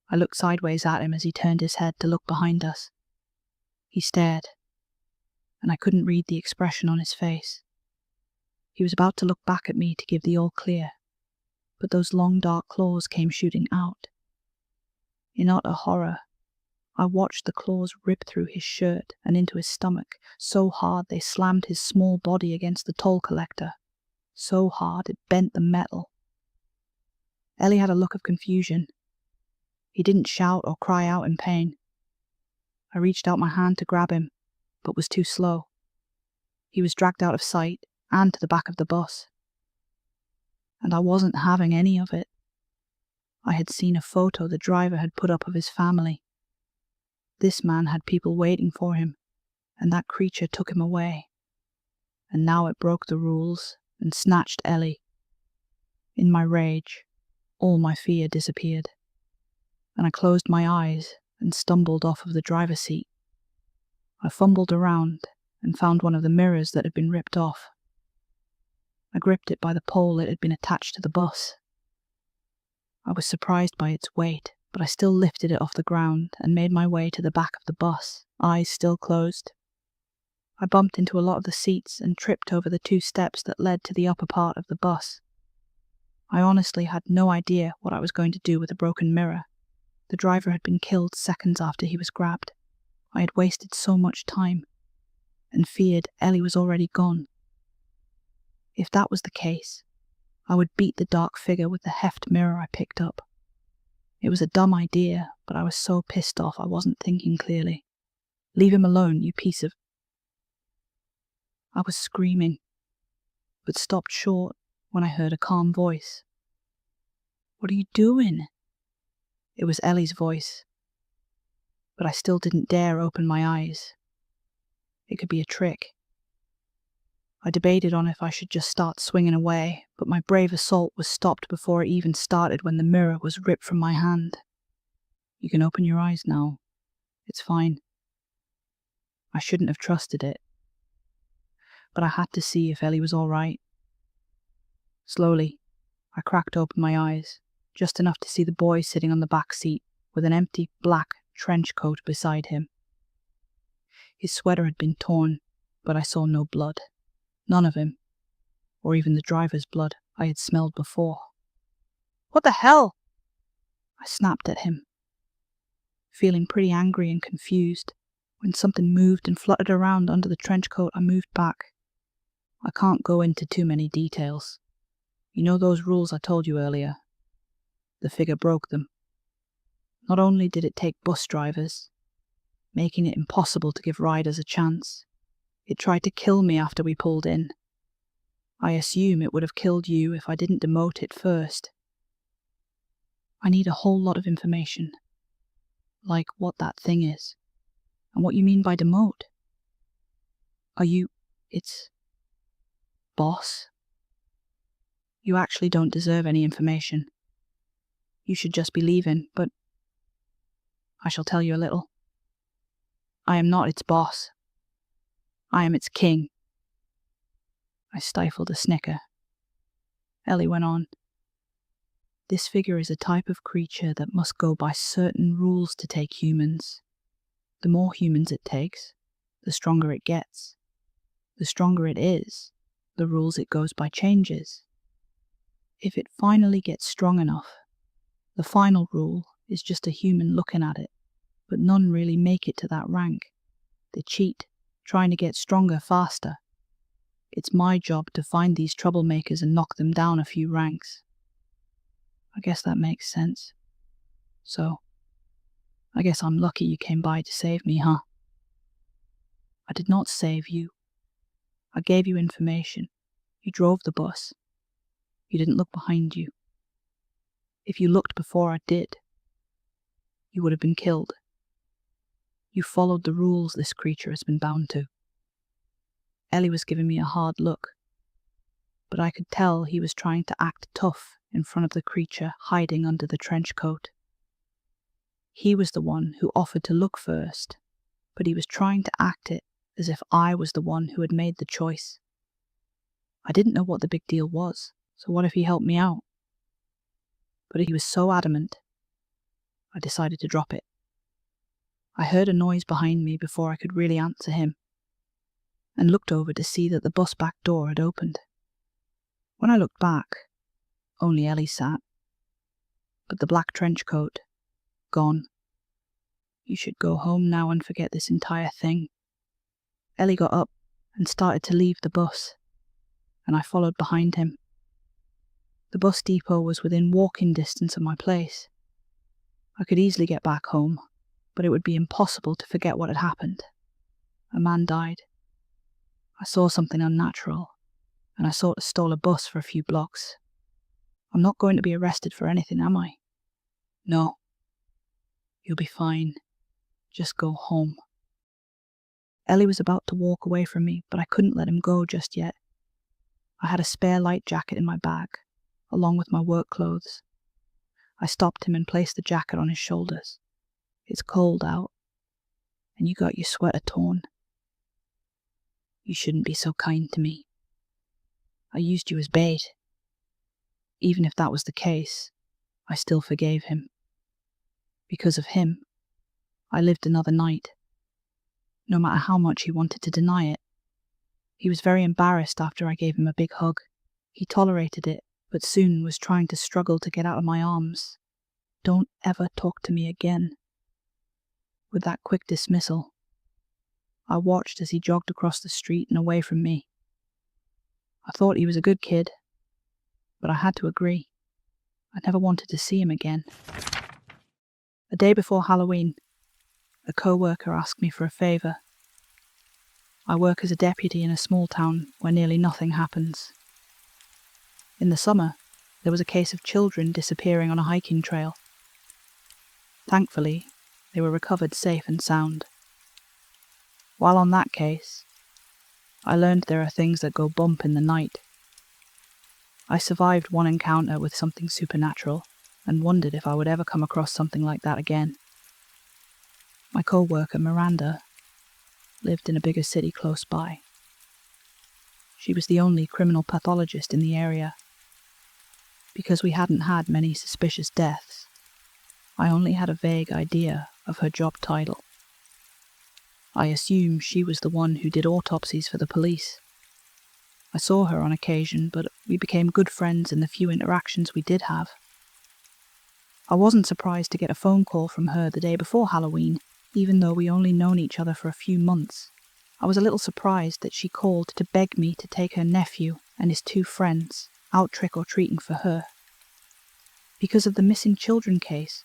I looked sideways at him as he turned his head to look behind us. He stared, and I couldn't read the expression on his face. He was about to look back at me to give the all clear, but those long dark claws came shooting out. In utter horror, I watched the claws rip through his shirt and into his stomach, so hard they slammed his small body against the toll collector, so hard it bent the metal. Ellie had a look of confusion. He didn't shout or cry out in pain. I reached out my hand to grab him, but was too slow. He was dragged out of sight and to the back of the bus. And I wasn't having any of it. I had seen a photo the driver had put up of his family. This man had people waiting for him, and that creature took him away. And now it broke the rules and snatched Ellie. In my rage, all my fear disappeared, and I closed my eyes and stumbled off of the driver's seat. I fumbled around and found one of the mirrors that had been ripped off. I gripped it by the pole it had been attached to the bus. I was surprised by its weight, but I still lifted it off the ground and made my way to the back of the bus, eyes still closed. I bumped into a lot of the seats and tripped over the 2 steps that led to the upper part of the bus. I honestly had no idea what I was going to do with a broken mirror. The driver had been killed seconds after he was grabbed. I had wasted so much time, and feared Ellie was already gone. If that was the case, I would beat the dark figure with the heft mirror I picked up. It was a dumb idea, but I was so pissed off I wasn't thinking clearly. "Leave him alone, you piece of..." I was screaming, but stopped short when I heard a calm voice. "What are you doing?" It was Ellie's voice, but I still didn't dare open my eyes. It could be a trick. I debated on if I should just start swinging away, but my brave assault was stopped before it even started when the mirror was ripped from my hand. "You can open your eyes now. It's fine." I shouldn't have trusted it, but I had to see if Ellie was all right. Slowly, I cracked open my eyes, just enough to see the boy sitting on the back seat with an empty black trench coat beside him. His sweater had been torn, but I saw no blood. None of him, or even the driver's blood I had smelled before. "What the hell?" I snapped at him, feeling pretty angry and confused. When something moved and fluttered around under the trench coat, I moved back. I can't go into too many details. You know those rules I told you earlier? The figure broke them. Not only did it take bus drivers, making it impossible to give riders a chance, it tried to kill me after we pulled in. I assume it would have killed you if I didn't demote it first. I need a whole lot of information, like what that thing is, and what you mean by demote. Are you... it's... boss? You actually don't deserve any information. You should just be leaving, but I shall tell you a little. I am not its boss. I am its king. I stifled a snicker. Ellie went on. This figure is a type of creature that must go by certain rules to take humans. The more humans it takes, the stronger it gets. The stronger it is, the rules it goes by changes. If it finally gets strong enough, the final rule is just a human looking at it, but none really make it to that rank. They cheat, trying to get stronger faster. It's my job to find these troublemakers and knock them down a few ranks. I guess that makes sense. So, I guess I'm lucky you came by to save me, huh? I did not save you. I gave you information. You drove the bus. You didn't look behind you. If you looked before I did, you would have been killed. You followed the rules this creature has been bound to. Ellie was giving me a hard look, but I could tell he was trying to act tough in front of the creature hiding under the trench coat. He was the one who offered to look first, but he was trying to act it as if I was the one who had made the choice. I didn't know what the big deal was, so what if he helped me out? But he was so adamant, I decided to drop it. I heard a noise behind me before I could really answer him, and looked over to see that the bus back door had opened. When I looked back, only Ellie sat, but the black trench coat, gone. You should go home now and forget this entire thing. Ellie got up and started to leave the bus, and I followed behind him. The bus depot was within walking distance of my place. I could easily get back home, but it would be impossible to forget what had happened. A man died. I saw something unnatural, and I sort of stole a bus for a few blocks. I'm not going to be arrested for anything, am I? No. You'll be fine. Just go home. Ellie was about to walk away from me, but I couldn't let him go just yet. I had a spare light jacket in my bag, along with my work clothes. I stopped him and placed the jacket on his shoulders. It's cold out, and you got your sweater torn. You shouldn't be so kind to me. I used you as bait. Even if that was the case, I still forgave him. Because of him, I lived another night, no matter how much he wanted to deny it. He was very embarrassed after I gave him a big hug. He tolerated it, but soon was trying to struggle to get out of my arms. Don't ever talk to me again. With that quick dismissal, I watched as he jogged across the street and away from me. I thought he was a good kid, but I had to agree. I never wanted to see him again. A day before Halloween, a co-worker asked me for a favour. I work as a deputy in a small town where nearly nothing happens. In the summer, there was a case of children disappearing on a hiking trail. Thankfully, they were recovered safe and sound. While on that case, I learned there are things that go bump in the night. I survived one encounter with something supernatural and wondered if I would ever come across something like that again. My co-worker, Miranda, lived in a bigger city close by. She was the only criminal pathologist in the area. Because we hadn't had many suspicious deaths, I only had a vague idea of her job title. I assume she was the one who did autopsies for the police. I saw her on occasion, but we became good friends in the few interactions we did have. I wasn't surprised to get a phone call from her the day before Halloween, even though we only known each other for a few months. I was a little surprised that she called to beg me to take her nephew and his 2 friends out trick-or-treating for her. Because of the missing children case,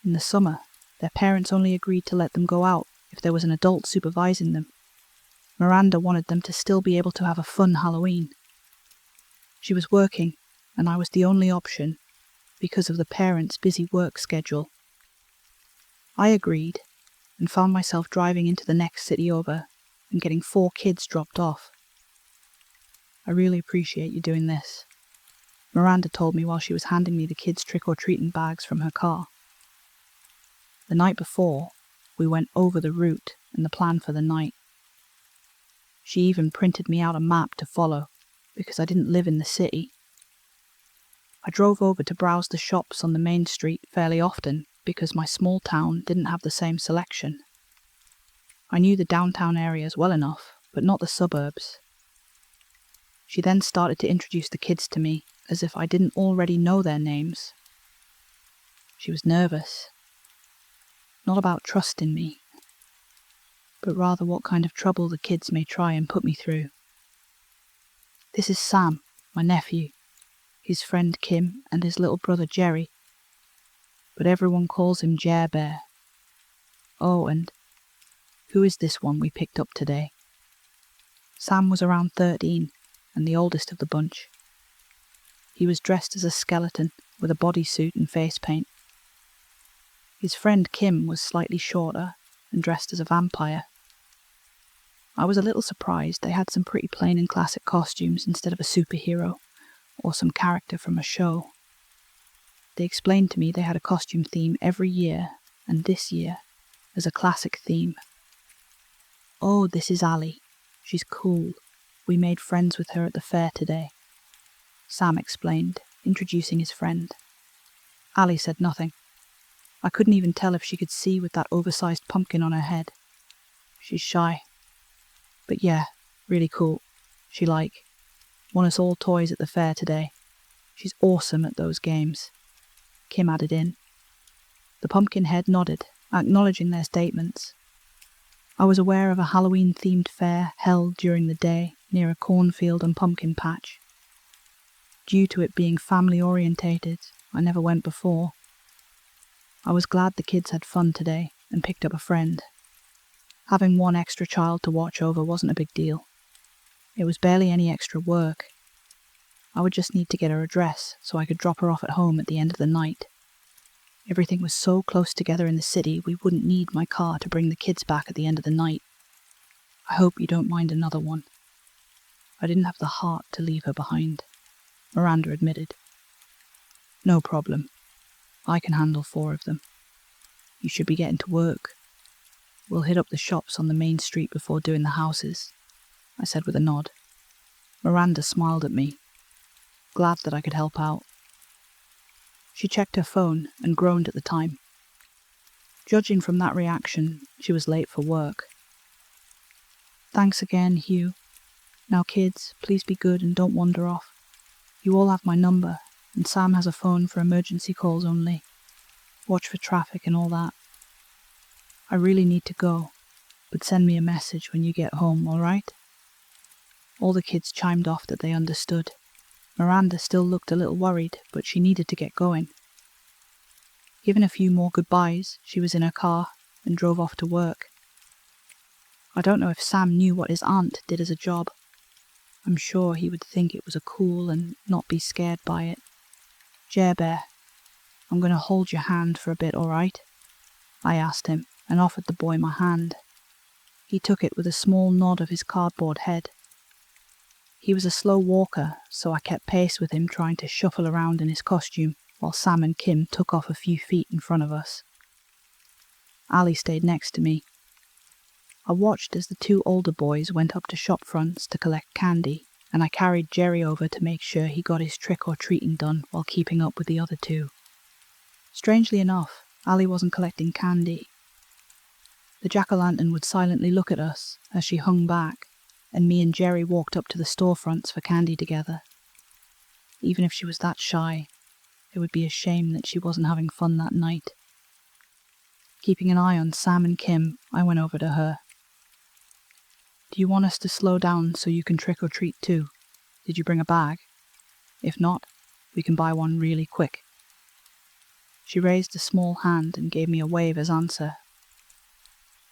in the summer, their parents only agreed to let them go out if there was an adult supervising them. Miranda wanted them to still be able to have a fun Halloween. She was working, and I was the only option because of the parents' busy work schedule. I agreed, and found myself driving into the next city over and getting 4 kids dropped off. I really appreciate you doing this, Miranda told me while she was handing me the kids' trick-or-treating bags from her car. The night before, we went over the route and the plan for the night. She even printed me out a map to follow, because I didn't live in the city. I drove over to browse the shops on the main street fairly often because my small town didn't have the same selection. I knew the downtown areas well enough, but not the suburbs. She then started to introduce the kids to me, as if I didn't already know their names. She was nervous. Not about trusting me, but rather what kind of trouble the kids may try and put me through. This is Sam, my nephew, his friend Kim, and his little brother Jerry, but everyone calls him Jer Bear. Oh, and who is this one we picked up today? Sam was around 13, and the oldest of the bunch. He was dressed as a skeleton with a bodysuit and face paint. His friend Kim was slightly shorter and dressed as a vampire. I was a little surprised they had some pretty plain and classic costumes instead of a superhero or some character from a show. They explained to me they had a costume theme every year, and this year as a classic theme. Oh, this is Ali. She's cool. We made friends with her at the fair today, Sam explained, introducing his friend. Ali said nothing. I couldn't even tell if she could see with that oversized pumpkin on her head. She's shy. But yeah, really cool. She won us all toys at the fair today. She's awesome at those games, Kim added in. The pumpkin head nodded, acknowledging their statements. I was aware of a Halloween-themed fair held during the day near a cornfield and pumpkin patch. Due to it being family-orientated, I never went before. I was glad the kids had fun today and picked up a friend. Having one extra child to watch over wasn't a big deal. It was barely any extra work. I would just need to get her address so I could drop her off at home at the end of the night. Everything was so close together in the city we wouldn't need my car to bring the kids back at the end of the night. I hope you don't mind another one. I didn't have the heart to leave her behind, Miranda admitted. No problem. I can handle 4 of them. You should be getting to work. We'll hit up the shops on the main street before doing the houses, I said with a nod. Miranda smiled at me, glad that I could help out. She checked her phone and groaned at the time. Judging from that reaction, she was late for work. Thanks again, Hugh. Now kids, please be good and don't wander off. You all have my number, and Sam has a phone for emergency calls only. Watch for traffic and all that. I really need to go, but send me a message when you get home, all right? All the kids chimed off that they understood. Miranda still looked a little worried, but she needed to get going. Given a few more goodbyes, she was in her car and drove off to work. I don't know if Sam knew what his aunt did as a job. I'm sure he would think it was a cool and not be scared by it. Jer Bear, I'm going to hold your hand for a bit, all right? I asked him and offered the boy my hand. He took it with a small nod of his cardboard head. He was a slow walker, so I kept pace with him, trying to shuffle around in his costume while Sam and Kim took off a few feet in front of us. Ali stayed next to me. I watched as the 2 older boys went up to shop fronts to collect candy, and I carried Jerry over to make sure he got his trick-or-treating done while keeping up with the other 2. Strangely enough, Ali wasn't collecting candy. The jack-o'-lantern would silently look at us as she hung back, and me and Jerry walked up to the storefronts for candy together. Even if she was that shy, it would be a shame that she wasn't having fun that night. Keeping an eye on Sam and Kim, I went over to her. "Do you want us to slow down so you can trick-or-treat too? Did you bring a bag? If not, we can buy one really quick." She raised a small hand and gave me a wave as answer.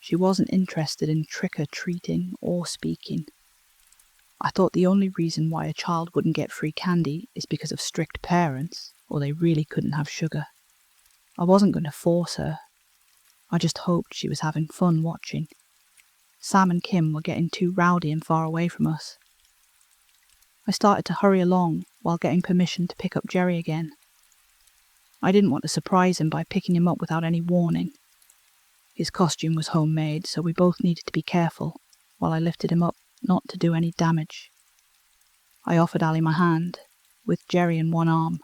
She wasn't interested in trick-or-treating or speaking. I thought the only reason why a child wouldn't get free candy is because of strict parents, or they really couldn't have sugar. I wasn't going to force her. I just hoped she was having fun watching. Sam and Kim were getting too rowdy and far away from us. I started to hurry along while getting permission to pick up Jerry again. I didn't want to surprise him by picking him up without any warning. His costume was homemade, so we both needed to be careful while I lifted him up not to do any damage. I offered Allie my hand, with Jerry in one arm.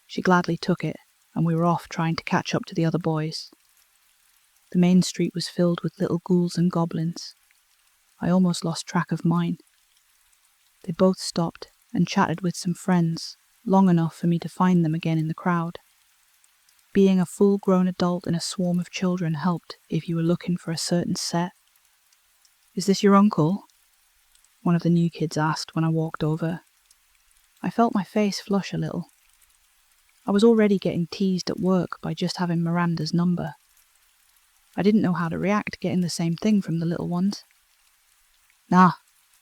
She gladly took it, and we were off trying to catch up to the other boys. The main street was filled with little ghouls and goblins. I almost lost track of mine. They both stopped and chatted with some friends, long enough for me to find them again in the crowd. Being a full-grown adult in a swarm of children helped if you were looking for a certain set. "Is this your uncle?" one of the new kids asked when I walked over. I felt my face flush a little. I was already getting teased at work by just having Miranda's number. I didn't know how to react getting the same thing from the little ones. "Nah,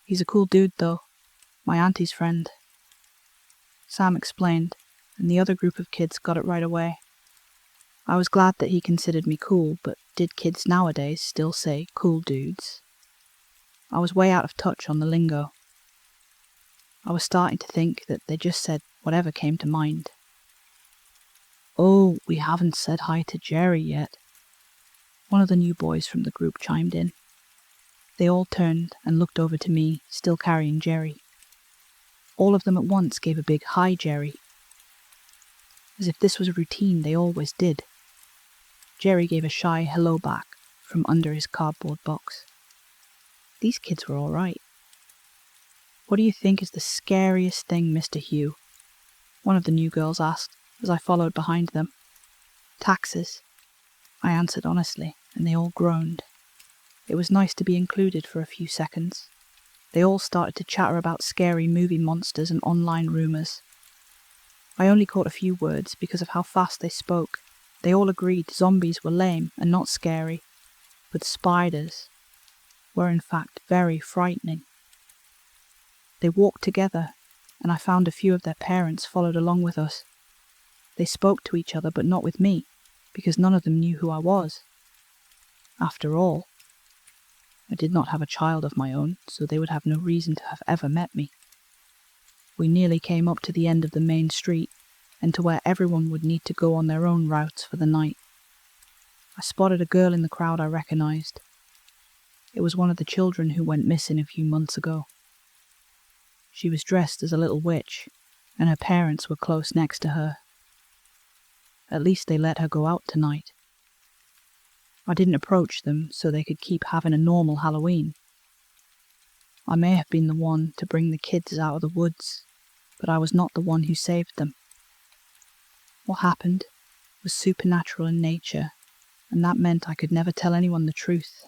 he's a cool dude though. My auntie's friend." Sam explained, and the other group of kids got it right away. I was glad that he considered me cool, but did kids nowadays still say cool dudes? I was way out of touch on the lingo. I was starting to think that they just said whatever came to mind. "Oh, we haven't said hi to Jerry yet," one of the new boys from the group chimed in. They all turned and looked over to me, still carrying Jerry. All of them at once gave a big "Hi, Jerry," as if this was a routine they always did. Jerry gave a shy hello back from under his cardboard box. These kids were all right. "What do you think is the scariest thing, Mr. Hugh?" one of the new girls asked as I followed behind them. "Taxes," I answered honestly, and they all groaned. It was nice to be included for a few seconds. They all started to chatter about scary movie monsters and online rumours. I only caught a few words because of how fast they spoke. They all agreed zombies were lame and not scary, but spiders were in fact very frightening. They walked together, and I found a few of their parents followed along with us. They spoke to each other, but not with me, because none of them knew who I was. After all, I did not have a child of my own, so they would have no reason to have ever met me. We nearly came up to the end of the main street, and to where everyone would need to go on their own routes for the night. I spotted a girl in the crowd I recognized. It was one of the children who went missing a few months ago. She was dressed as a little witch, and her parents were close next to her. At least they let her go out tonight. I didn't approach them so they could keep having a normal Halloween. I may have been the one to bring the kids out of the woods, but I was not the one who saved them. What happened was supernatural in nature, and that meant I could never tell anyone the truth.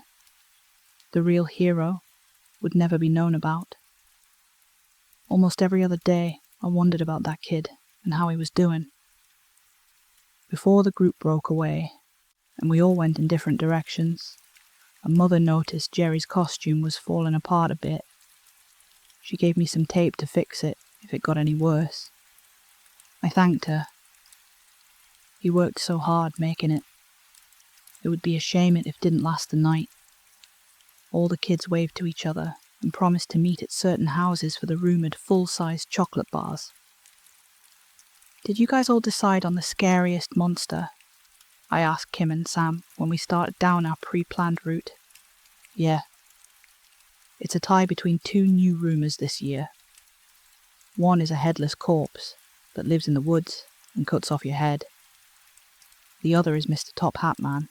The real hero would never be known about. Almost every other day, I wondered about that kid and how he was doing. Before the group broke away, and we all went in different directions, a mother noticed Jerry's costume was falling apart a bit. She gave me some tape to fix it if it got any worse. I thanked her. He worked so hard making it. It would be a shame if it didn't last the night. All the kids waved to each other and promised to meet at certain houses for the rumoured full-sized chocolate bars. "Did you guys all decide on the scariest monster?" I asked Kim and Sam when we started down our pre-planned route. "Yeah. It's a tie between two new rumours this year. One is a headless corpse that lives in the woods and cuts off your head. The other is Mr. Top Hat Man.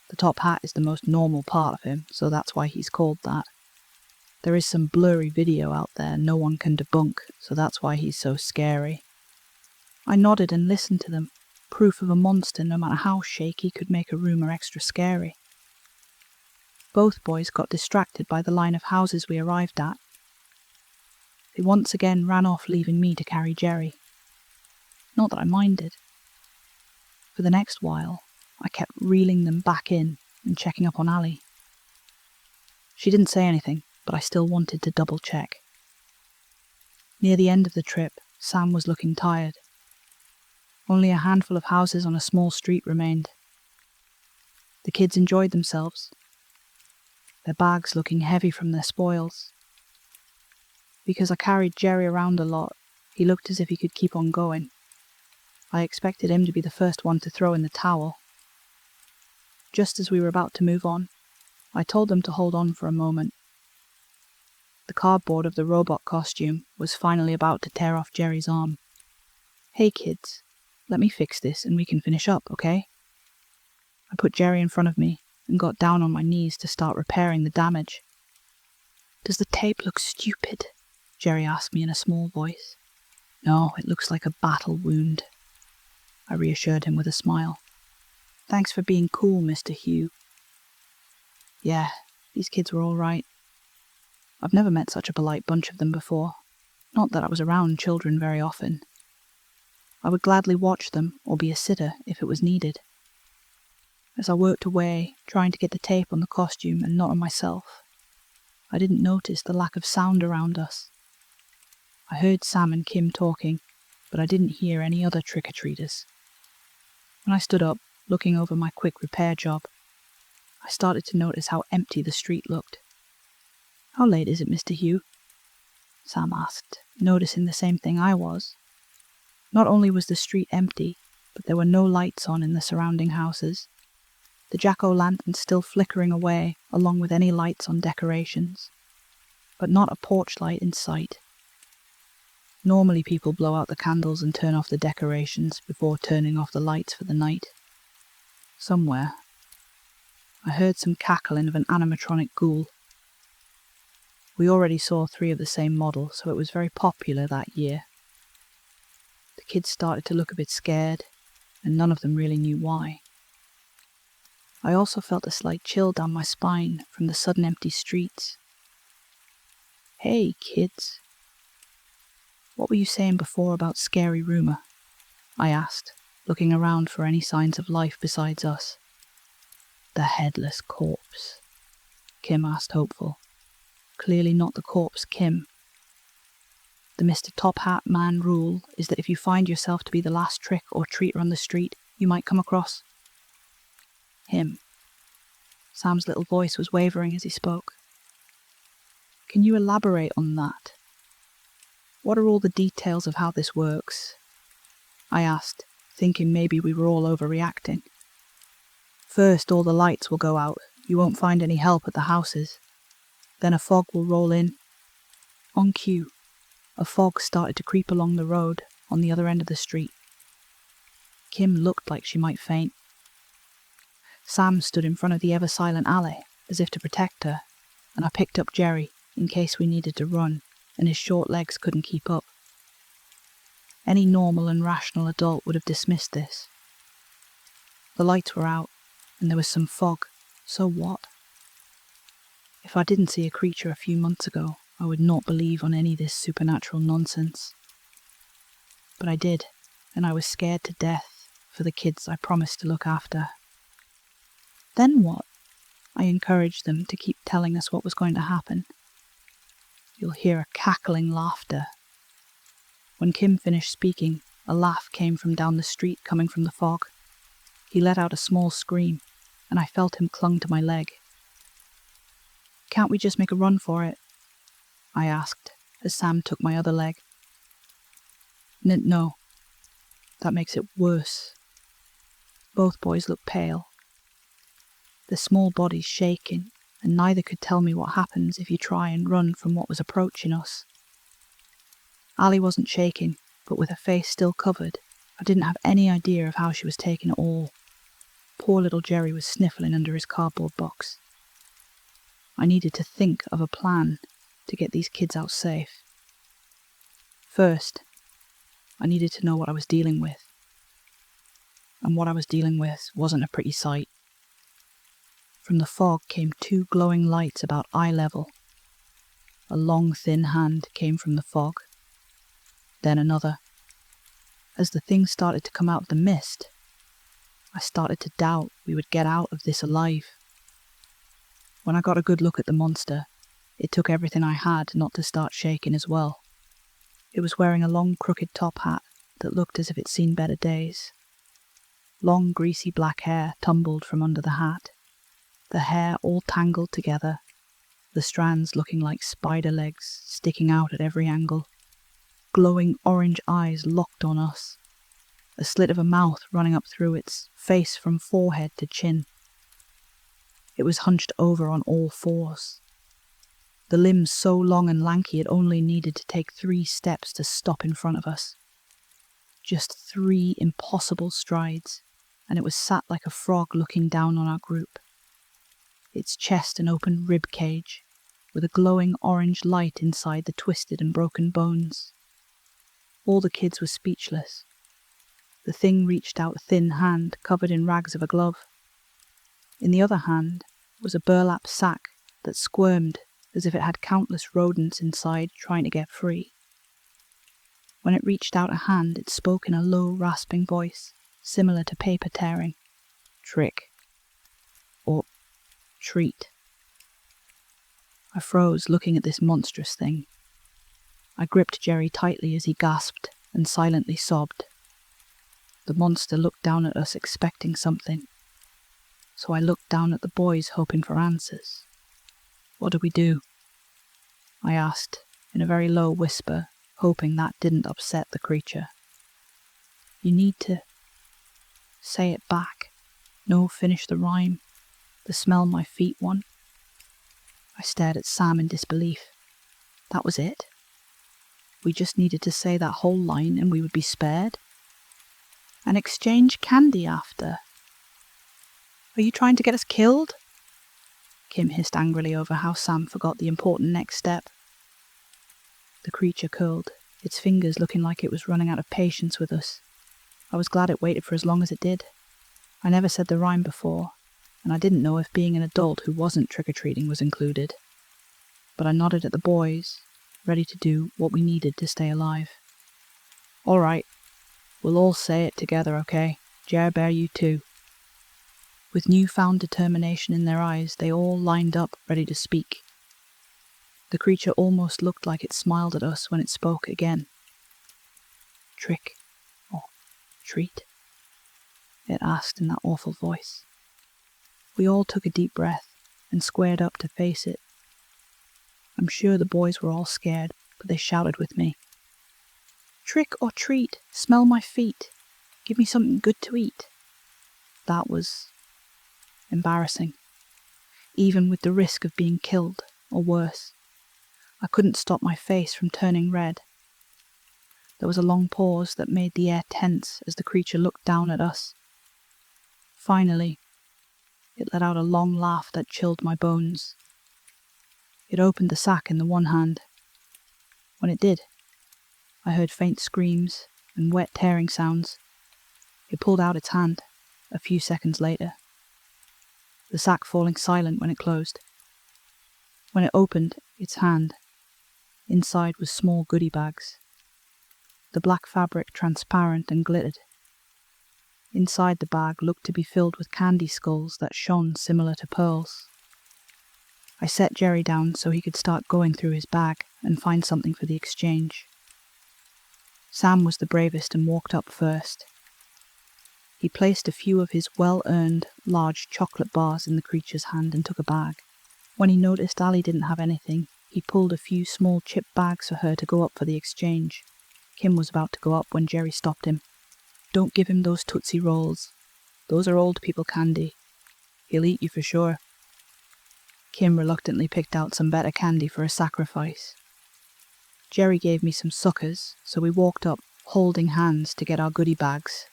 The top hat is the most normal part of him, so that's why he's called that. There is some blurry video out there no one can debunk, so that's why he's so scary. I nodded and listened to them, proof of a monster no matter how shaky could make a rumour extra scary. Both boys got distracted by the line of houses we arrived at. They once again ran off, leaving me to carry Jerry. Not that I minded. For the next while, I kept reeling them back in and checking up on Ali. She didn't say anything, but I still wanted to double check. Near the end of the trip, Sam was looking tired. Only a handful of houses on a small street remained. The kids enjoyed themselves, their bags looking heavy from their spoils. Because I carried Jerry around a lot, he looked as if he could keep on going. I expected him to be the first one to throw in the towel. Just as we were about to move on, I told them to hold on for a moment. The cardboard of the robot costume was finally about to tear off Jerry's arm. "Hey kids, let me fix this and we can finish up, okay?" I put Jerry in front of me and got down on my knees to start repairing the damage. "Does the tape look stupid?" Jerry asked me in a small voice. "No, it looks like a battle wound," I reassured him with a smile. "Thanks for being cool, Mr. Hugh." Yeah, these kids were all right. I've never met such a polite bunch of them before. Not that I was around children very often. I would gladly watch them or be a sitter if it was needed. As I worked away, trying to get the tape on the costume and not on myself, I didn't notice the lack of sound around us. I heard Sam and Kim talking, but I didn't hear any other trick-or-treaters. When I stood up, looking over my quick repair job, I started to notice how empty the street looked. "How late is it, Mr. Hugh?" Sam asked, noticing the same thing I was. Not only was the street empty, but there were no lights on in the surrounding houses. The jack-o'-lantern still flickering away, along with any lights on decorations. But not a porch light in sight. Normally people blow out the candles and turn off the decorations before turning off the lights for the night. Somewhere, I heard some cackling of an animatronic ghoul. We already saw 3 of the same model, so it was very popular that year. The kids started to look a bit scared, and none of them really knew why. I also felt a slight chill down my spine from the sudden empty streets. "Hey, kids. What were you saying before about scary rumour?" I asked, looking around for any signs of life besides us. "The headless corpse," Kim asked, hopeful. Clearly not the corpse Kim. "The Mr. Top Hat Man rule is that if you find yourself to be the last trick or treater on the street, you might come across him." Sam's little voice was wavering as he spoke. "Can you elaborate on that? What are all the details of how this works?" I asked, thinking maybe we were all overreacting. "First, all the lights will go out. You won't find any help at the houses. Then a fog will roll in. On cue, a fog started to creep along the road on the other end of the street. Kim looked like she might faint. Sam stood in front of the ever-silent alley, as if to protect her, and I picked up Jerry in case we needed to run, and his short legs couldn't keep up. Any normal and rational adult would have dismissed this. The lights were out, and there was some fog, so what? If I didn't see a creature a few months ago, I would not believe on any of this supernatural nonsense. But I did, and I was scared to death for the kids I promised to look after. "Then what?" I encouraged them to keep telling us what was going to happen. You'll hear a cackling laughter. When Kim finished speaking, a laugh came from down the street coming from the fog. He let out a small scream, and I felt him clung to my leg. "Can't we just make a run for it?" I asked, as Sam took my other leg. No. That makes it worse." Both boys looked pale. Their small bodies shaking, and neither could tell me what happens if you try and run from what was approaching us. Ali wasn't shaking, but with her face still covered, I didn't have any idea of how she was taking it all. Poor little Jerry was sniffling under his cardboard box. I needed to think of a plan to get these kids out safe. First, I needed to know what I was dealing with. And what I was dealing with wasn't a pretty sight. From the fog came two glowing lights about eye level. A long, thin hand came from the fog. Then another. As the thing started to come out of the mist, I started to doubt we would get out of this alive. When I got a good look at the monster, it took everything I had not to start shaking as well. It was wearing a long, crooked top hat that looked as if it'd seen better days. Long, greasy black hair tumbled from under the hat, the hair all tangled together, the strands looking like spider legs sticking out at every angle. Glowing orange eyes locked on us, a slit of a mouth running up through its face from forehead to chin. It was hunched over on all fours. The limbs so long and lanky it only needed to take 3 steps to stop in front of us. Just 3 impossible strides, and it was sat like a frog looking down on our group. Its chest an open rib cage, with a glowing orange light inside the twisted and broken bones. All the kids were speechless. The thing reached out a thin hand covered in rags of a glove. In the other hand was a burlap sack that squirmed as if it had countless rodents inside trying to get free. When it reached out a hand, it spoke in a low, rasping voice, similar to paper tearing. Trick. Or treat. I froze, looking at this monstrous thing. I gripped Jerry tightly as he gasped and silently sobbed. The monster looked down at us expecting something, so I looked down at the boys hoping for answers. What do we do? I asked in a very low whisper, hoping that didn't upset the creature. You need to say it back. No, finish the rhyme. The smell my feet one. I stared at Sam in disbelief. That was it? We just needed to say that whole line and we would be spared? And exchange candy after? Are you trying to get us killed? Kim hissed angrily over how Sam forgot the important next step. The creature curled, its fingers looking like it was running out of patience with us. I was glad it waited for as long as it did. I never said the rhyme before, and I didn't know if being an adult who wasn't trick-or-treating was included. But I nodded at the boys, ready to do what we needed to stay alive. All right, we'll all say it together, okay? Jer Bear, you too. With newfound determination in their eyes, they all lined up, ready to speak. The creature almost looked like it smiled at us when it spoke again. Trick or treat? It asked in that awful voice. We all took a deep breath and squared up to face it. I'm sure the boys were all scared, but they shouted with me. Trick or treat, smell my feet. Give me something good to eat. That was embarrassing, even with the risk of being killed, or worse. I couldn't stop my face from turning red. There was a long pause that made the air tense as the creature looked down at us. Finally, it let out a long laugh that chilled my bones. It opened the sack in the one hand. When it did, I heard faint screams and wet tearing sounds. It pulled out its hand a few seconds later, the sack falling silent when it closed. When it opened its hand, inside was small goodie bags. The black fabric transparent and glittered. Inside the bag looked to be filled with candy skulls that shone similar to pearls. I set Jerry down so he could start going through his bag and find something for the exchange. Sam was the bravest and walked up first. He placed a few of his well-earned, large chocolate bars in the creature's hand and took a bag. When he noticed Ali didn't have anything, he pulled a few small chip bags for her to go up for the exchange. Kim was about to go up when Jerry stopped him. Don't give him those Tootsie Rolls. Those are old people candy. He'll eat you for sure. Kim reluctantly picked out some better candy for a sacrifice. Jerry gave me some suckers, so we walked up, holding hands to get our goodie bags.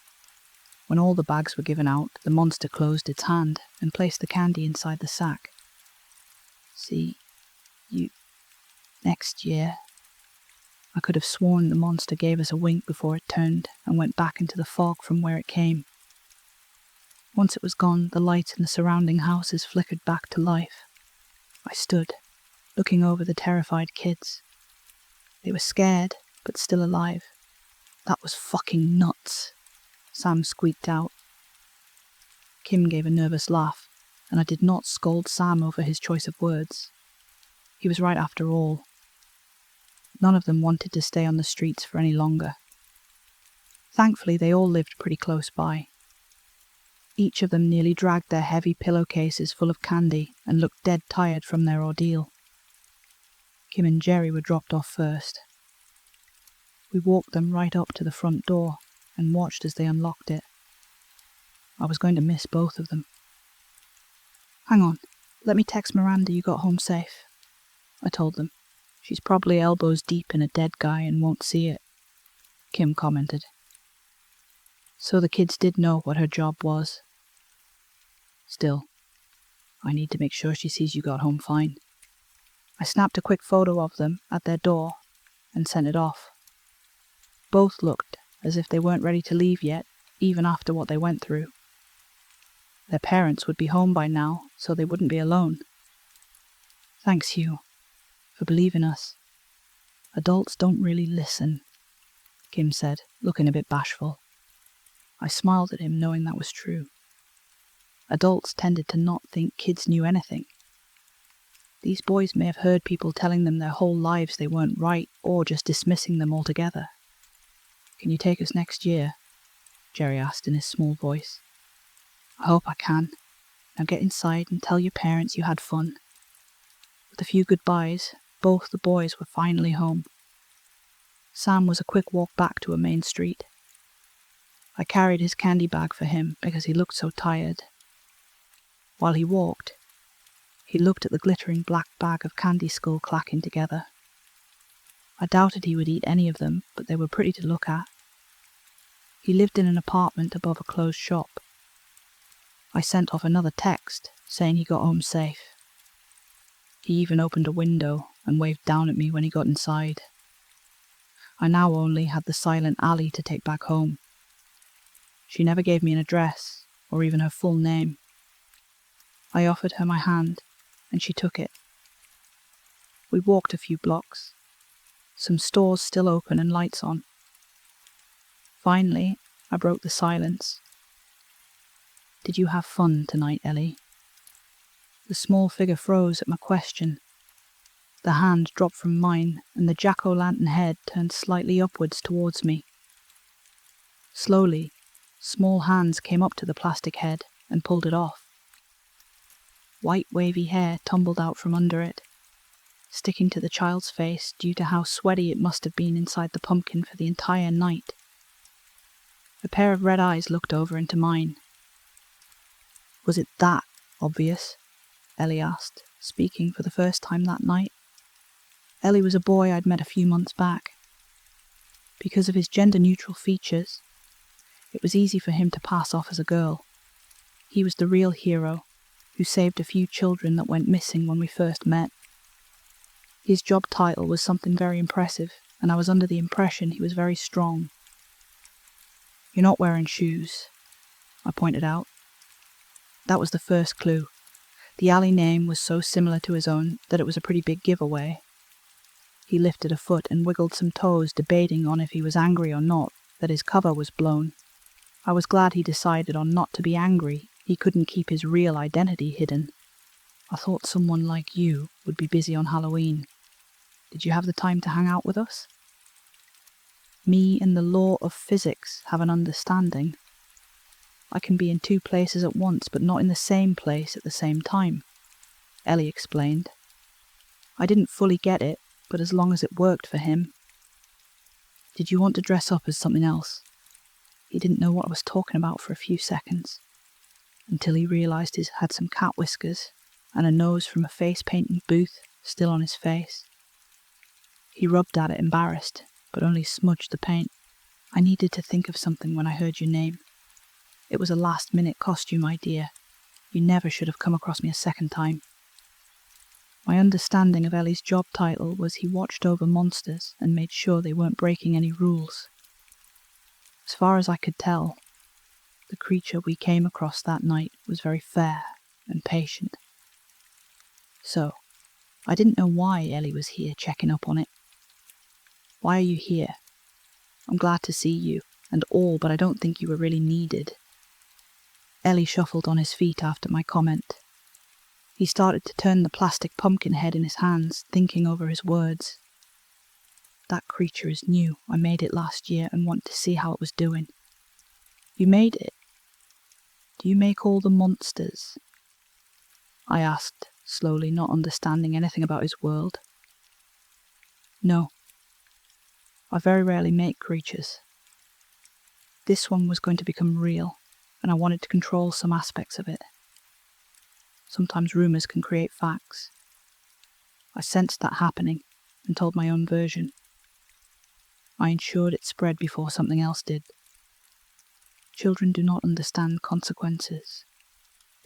When all the bags were given out, the monster closed its hand and placed the candy inside the sack. See you next year. I could have sworn the monster gave us a wink before it turned and went back into the fog from where it came. Once it was gone, the lights in the surrounding houses flickered back to life. I stood, looking over the terrified kids. They were scared, but still alive. That was fucking nuts, Sam squeaked out. Kim gave a nervous laugh, and I did not scold Sam over his choice of words. He was right after all. None of them wanted to stay on the streets for any longer. Thankfully, they all lived pretty close by. Each of them nearly dragged their heavy pillowcases full of candy and looked dead tired from their ordeal. Kim and Jerry were dropped off first. We walked them right up to the front door and watched as they unlocked it. I was going to miss both of them. "Hang on, let me text Miranda you got home safe," I told them. "She's probably elbows deep in a dead guy and won't see it," Kim commented. So the kids did know what her job was. Still, I need to make sure she sees you got home fine. I snapped a quick photo of them at their door and sent it off. Both looked as if they weren't ready to leave yet, even after what they went through. Their parents would be home by now, so they wouldn't be alone. "Thanks, Hugh, for believing us. Adults don't really listen," Kim said, looking a bit bashful. I smiled at him, knowing that was true. Adults tended to not think kids knew anything. These boys may have heard people telling them their whole lives they weren't right, or just dismissing them altogether. "Can you take us next year?" Jerry asked in his small voice. "I hope I can. Now get inside and tell your parents you had fun." With a few goodbyes, both the boys were finally home. Sam was a quick walk back to a main street. I carried his candy bag for him because he looked so tired. While he walked, he looked at the glittering black bag of candy skull clacking together. I doubted he would eat any of them, but they were pretty to look at. He lived in an apartment above a closed shop. I sent off another text saying he got home safe. He even opened a window and waved down at me when he got inside. I now only had the silent alley to take back home. She never gave me an address, or even her full name. I offered her my hand, and she took it. We walked a few blocks, some stores still open and lights on. Finally, I broke the silence. "Did you have fun tonight, Ellie?" The small figure froze at my question. The hand dropped from mine, and the jack-o'-lantern head turned slightly upwards towards me. Slowly, small hands came up to the plastic head and pulled it off. White wavy hair tumbled out from under it, sticking to the child's face due to how sweaty it must have been inside the pumpkin for the entire night. A pair of red eyes looked over into mine. "Was it that obvious?" Ellie asked, speaking for the first time that night. Ellie was a boy I'd met a few months back. Because of his gender-neutral features, it was easy for him to pass off as a girl. He was the real hero, who saved a few children that went missing when we first met. His job title was something very impressive, and I was under the impression he was very strong. "You're not wearing shoes," I pointed out. That was the first clue. The alley name was so similar to his own that it was a pretty big giveaway. He lifted a foot and wiggled some toes, debating on if he was angry or not, that his cover was blown. I was glad he decided on not to be angry. He couldn't keep his real identity hidden. "I thought someone like you would be busy on Halloween. Did you have the time to hang out with us?" Me and the law of physics have an understanding. I can be in two places at once, but not in the same place at the same time, Ellie explained. I didn't fully get it, but as long as it worked for him. "Did you want to dress up as something else?" He didn't know what I was talking about for a few seconds, until he realised he had some cat whiskers and a nose from a face-painting booth still on his face. He rubbed at it embarrassed, but only smudged the paint. "I needed to think of something when I heard your name." It was a last-minute costume idea. You never should have come across me a second time. My understanding of Ellie's job title was he watched over monsters and made sure they weren't breaking any rules. As far as I could tell, the creature we came across that night was very fair and patient. So, I didn't know why Ellie was here checking up on it. Why are you here? I'm glad to see you, and all, but I don't think you were really needed. Ellie shuffled on his feet after my comment. He started to turn the plastic pumpkin head in his hands, thinking over his words. That creature is new. I made it last year and want to see how it was doing. You made it? Do you make all the monsters? I asked, slowly, not understanding anything about his world. No. I very rarely make creatures. This one was going to become real, and I wanted to control some aspects of it. Sometimes rumours can create facts. I sensed that happening and told my own version. I ensured it spread before something else did. Children do not understand consequences.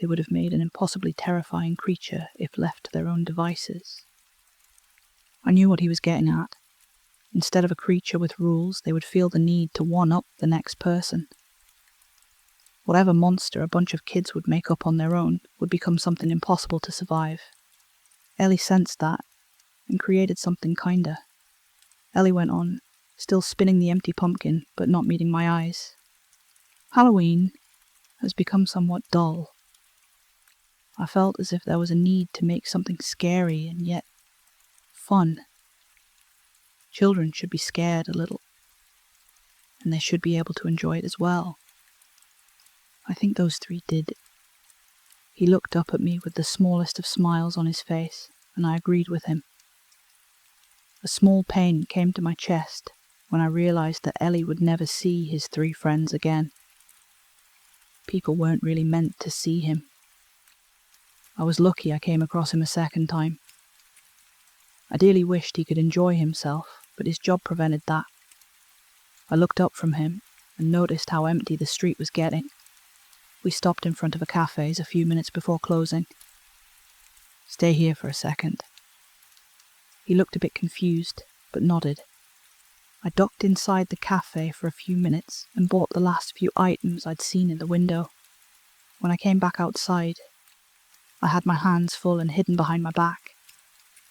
They would have made an impossibly terrifying creature if left to their own devices. I knew what he was getting at. Instead of a creature with rules, they would feel the need to one-up the next person. Whatever monster a bunch of kids would make up on their own would become something impossible to survive. Ellie sensed that and created something kinder. Ellie went on, still spinning the empty pumpkin, but not meeting my eyes. Halloween has become somewhat dull. I felt as if there was a need to make something scary and yet fun. Children should be scared a little, and they should be able to enjoy it as well. I think those three did. He looked up at me with the smallest of smiles on his face, and I agreed with him. A small pain came to my chest when I realized that Ellie would never see his three friends again. People weren't really meant to see him. I was lucky I came across him a second time. I dearly wished he could enjoy himself, but his job prevented that. I looked up from him and noticed how empty the street was getting. We stopped in front of a cafe's a few minutes before closing. Stay here for a second. He looked a bit confused, but nodded. I ducked inside the cafe for a few minutes and bought the last few items I'd seen in the window. When I came back outside, I had my hands full and hidden behind my back.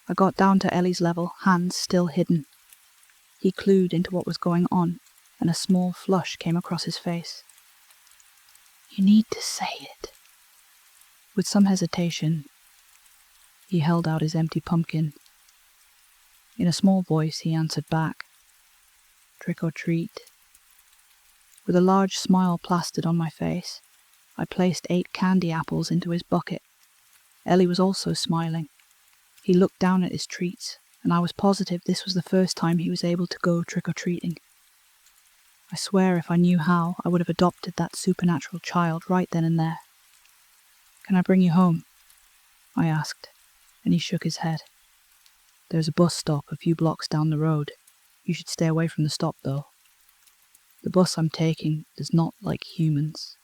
I got down to Ellie's level, hands still hidden. He clued into what was going on, and a small flush came across his face. You need to say it. With some hesitation, he held out his empty pumpkin. In a small voice, he answered back, "Trick or treat." With a large smile plastered on my face, I placed 8 candy apples into his bucket. Ellie was also smiling. He looked down at his treats, and I was positive this was the first time he was able to go trick-or-treating. I swear if I knew how, I would have adopted that supernatural child right then and there. "Can I bring you home?" I asked, and he shook his head. "There's a bus stop a few blocks down the road. You should stay away from the stop, though. The bus I'm taking does not like humans."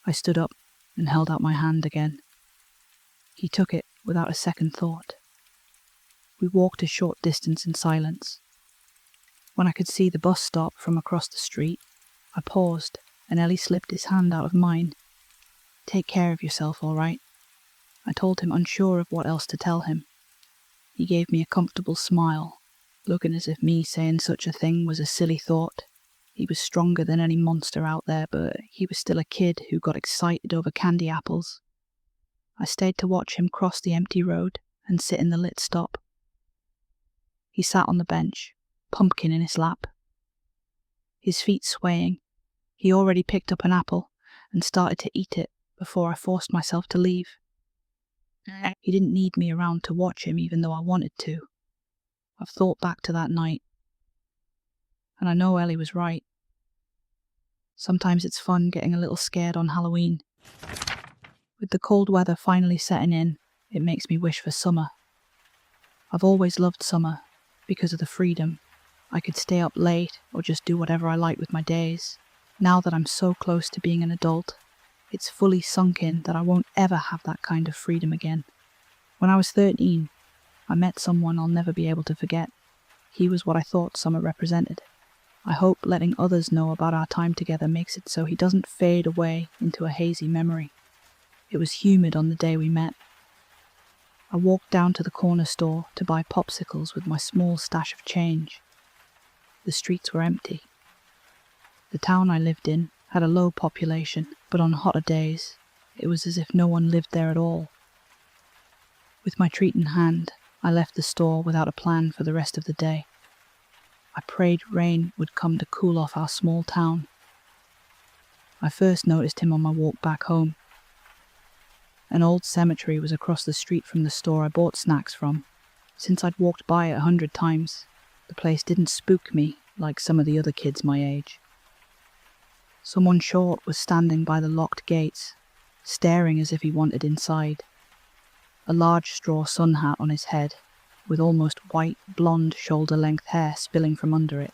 I stood up and held out my hand again. He took it without a second thought. We walked a short distance in silence. When I could see the bus stop from across the street, I paused, and Ellie slipped his hand out of mine. "Take care of yourself, all right?" I told him, unsure of what else to tell him. He gave me a comfortable smile, looking as if me saying such a thing was a silly thought. He was stronger than any monster out there, but he was still a kid who got excited over candy apples. I stayed to watch him cross the empty road and sit in the lit stop. He sat on the bench, pumpkin in his lap. His feet swaying, he already picked up an apple and started to eat it before I forced myself to leave. He didn't need me around to watch him even though I wanted to. I've thought back to that night, and I know Ellie was right. Sometimes it's fun getting a little scared on Halloween. With the cold weather finally setting in, it makes me wish for summer. I've always loved summer because of the freedom. I could stay up late or just do whatever I like with my days. Now that I'm so close to being an adult, it's fully sunk in that I won't ever have that kind of freedom again. When I was 13, I met someone I'll never be able to forget. He was what I thought summer represented. I hope letting others know about our time together makes it so he doesn't fade away into a hazy memory. It was humid on the day we met. I walked down to the corner store to buy popsicles with my small stash of change. The streets were empty. The town I lived in had a low population, but on hotter days, it was as if no one lived there at all. With my treat in hand, I left the store without a plan for the rest of the day. I prayed rain would come to cool off our small town. I first noticed him on my walk back home. An old cemetery was across the street from the store I bought snacks from. Since I'd walked by it 100 times, the place didn't spook me like some of the other kids my age. Someone short was standing by the locked gates, staring as if he wanted inside. A large straw sun hat on his head, with almost white, blonde, shoulder-length hair spilling from under it.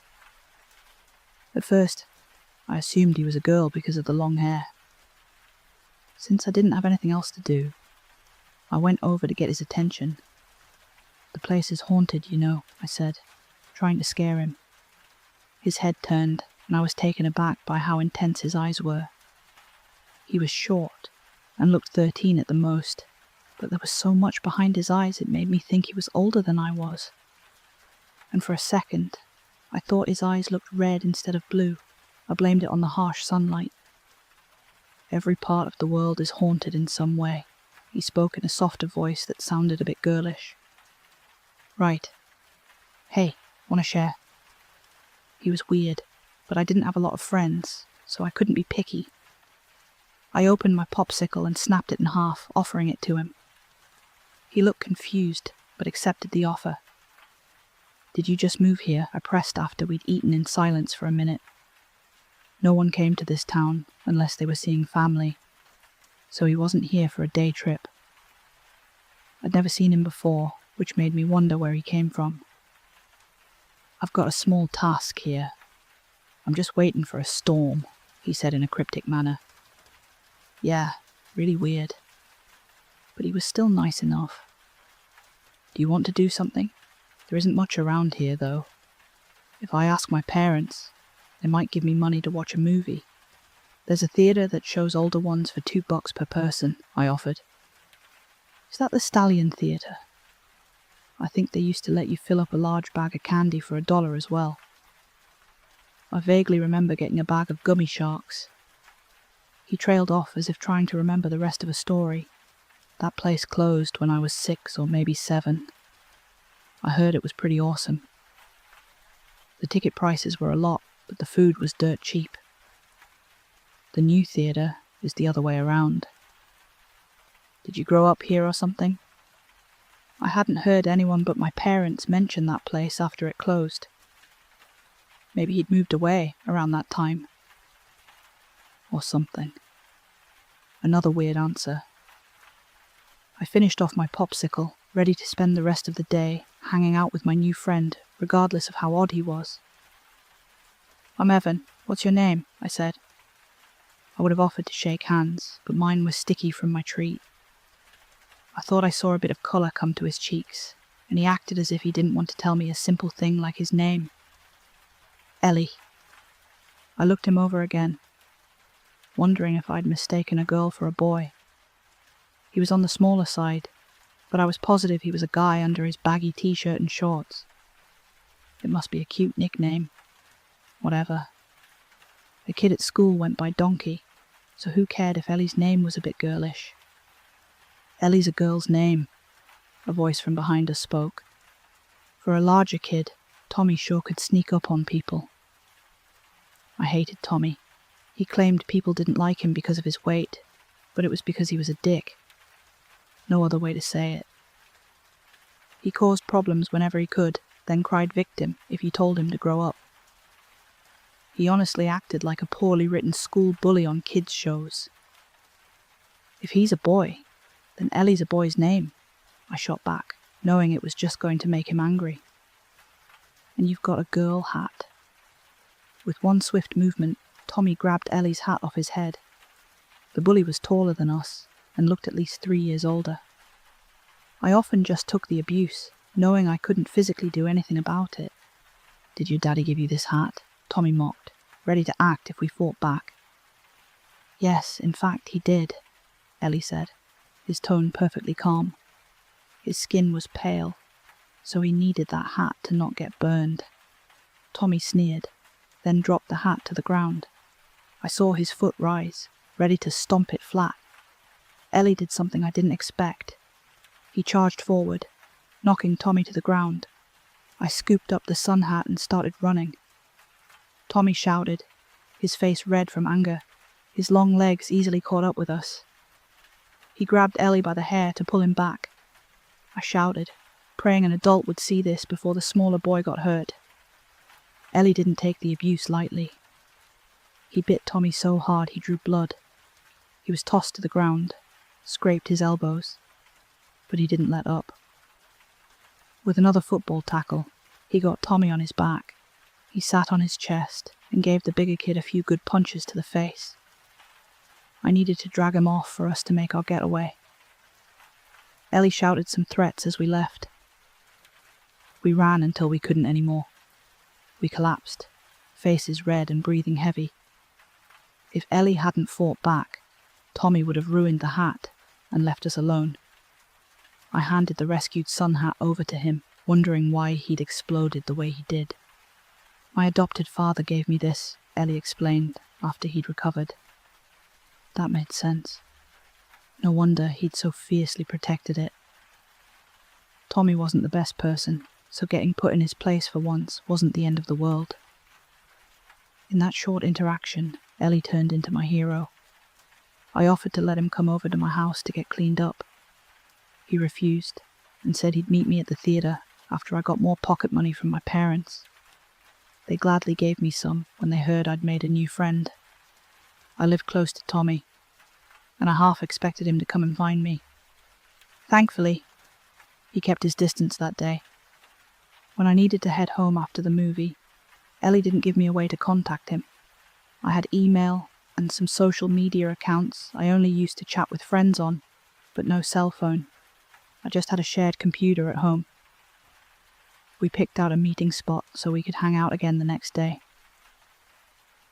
At first, I assumed he was a girl because of the long hair. Since I didn't have anything else to do, I went over to get his attention. "The place is haunted, you know," I said, trying to scare him. His head turned, and I was taken aback by how intense his eyes were. He was short, and looked 13 at the most, but there was so much behind his eyes it made me think he was older than I was. And for a second, I thought his eyes looked red instead of blue. I blamed it on the harsh sunlight. "Every part of the world is haunted in some way," he spoke in a softer voice that sounded a bit girlish. "Right. Hey, wanna share?" He was weird, but I didn't have a lot of friends, so I couldn't be picky. I opened my popsicle and snapped it in half, offering it to him. He looked confused, but accepted the offer. "Did you just move here?" I pressed after we'd eaten in silence for a minute. No one came to this town unless they were seeing family, so he wasn't here for a day trip. I'd never seen him before, which made me wonder where he came from. "I've got a small task here. I'm just waiting for a storm," he said in a cryptic manner. Yeah, really weird. But he was still nice enough. "Do you want to do something? There isn't much around here, though. If I ask my parents, they might give me money to watch a movie. There's a theatre that shows older ones for $2 per person," I offered. "Is that the Stallion Theatre? I think they used to let you fill up a large bag of candy for $1 as well. I vaguely remember getting a bag of gummy sharks." He trailed off as if trying to remember the rest of a story. "That place closed when I was 6 or maybe 7. I heard it was pretty awesome. The ticket prices were a lot, but the food was dirt cheap. The new theatre is the other way around." "Did you grow up here or something?" I hadn't heard anyone but my parents mention that place after it closed. Maybe he'd moved away around that time. Or something. Another weird answer. I finished off my popsicle, ready to spend the rest of the day hanging out with my new friend, regardless of how odd he was. "I'm Evan. What's your name?" I said. I would have offered to shake hands, but mine was sticky from my treat. I thought I saw a bit of colour come to his cheeks, and he acted as if he didn't want to tell me a simple thing like his name. "Ellie." I looked him over again, wondering if I'd mistaken a girl for a boy. He was on the smaller side, but I was positive he was a guy under his baggy t-shirt and shorts. It must be a cute nickname. Whatever. A kid at school went by Donkey, so who cared if Ellie's name was a bit girlish? "Ellie's a girl's name," a voice from behind us spoke. For a larger kid, Tommy sure could sneak up on people. I hated Tommy. He claimed people didn't like him because of his weight, but it was because he was a dick. No other way to say it. He caused problems whenever he could, then cried victim if you told him to grow up. He honestly acted like a poorly written school bully on kids' shows. "If he's a boy, then Ellie's a boy's name," I shot back, knowing it was just going to make him angry. "And you've got a girl hat." With one swift movement, Tommy grabbed Ellie's hat off his head. The bully was taller than us and looked at least 3 years older. I often just took the abuse, knowing I couldn't physically do anything about it. "Did your daddy give you this hat?" Tommy mocked, ready to act if we fought back. "Yes, in fact, he did," Ellie said, his tone perfectly calm. His skin was pale, so he needed that hat to not get burned. Tommy sneered, then dropped the hat to the ground. I saw his foot rise, ready to stomp it flat. Ellie did something I didn't expect. He charged forward, knocking Tommy to the ground. I scooped up the sun hat and started running. Tommy shouted, his face red from anger. His long legs easily caught up with us. He grabbed Ellie by the hair to pull him back. I shouted, praying an adult would see this before the smaller boy got hurt. Ellie didn't take the abuse lightly. He bit Tommy so hard he drew blood. He was tossed to the ground, scraped his elbows, but he didn't let up. With another football tackle, he got Tommy on his back. He sat on his chest and gave the bigger kid a few good punches to the face. I needed to drag him off for us to make our getaway. Ellie shouted some threats as we left. We ran until we couldn't anymore. We collapsed, faces red and breathing heavy. If Ellie hadn't fought back, Tommy would have ruined the hat and left us alone. I handed the rescued sun hat over to him, wondering why he'd exploded the way he did. "My adopted father gave me this," Ellie explained after he'd recovered. That made sense. No wonder he'd so fiercely protected it. Tommy wasn't the best person, so getting put in his place for once wasn't the end of the world. In that short interaction, Ellie turned into my hero. I offered to let him come over to my house to get cleaned up. He refused and said he'd meet me at the theatre after I got more pocket money from my parents. They gladly gave me some when they heard I'd made a new friend. I lived close to Tommy, and I half expected him to come and find me. Thankfully, he kept his distance that day. When I needed to head home after the movie, Ellie didn't give me a way to contact him. I had email and some social media accounts I only used to chat with friends on, but no cell phone. I just had a shared computer at home. We picked out a meeting spot so we could hang out again the next day.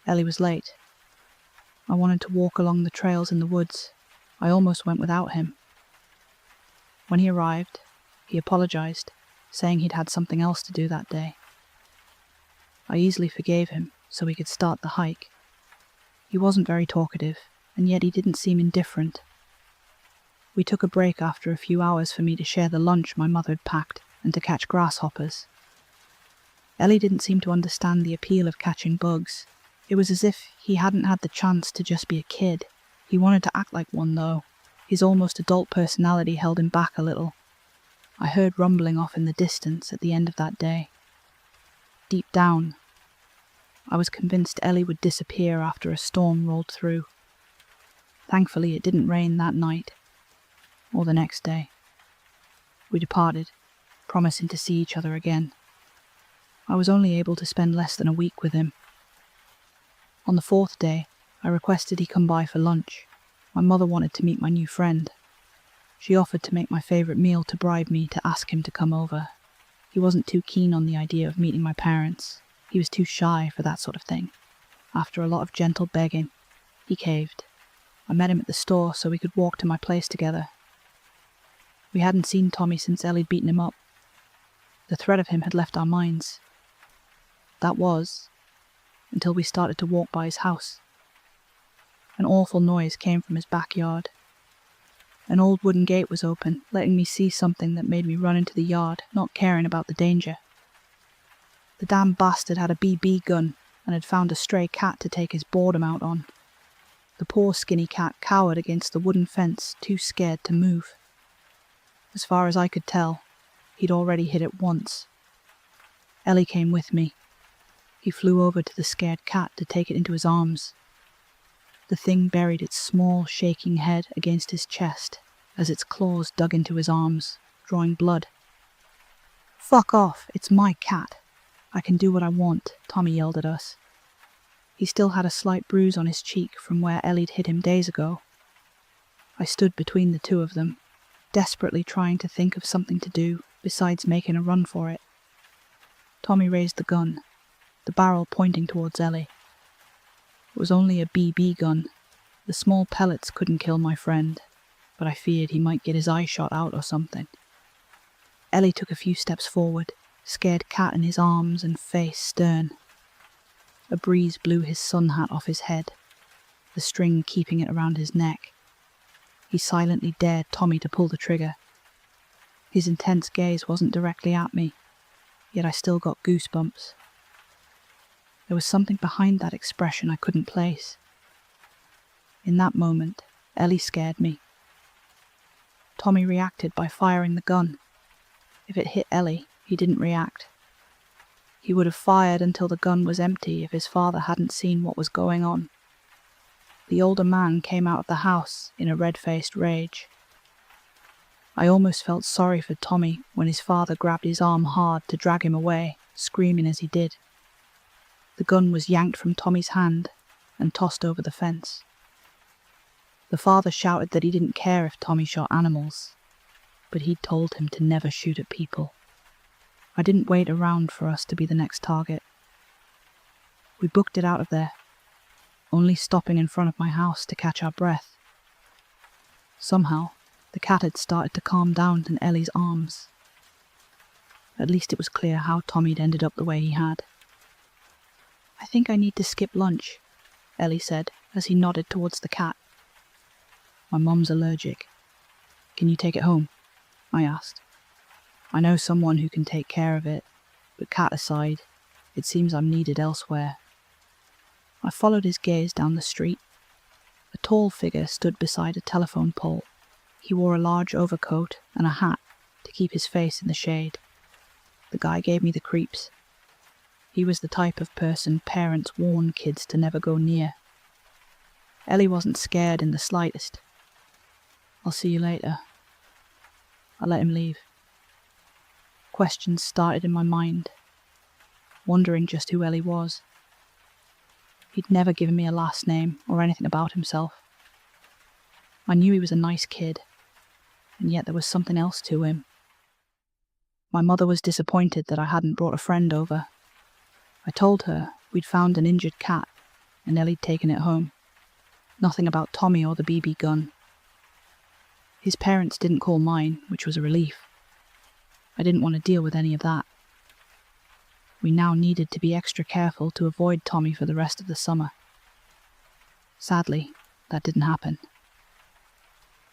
Ellie was late. I wanted to walk along the trails in the woods. I almost went without him. When he arrived, he apologized, saying he'd had something else to do that day. I easily forgave him so we could start the hike. He wasn't very talkative, and yet he didn't seem indifferent. We took a break after a few hours for me to share the lunch my mother had packed and to catch grasshoppers. Ellie didn't seem to understand the appeal of catching bugs. It was as if he hadn't had the chance to just be a kid. He wanted to act like one, though. His almost adult personality held him back a little. I heard rumbling off in the distance at the end of that day. Deep down, I was convinced Ellie would disappear after a storm rolled through. Thankfully, it didn't rain that night, or the next day. We departed, promising to see each other again. I was only able to spend less than a week with him. On the 4th day, I requested he come by for lunch. My mother wanted to meet my new friend. She offered to make my favourite meal to bribe me to ask him to come over. He wasn't too keen on the idea of meeting my parents. He was too shy for that sort of thing. After a lot of gentle begging, he caved. I met him at the store so we could walk to my place together. We hadn't seen Tommy since Ellie'd beaten him up. The threat of him had left our minds. That was, until we started to walk by his house. An awful noise came from his backyard. An old wooden gate was open, letting me see something that made me run into the yard, not caring about the danger. The damn bastard had a BB gun and had found a stray cat to take his boredom out on. The poor skinny cat cowered against the wooden fence, too scared to move. As far as I could tell, he'd already hit it once. Ellie came with me. He flew over to the scared cat to take it into his arms. The thing buried its small, shaking head against his chest as its claws dug into his arms, drawing blood. "Fuck off, it's my cat. I can do what I want," Tommy yelled at us. He still had a slight bruise on his cheek from where Ellie'd hit him days ago. I stood between the two of them, desperately trying to think of something to do besides making a run for it. Tommy raised the gun, the barrel pointing towards Ellie. It was only a BB gun. The small pellets couldn't kill my friend, but I feared he might get his eye shot out or something. Ellie took a few steps forward, scared cat in his arms and face stern. A breeze blew his sun hat off his head, the string keeping it around his neck. He silently dared Tommy to pull the trigger. His intense gaze wasn't directly at me, yet I still got goosebumps. There was something behind that expression I couldn't place. In that moment, Ellie scared me. Tommy reacted by firing the gun. If it hit Ellie, he didn't react. He would have fired until the gun was empty if his father hadn't seen what was going on. The older man came out of the house in a red-faced rage. I almost felt sorry for Tommy when his father grabbed his arm hard to drag him away, screaming as he did. The gun was yanked from Tommy's hand and tossed over the fence. The father shouted that he didn't care if Tommy shot animals, but he'd told him to never shoot at people. I didn't wait around for us to be the next target. We booked it out of there, only stopping in front of my house to catch our breath. Somehow, the cat had started to calm down in Ellie's arms. At least it was clear how Tommy'd ended up the way he had. "I think I need to skip lunch," Ellie said as he nodded towards the cat. "My mum's allergic. Can you take it home?" I asked. "I know someone who can take care of it, but cat aside, it seems I'm needed elsewhere." I followed his gaze down the street. A tall figure stood beside a telephone pole. He wore a large overcoat and a hat to keep his face in the shade. The guy gave me the creeps. He was the type of person parents warn kids to never go near. Ellie wasn't scared in the slightest. "I'll see you later." I let him leave. Questions started in my mind, wondering just who Ellie was. He'd never given me a last name or anything about himself. I knew he was a nice kid, and yet there was something else to him. My mother was disappointed that I hadn't brought a friend over. I told her we'd found an injured cat and Ellie'd taken it home. Nothing about Tommy or the BB gun. His parents didn't call mine, which was a relief. I didn't want to deal with any of that. We now needed to be extra careful to avoid Tommy for the rest of the summer. Sadly, that didn't happen.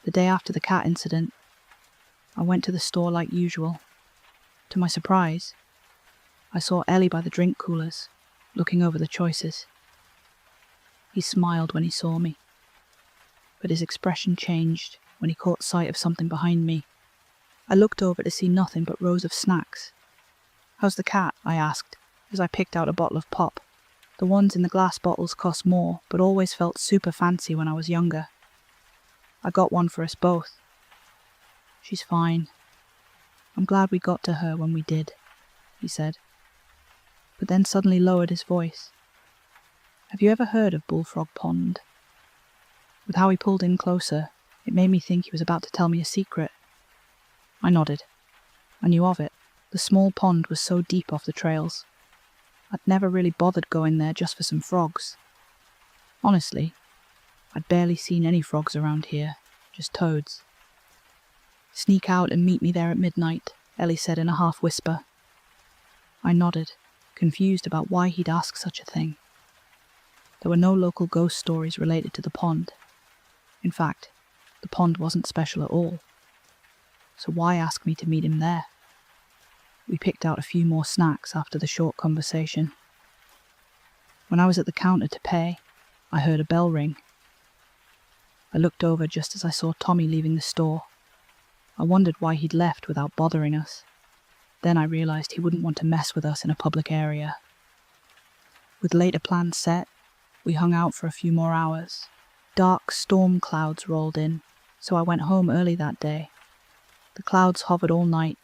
The day after the cat incident, I went to the store like usual. To my surprise, I saw Ellie by the drink coolers, looking over the choices. He smiled when he saw me, but his expression changed when he caught sight of something behind me. I looked over to see nothing but rows of snacks. "How's the cat?" I asked, as I picked out a bottle of pop. The ones in the glass bottles cost more, but always felt super fancy when I was younger. I got one for us both. "She's fine. I'm glad we got to her when we did," he said, but then suddenly lowered his voice. "Have you ever heard of Bullfrog Pond?" With how he pulled in closer, it made me think he was about to tell me a secret. I nodded. I knew of it. The small pond was so deep off the trails. I'd never really bothered going there just for some frogs. Honestly, I'd barely seen any frogs around here, just toads. "Sneak out and meet me there at midnight," Ellie said in a half-whisper. I nodded, confused about why he'd ask such a thing. There were no local ghost stories related to the pond. In fact, the pond wasn't special at all. So why ask me to meet him there? We picked out a few more snacks after the short conversation. When I was at the counter to pay, I heard a bell ring. I looked over just as I saw Tommy leaving the store. I wondered why he'd left without bothering us. Then I realized he wouldn't want to mess with us in a public area. With later plans set, we hung out for a few more hours. Dark storm clouds rolled in, so I went home early that day. The clouds hovered all night,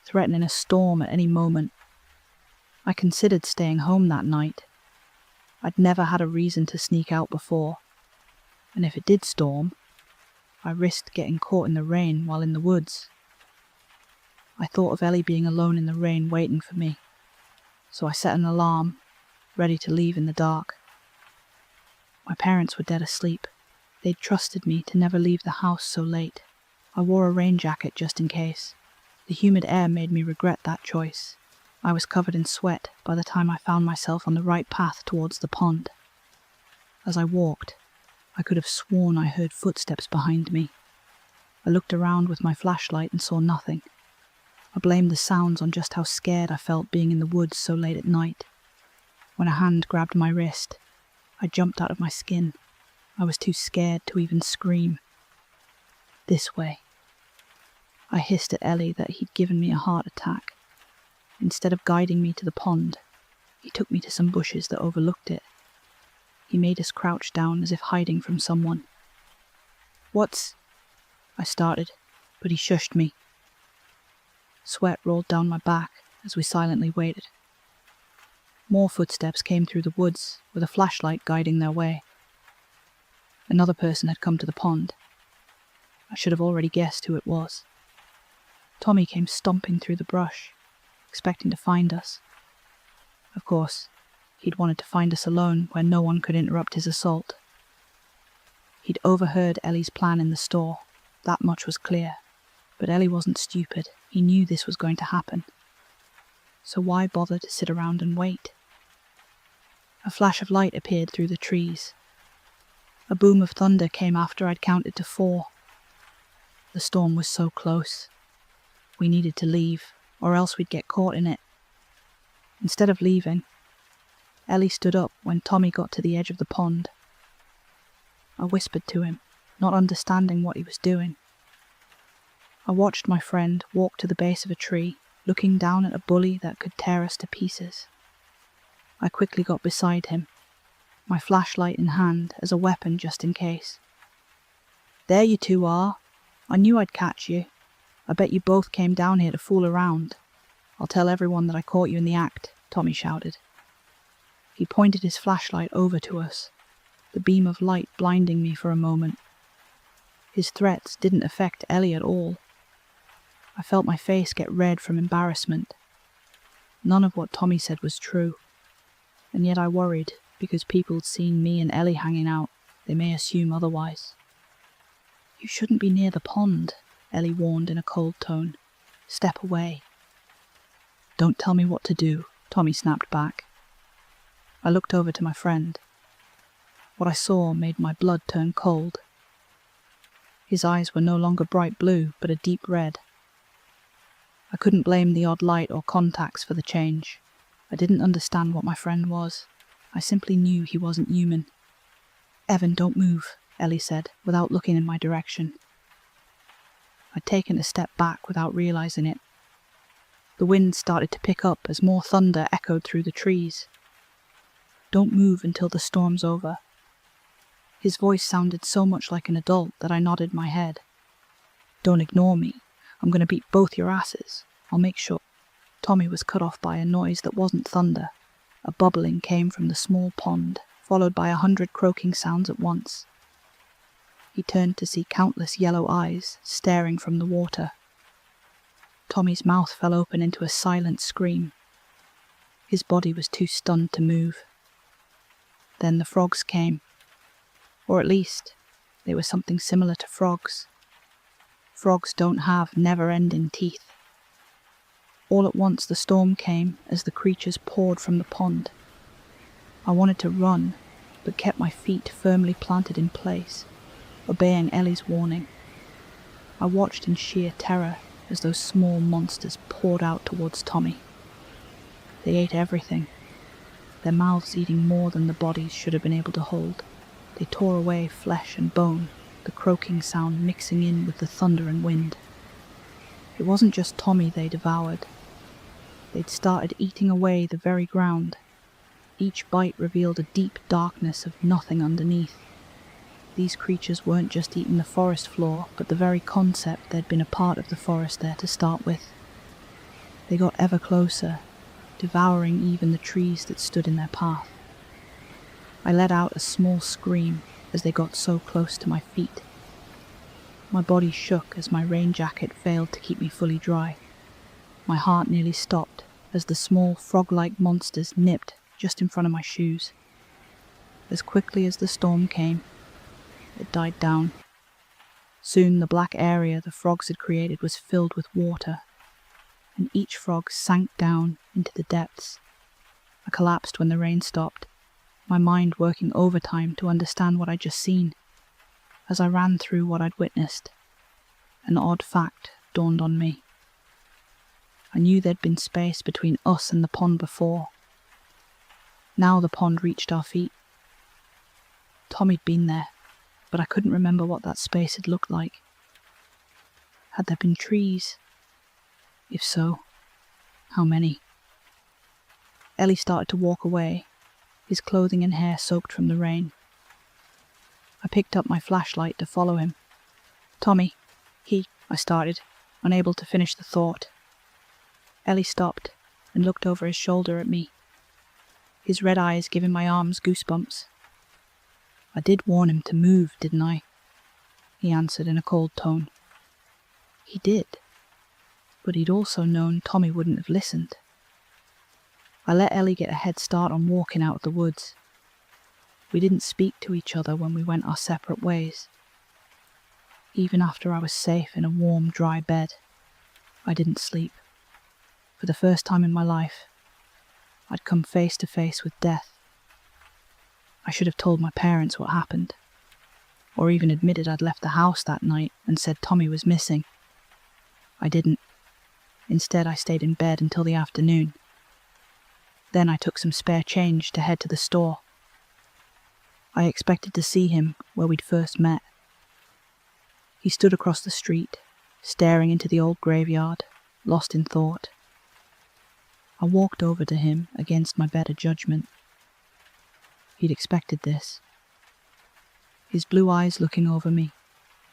threatening a storm at any moment. I considered staying home that night. I'd never had a reason to sneak out before, and if it did storm, I risked getting caught in the rain while in the woods. I thought of Ellie being alone in the rain waiting for me, so I set an alarm, ready to leave in the dark. My parents were dead asleep. They'd trusted me to never leave the house so late. I wore a rain jacket just in case. The humid air made me regret that choice. I was covered in sweat by the time I found myself on the right path towards the pond. As I walked, I could have sworn I heard footsteps behind me. I looked around with my flashlight and saw nothing. I blamed the sounds on just how scared I felt being in the woods so late at night. When a hand grabbed my wrist, I jumped out of my skin. I was too scared to even scream. This way. I hissed at Ellie that he'd given me a heart attack. Instead of guiding me to the pond, he took me to some bushes that overlooked it. He made us crouch down as if hiding from someone. "What's—" I started, but he shushed me. Sweat rolled down my back as we silently waited. More footsteps came through the woods, with a flashlight guiding their way. Another person had come to the pond. I should have already guessed who it was. Tommy came stomping through the brush, expecting to find us. Of course, he'd wanted to find us alone where no one could interrupt his assault. He'd overheard Ellie's plan in the store, that much was clear. But Ellie wasn't stupid, he knew this was going to happen. So why bother to sit around and wait? A flash of light appeared through the trees. A boom of thunder came after I'd counted to 4. The storm was so close. We needed to leave, or else we'd get caught in it. Instead of leaving, Ellie stood up when Tommy got to the edge of the pond. I whispered to him, not understanding what he was doing. I watched my friend walk to the base of a tree, looking down at a bully that could tear us to pieces. I quickly got beside him, my flashlight in hand as a weapon just in case. "There you two are. I knew I'd catch you. I bet you both came down here to fool around. I'll tell everyone that I caught you in the act," Tommy shouted. He pointed his flashlight over to us, the beam of light blinding me for a moment. His threats didn't affect Ellie at all. I felt my face get red from embarrassment. None of what Tommy said was true, and yet I worried because people'd seen me and Ellie hanging out. They may assume otherwise. "You shouldn't be near the pond," Ellie warned in a cold tone. "Step away." "Don't tell me what to do," Tommy snapped back. I looked over to my friend. What I saw made my blood turn cold. His eyes were no longer bright blue, but a deep red. I couldn't blame the odd light or contacts for the change. I didn't understand what my friend was. I simply knew he wasn't human. "Evan, don't move," Ellie said, without looking in my direction. I'd taken a step back without realizing it. The wind started to pick up as more thunder echoed through the trees. "Don't move until the storm's over." His voice sounded so much like an adult that I nodded my head. "Don't ignore me. I'm going to beat both your asses. I'll make sure." Tommy was cut off by a noise that wasn't thunder. A bubbling came from the small pond, followed by 100 croaking sounds at once. He turned to see countless yellow eyes staring from the water. Tommy's mouth fell open into a silent scream. His body was too stunned to move. Then the frogs came. Or at least, they were something similar to frogs. Frogs don't have never-ending teeth. All at once the storm came as the creatures poured from the pond. I wanted to run, but kept my feet firmly planted in place, obeying Ellie's warning. I watched in sheer terror as those small monsters poured out towards Tommy. They ate everything, their mouths eating more than the bodies should have been able to hold. They tore away flesh and bone, the croaking sound mixing in with the thunder and wind. It wasn't just Tommy they devoured. They'd started eating away the very ground. Each bite revealed a deep darkness of nothing underneath. These creatures weren't just eating the forest floor, but the very concept they'd been a part of the forest there to start with. They got ever closer, devouring even the trees that stood in their path. I let out a small scream as they got so close to my feet. My body shook as my rain jacket failed to keep me fully dry. My heart nearly stopped as the small frog-like monsters nipped just in front of my shoes. As quickly as the storm came, it died down. Soon the black area the frogs had created was filled with water, and each frog sank down into the depths. I collapsed when the rain stopped, my mind working overtime to understand what I'd just seen. As I ran through what I'd witnessed, an odd fact dawned on me. I knew there'd been space between us and the pond before. Now the pond reached our feet. Tommy'd been there, but I couldn't remember what that space had looked like. Had there been trees? If so, how many? Ellie started to walk away, his clothing and hair soaked from the rain. I picked up my flashlight to follow him. Tommy, I started, unable to finish the thought. Ellie stopped and looked over his shoulder at me, his red eyes giving my arms goosebumps. I did warn him to move, didn't I? He answered in a cold tone. He did, but he'd also known Tommy wouldn't have listened. I let Ellie get a head start on walking out of the woods. We didn't speak to each other when we went our separate ways. Even after I was safe in a warm, dry bed, I didn't sleep. For the first time in my life, I'd come face to face with death. I should have told my parents what happened, or even admitted I'd left the house that night and said Tommy was missing. I didn't. Instead, I stayed in bed until the afternoon. Then I took some spare change to head to the store. I expected to see him where we'd first met. He stood across the street, staring into the old graveyard, lost in thought. I walked over to him against my better judgment. He'd expected this. His blue eyes looking over me,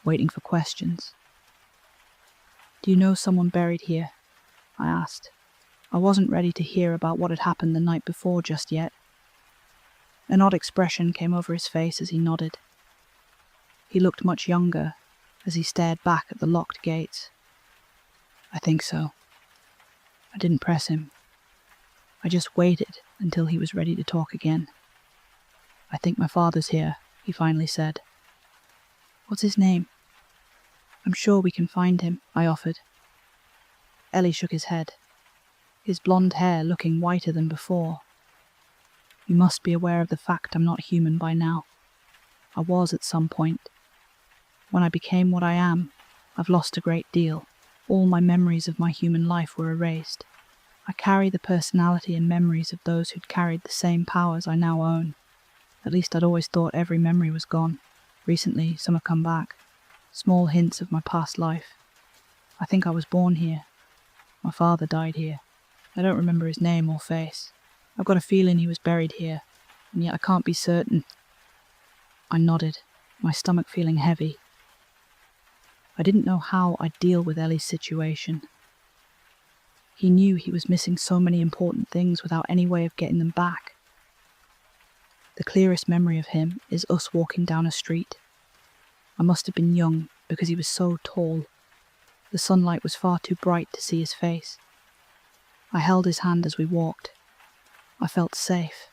waiting for questions. Do you know someone buried here? I asked. I wasn't ready to hear about what had happened the night before just yet. An odd expression came over his face as he nodded. He looked much younger as he stared back at the locked gates. I think so. I didn't press him. I just waited until he was ready to talk again. I think my father's here, he finally said. What's his name? I'm sure we can find him, I offered. Ellie shook his head, his blonde hair looking whiter than before. You must be aware of the fact I'm not human by now. I was at some point. When I became what I am, I've lost a great deal. All my memories of my human life were erased. I carry the personality and memories of those who'd carried the same powers I now own. At least I'd always thought every memory was gone. Recently, some have come back. Small hints of my past life. I think I was born here. My father died here. I don't remember his name or face. I've got a feeling he was buried here, and yet I can't be certain. I nodded, my stomach feeling heavy. I didn't know how I'd deal with Ellie's situation. He knew he was missing so many important things without any way of getting them back. The clearest memory of him is us walking down a street. I must have been young because he was so tall. The sunlight was far too bright to see his face. I held his hand as we walked. I felt safe.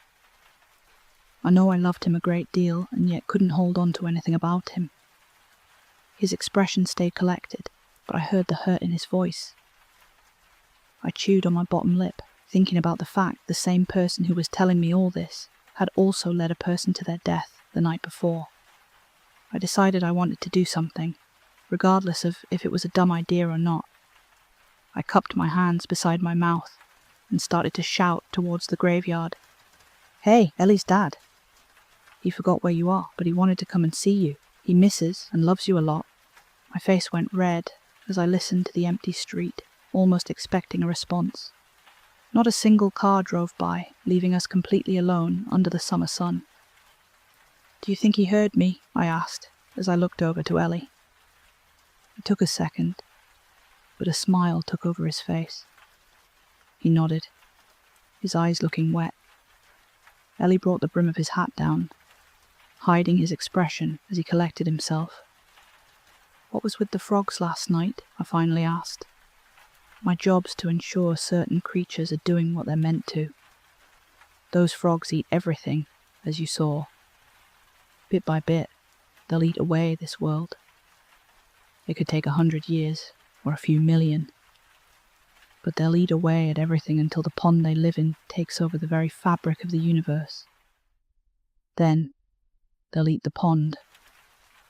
I know I loved him a great deal and yet couldn't hold on to anything about him. His expression stayed collected, but I heard the hurt in his voice. I chewed on my bottom lip, thinking about the fact the same person who was telling me all this had also led a person to their death the night before. I decided I wanted to do something, regardless of if it was a dumb idea or not. I cupped my hands beside my mouth and started to shout towards the graveyard. Hey, Ellie's dad. He forgot where you are, but he wanted to come and see you. He misses and loves you a lot. My face went red as I listened to the empty street, almost expecting a response. Not a single car drove by, leaving us completely alone under the summer sun. Do you think he heard me? I asked, as I looked over to Ellie. It took a second, but a smile took over his face. He nodded, his eyes looking wet. Ellie brought the brim of his hat down, hiding his expression as he collected himself. "What was with the frogs last night?" I finally asked. "My job's to ensure certain creatures are doing what they're meant to. Those frogs eat everything, as you saw. Bit by bit, they'll eat away this world. It could take 100 years, or a few million. But they'll eat away at everything until the pond they live in takes over the very fabric of the universe. Then, they'll eat the pond,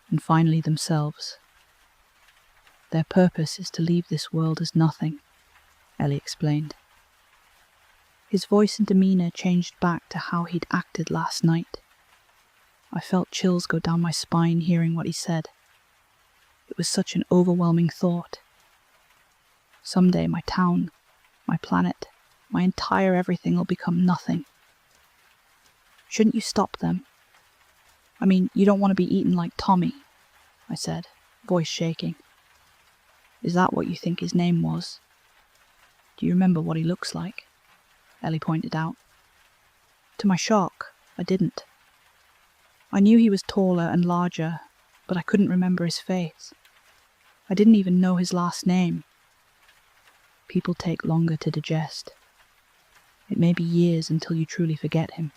and finally themselves. Their purpose is to leave this world as nothing," Ellie explained. His voice and demeanour changed back to how he'd acted last night. I felt chills go down my spine hearing what he said. It was such an overwhelming thought. Someday my town, my planet, my entire everything will become nothing. Shouldn't you stop them? I mean, you don't want to be eaten like Tommy, I said, voice shaking. Is that what you think his name was? Do you remember what he looks like? Ellie pointed out. To my shock, I didn't. I knew he was taller and larger, but I couldn't remember his face. I didn't even know his last name. People take longer to digest. It may be years until you truly forget him.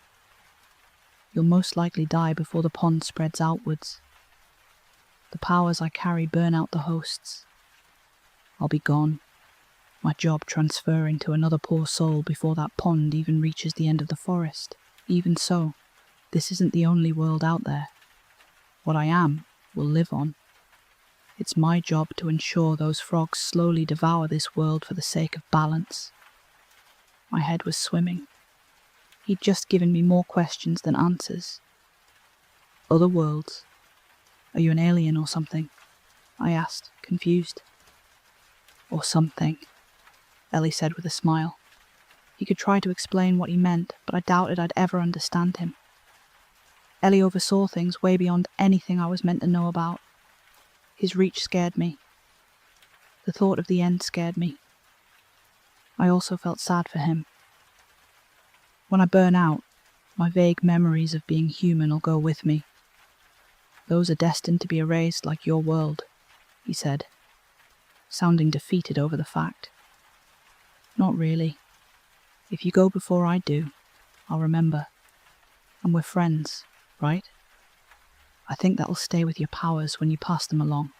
You'll most likely die before the pond spreads outwards. The powers I carry burn out the hosts. I'll be gone, my job transferring to another poor soul before that pond even reaches the end of the forest. Even so, this isn't the only world out there. What I am will live on. It's my job to ensure those frogs slowly devour this world for the sake of balance. My head was swimming. He'd just given me more questions than answers. Other worlds? Are you an alien or something? I asked, confused. Or something, Ellie said with a smile. He could try to explain what he meant, but I doubted I'd ever understand him. Ellie oversaw things way beyond anything I was meant to know about. His reach scared me. The thought of the end scared me. I also felt sad for him. When I burn out, my vague memories of being human will go with me. Those are destined to be erased like your world, he said, sounding defeated over the fact. Not really. If you go before I do, I'll remember. And we're friends, right? I think that'll stay with your powers when you pass them along.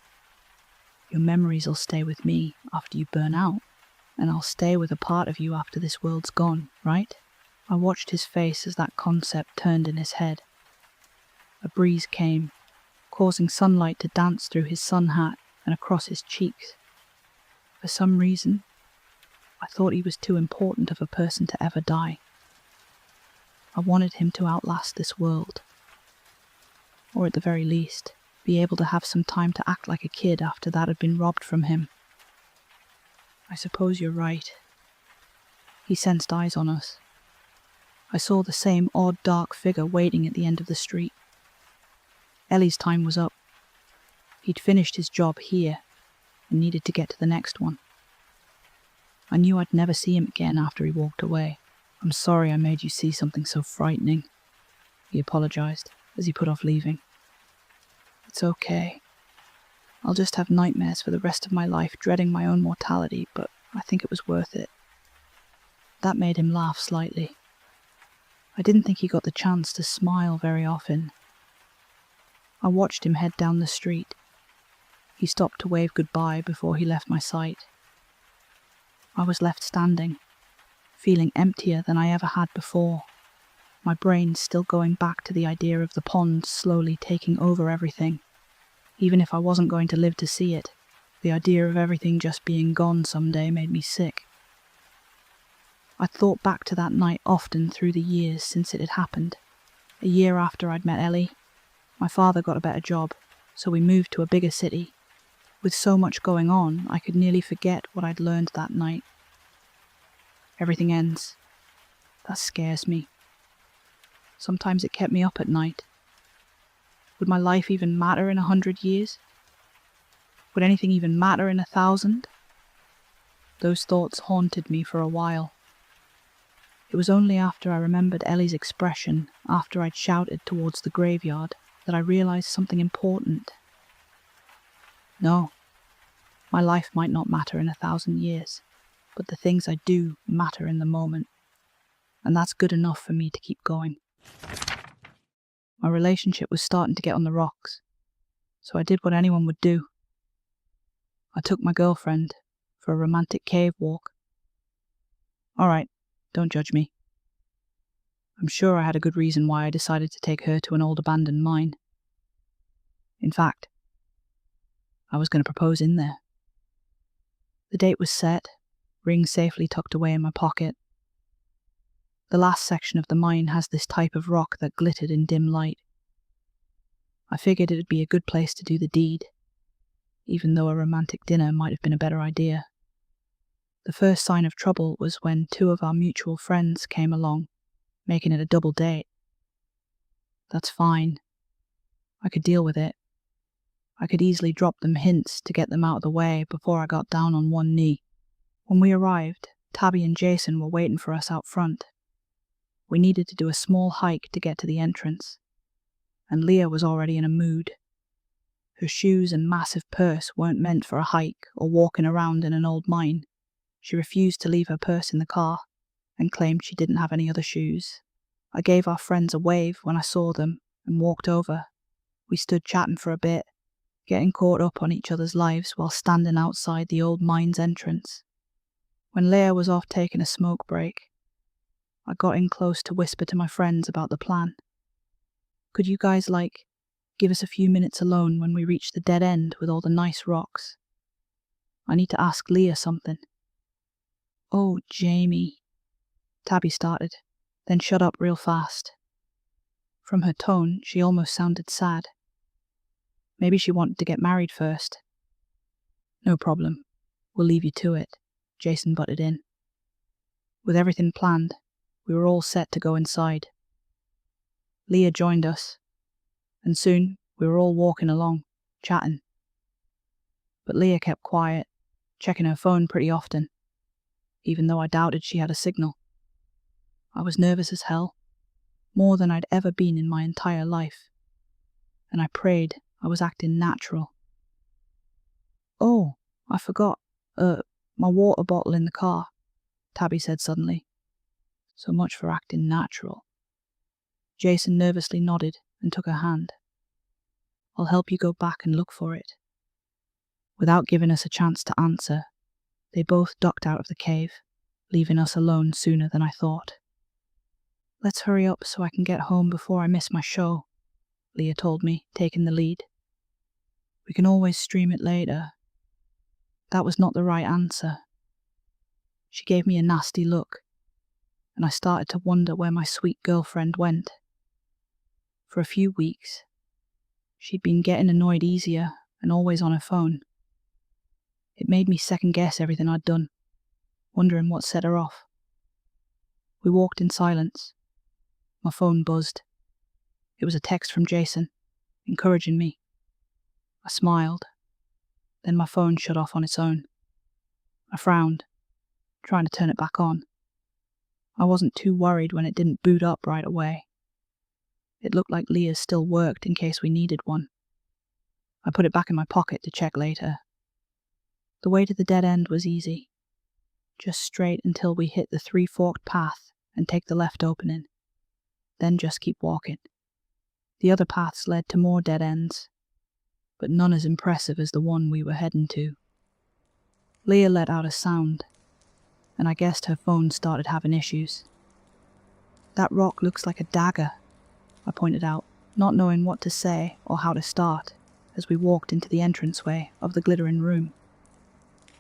Your memories will stay with me after you burn out, and I'll stay with a part of you after this world's gone, right? I watched his face as that concept turned in his head. A breeze came, causing sunlight to dance through his sun hat and across his cheeks. For some reason, I thought he was too important of a person to ever die. I wanted him to outlast this world. Or at the very least, be able to have some time to act like a kid after that had been robbed from him. I suppose you're right. He sensed eyes on us. I saw the same odd dark figure waiting at the end of the street. Ellie's time was up. He'd finished his job here and needed to get to the next one. I knew I'd never see him again after he walked away. I'm sorry I made you see something so frightening, he apologized as he put off leaving. It's okay. I'll just have nightmares for the rest of my life dreading my own mortality, but I think it was worth it. That made him laugh slightly. I didn't think he got the chance to smile very often. I watched him head down the street. He stopped to wave goodbye before he left my sight. I was left standing, feeling emptier than I ever had before, my brain still going back to the idea of the pond slowly taking over everything. Even if I wasn't going to live to see it, the idea of everything just being gone someday made me sick. I'd thought back to that night often through the years since it had happened. A year after I'd met Ellie, my father got a better job, so we moved to a bigger city. With so much going on, I could nearly forget what I'd learned that night. Everything ends. That scares me. Sometimes it kept me up at night. Would my life even matter in 100 years? Would anything even matter in 1,000? Those thoughts haunted me for a while. It was only after I remembered Ellie's expression after I'd shouted towards the graveyard that I realized something important. No, my life might not matter in 1,000 years, but the things I do matter in the moment, and that's good enough for me to keep going. My relationship was starting to get on the rocks, so I did what anyone would do. I took my girlfriend for a romantic cave walk. Alright, don't judge me. I'm sure I had a good reason why I decided to take her to an old abandoned mine. In fact, I was going to propose in there. The date was set, ring safely tucked away in my pocket. The last section of the mine has this type of rock that glittered in dim light. I figured it'd be a good place to do the deed, even though a romantic dinner might have been a better idea. The first sign of trouble was when 2 of our mutual friends came along, making it a double date. That's fine. I could deal with it. I could easily drop them hints to get them out of the way before I got down on one knee. When we arrived, Tabby and Jason were waiting for us out front. We needed to do a small hike to get to the entrance, and Leah was already in a mood. Her shoes and massive purse weren't meant for a hike or walking around in an old mine. She refused to leave her purse in the car and claimed she didn't have any other shoes. I gave our friends a wave when I saw them and walked over. We stood chatting for a bit, getting caught up on each other's lives while standing outside the old mine's entrance. When Leah was off taking a smoke break, I got in close to whisper to my friends about the plan. Could you guys, give us a few minutes alone when we reach the dead end with all the nice rocks? I need to ask Leah something. Oh, Jamie, Tabby started, then shut up real fast. From her tone, she almost sounded sad. Maybe she wanted to get married first. No problem. We'll leave you to it, Jason butted in. With everything planned, we were all set to go inside. Leah joined us, and soon we were all walking along, chatting. But Leah kept quiet, checking her phone pretty often, even though I doubted she had a signal. I was nervous as hell, more than I'd ever been in my entire life, and I prayed I was acting natural. Oh, I forgot, my water bottle in the car, Tabby said suddenly. So much for acting natural. Jason nervously nodded and took her hand. I'll help you go back and look for it. Without giving us a chance to answer, they both ducked out of the cave, leaving us alone sooner than I thought. Let's hurry up so I can get home before I miss my show, Leah told me, taking the lead. We can always stream it later. That was not the right answer. She gave me a nasty look, and I started to wonder where my sweet girlfriend went. For a few weeks, she'd been getting annoyed easier and always on her phone. It made me second-guess everything I'd done, wondering what set her off. We walked in silence. My phone buzzed. It was a text from Jason, encouraging me. I smiled. Then my phone shut off on its own. I frowned, trying to turn it back on. I wasn't too worried when it didn't boot up right away. It looked like Leah's still worked in case we needed one. I put it back in my pocket to check later. The way to the dead end was easy. Just straight until we hit the 3-forked path and take the left opening. Then just keep walking. The other paths led to more dead ends, but none as impressive as the one we were heading to. Leah let out a sound, and I guessed her phone started having issues. That rock looks like a dagger, I pointed out, not knowing what to say or how to start, as we walked into the entranceway of the glittering room.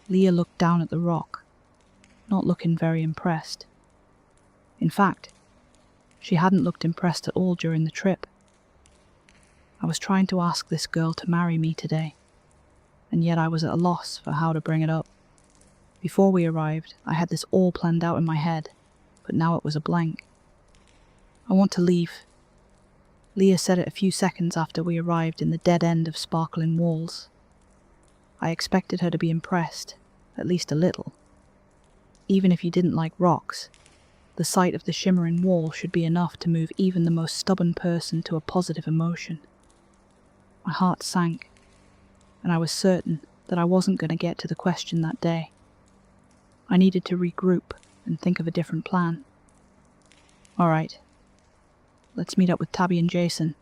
Leah looked down at the rock, not looking very impressed. In fact, she hadn't looked impressed at all during the trip. I was trying to ask this girl to marry me today, and yet I was at a loss for how to bring it up. Before we arrived, I had this all planned out in my head, but now it was a blank. I want to leave. Leah said it a few seconds after we arrived in the dead end of sparkling walls. I expected her to be impressed, at least a little. Even if you didn't like rocks, The sight of the shimmering wall should be enough to move even the most stubborn person to a positive emotion. My heart sank, and I was certain that I wasn't going to get to the question that day. I needed to regroup and think of a different plan. All right, let's meet up with Tabby and Jason.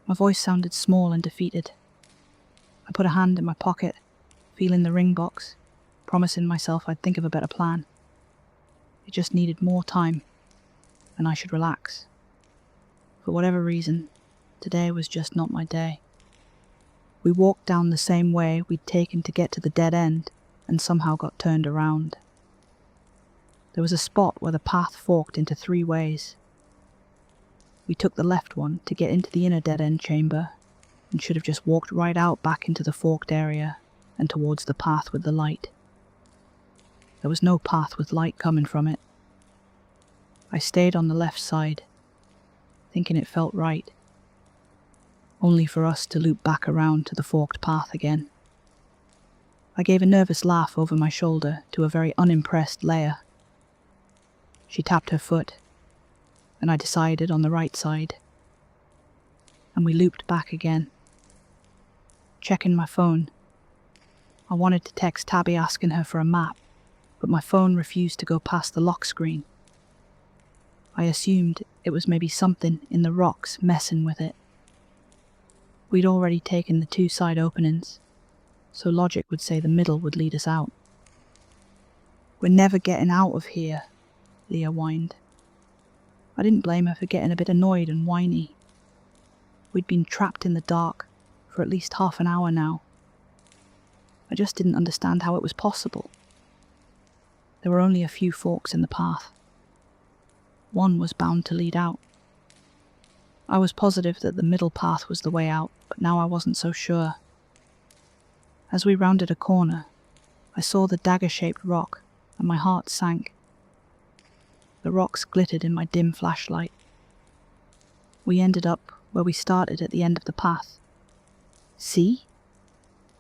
My voice sounded small and defeated. I put a hand in my pocket, feeling the ring box, promising myself I'd think of a better plan. It just needed more time, and I should relax. For whatever reason, today was just not my day. We walked down the same way we'd taken to get to the dead end, and somehow got turned around. There was a spot where the path forked into 3 ways. We took the left one to get into the inner dead-end chamber, and should have just walked right out back into the forked area and towards the path with the light. There was no path with light coming from it. I stayed on the left side, thinking it felt right, only for us to loop back around to the forked path again. I gave a nervous laugh over my shoulder to a very unimpressed Leia. She tapped her foot, and I decided on the right side, and we looped back again. Checking my phone, I wanted to text Tabby asking her for a map, but my phone refused to go past the lock screen. I assumed it was maybe something in the rocks messing with it. We'd already taken the 2 side openings, so logic would say the middle would lead us out. "We're never getting out of here," Leah whined. I didn't blame her for getting a bit annoyed and whiny. We'd been trapped in the dark for at least half an hour now. I just didn't understand how it was possible. There were only a few forks in the path. One was bound to lead out. I was positive that the middle path was the way out, but now I wasn't so sure. As we rounded a corner, I saw the dagger-shaped rock, and my heart sank. The rocks glittered in my dim flashlight. We ended up where we started at the end of the path. "See?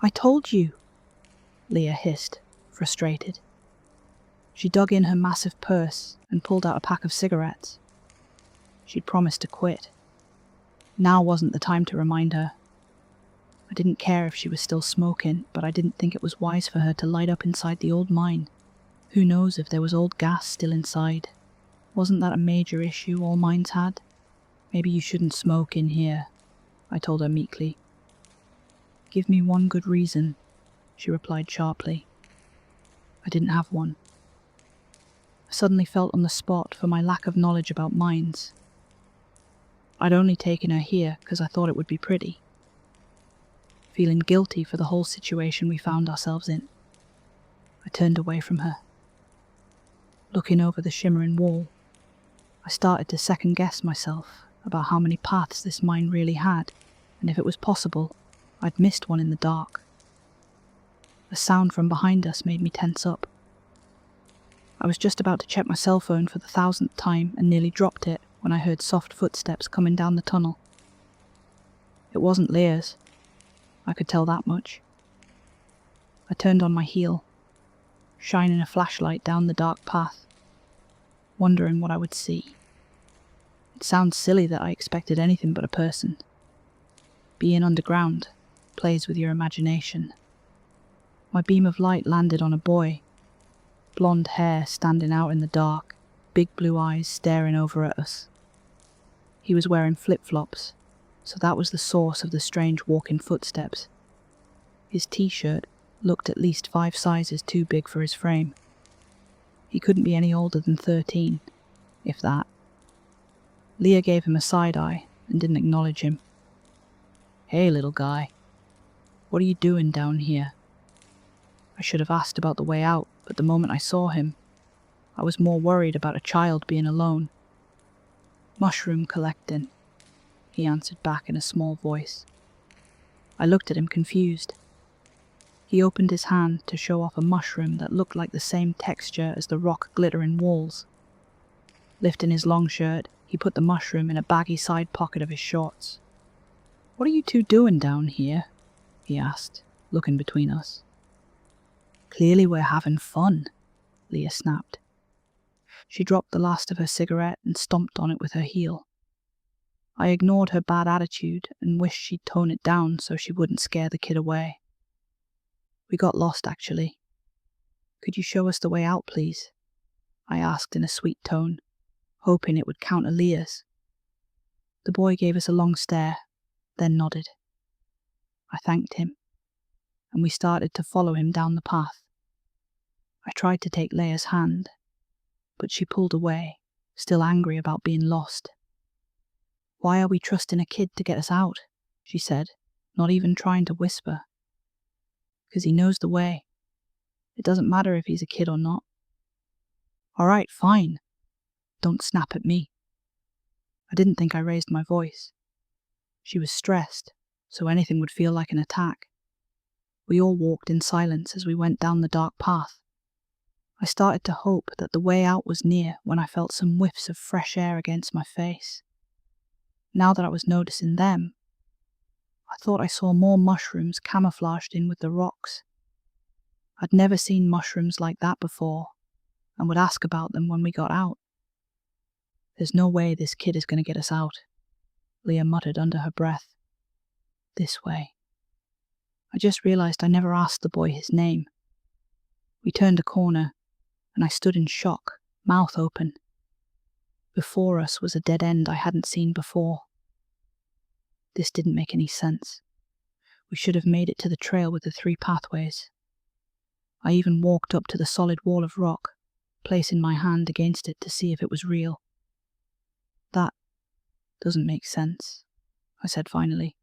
I told you," Leah hissed, frustrated. She dug in her massive purse and pulled out a pack of cigarettes. She'd promised to quit. Now wasn't the time to remind her. I didn't care if she was still smoking, but I didn't think it was wise for her to light up inside the old mine. Who knows if there was old gas still inside? Wasn't that a major issue all mines had? "Maybe you shouldn't smoke in here," I told her meekly. "Give me one good reason," she replied sharply. I didn't have one. I suddenly felt on the spot for my lack of knowledge about mines. I'd only taken her here because I thought it would be pretty. Feeling guilty for the whole situation we found ourselves in, I turned away from her. Looking over the shimmering wall, I started to second-guess myself about how many paths this mine really had, and if it was possible, I'd missed one in the dark. A sound from behind us made me tense up. I was just about to check my cell phone for the 1000th time and nearly dropped it when I heard soft footsteps coming down the tunnel. It wasn't Leah's. I could tell that much. I turned on my heel, shining a flashlight down the dark path, wondering what I would see. It sounds silly that I expected anything but a person. Being underground plays with your imagination. My beam of light landed on a boy, blonde hair standing out in the dark, big blue eyes staring over at us. He was wearing flip-flops, so that was the source of the strange walking footsteps. His t-shirt looked at least 5 sizes too big for his frame. He couldn't be any older than 13, if that. Leah gave him a side-eye and didn't acknowledge him. "Hey, little guy. What are you doing down here?" I should have asked about the way out, but the moment I saw him, I was more worried about a child being alone. "Mushroom collecting," he answered back in a small voice. I looked at him confused. He opened his hand to show off a mushroom that looked like the same texture as the rock glittering walls. Lifting his long shirt, he put the mushroom in a baggy side pocket of his shorts. "What are you two doing down here?" he asked, looking between us. "Clearly we're having fun," Leah snapped. She dropped the last of her cigarette and stomped on it with her heel. I ignored her bad attitude and wished she'd tone it down so she wouldn't scare the kid away. We got lost, actually. Could you show us the way out, please? I asked in a sweet tone, hoping it would counter Leah's. The boy gave us a long stare, then nodded. I thanked him, and we started to follow him down the path. I tried to take Leia's hand, but she pulled away, still angry about being lost. Why are we trusting a kid to get us out? She said, not even trying to whisper. Because he knows the way. It doesn't matter if he's a kid or not. All right, fine. Don't snap at me. I didn't think I raised my voice. She was stressed, so anything would feel like an attack. We all walked in silence as we went down the dark path. I started to hope that the way out was near when I felt some whiffs of fresh air against my face. Now that I was noticing them, I thought I saw more mushrooms camouflaged in with the rocks. I'd never seen mushrooms like that before, and would ask about them when we got out. There's no way this kid is going to get us out, Leah muttered under her breath. This way. I just realized I never asked the boy his name. We turned a corner, and I stood in shock, mouth open. Before us was a dead end I hadn't seen before. This didn't make any sense. We should have made it to the trail with the 3 pathways. I even walked up to the solid wall of rock, placing my hand against it to see if it was real. That doesn't make sense, I said finally.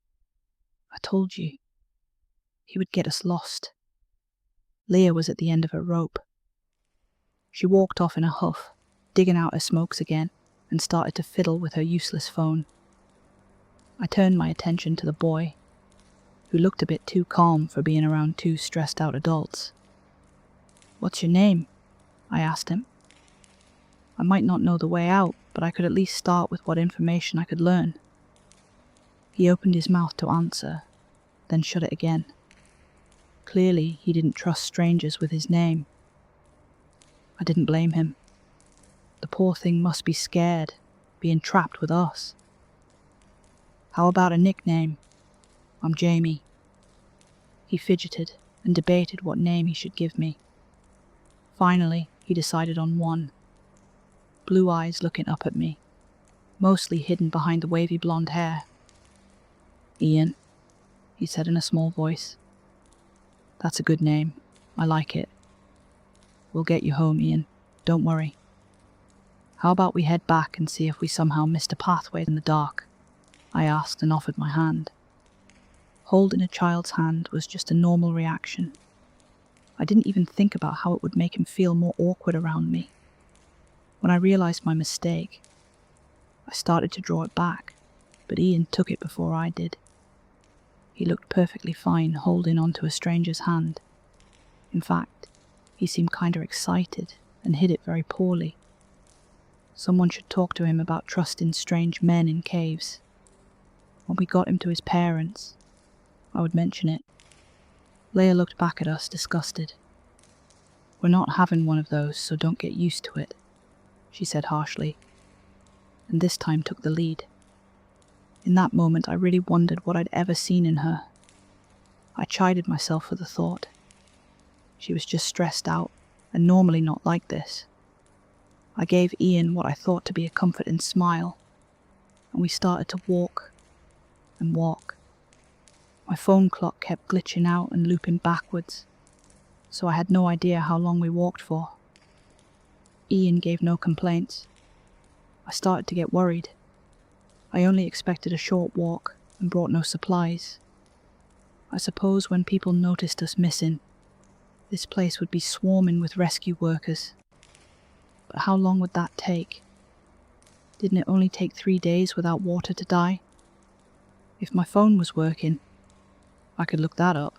I told you. He would get us lost. Leah was at the end of her rope. She walked off in a huff, digging out her smokes again, and started to fiddle with her useless phone. I turned my attention to the boy, who looked a bit too calm for being around 2 stressed out adults. What's your name? I asked him. I might not know the way out, but I could at least start with what information I could learn. He opened his mouth to answer, then shut it again. Clearly, he didn't trust strangers with his name. I didn't blame him. The poor thing must be scared, being trapped with us. How about a nickname? I'm Jamie. He fidgeted and debated what name he should give me. Finally, he decided on one. Blue eyes looking up at me, mostly hidden behind the wavy blonde hair. Ian, he said in a small voice. That's a good name. I like it. We'll get you home, Ian. Don't worry. How about we head back and see if we somehow missed a pathway in the dark? I asked and offered my hand. Holding a child's hand was just a normal reaction. I didn't even think about how it would make him feel more awkward around me. When I realized my mistake, I started to draw it back, but Ian took it before I did. He looked perfectly fine holding onto a stranger's hand. In fact, he seemed kinda excited and hid it very poorly. Someone should talk to him about trusting strange men in caves. When we got him to his parents, I would mention it. Leia looked back at us, disgusted. We're not having one of those, so don't get used to it, she said harshly, and this time took the lead. In that moment, I really wondered what I'd ever seen in her. I chided myself for the thought. She was just stressed out, and normally not like this. I gave Ian what I thought to be a comforting smile, and we started to walk and walk. My phone clock kept glitching out and looping backwards, so I had no idea how long we walked for. Ian gave no complaints. I started to get worried. I only expected a short walk and brought no supplies. I suppose when people noticed us missing, this place would be swarming with rescue workers. But how long would that take? Didn't it only take 3 days without water to die? If my phone was working, I could look that up.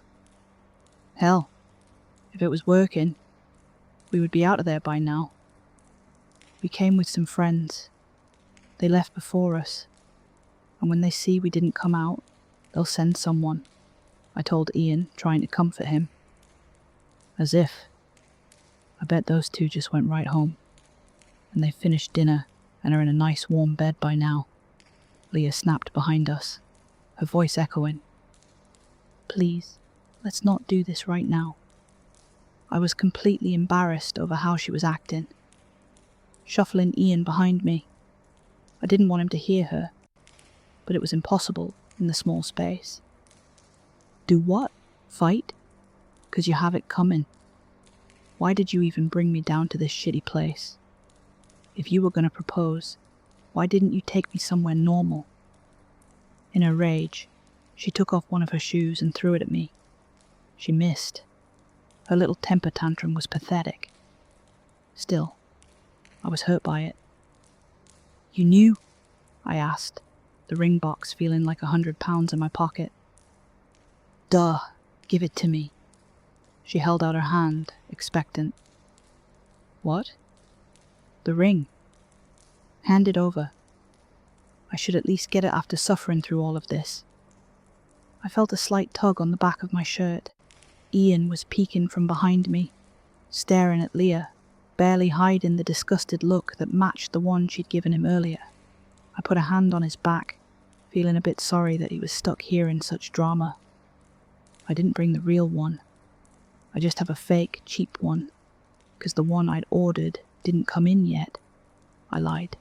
Hell, if it was working, we would be out of there by now. We came with some friends. They left before us, and when they see we didn't come out, they'll send someone, I told Ian, trying to comfort him. As if. I bet those 2 just went right home. and they've finished dinner and are in a nice warm bed by now. Leah snapped behind us, her voice echoing. Please, let's not do this right now. I was completely embarrassed over how she was acting. Shuffling Ian behind me. I didn't want him to hear her, but it was impossible in the small space. Do what? Fight? 'Cause you have it coming. Why did you even bring me down to this shitty place? If you were going to propose, why didn't you take me somewhere normal? In her rage, she took off one of her shoes and threw it at me. She missed. Her little temper tantrum was pathetic. Still, I was hurt by it. You knew? I asked, the ring box feeling like 100 pounds in my pocket. Duh, give it to me. She held out her hand, expectant. What? The ring. Hand it over. I should at least get it after suffering through all of this. I felt a slight tug on the back of my shirt. Ian was peeking from behind me, staring at Leah, barely hiding the disgusted look that matched the one she'd given him earlier. I put a hand on his back, feeling a bit sorry that he was stuck here in such drama. I didn't bring the real one. I just have a fake, cheap one, because the one I'd ordered didn't come in yet. I lied.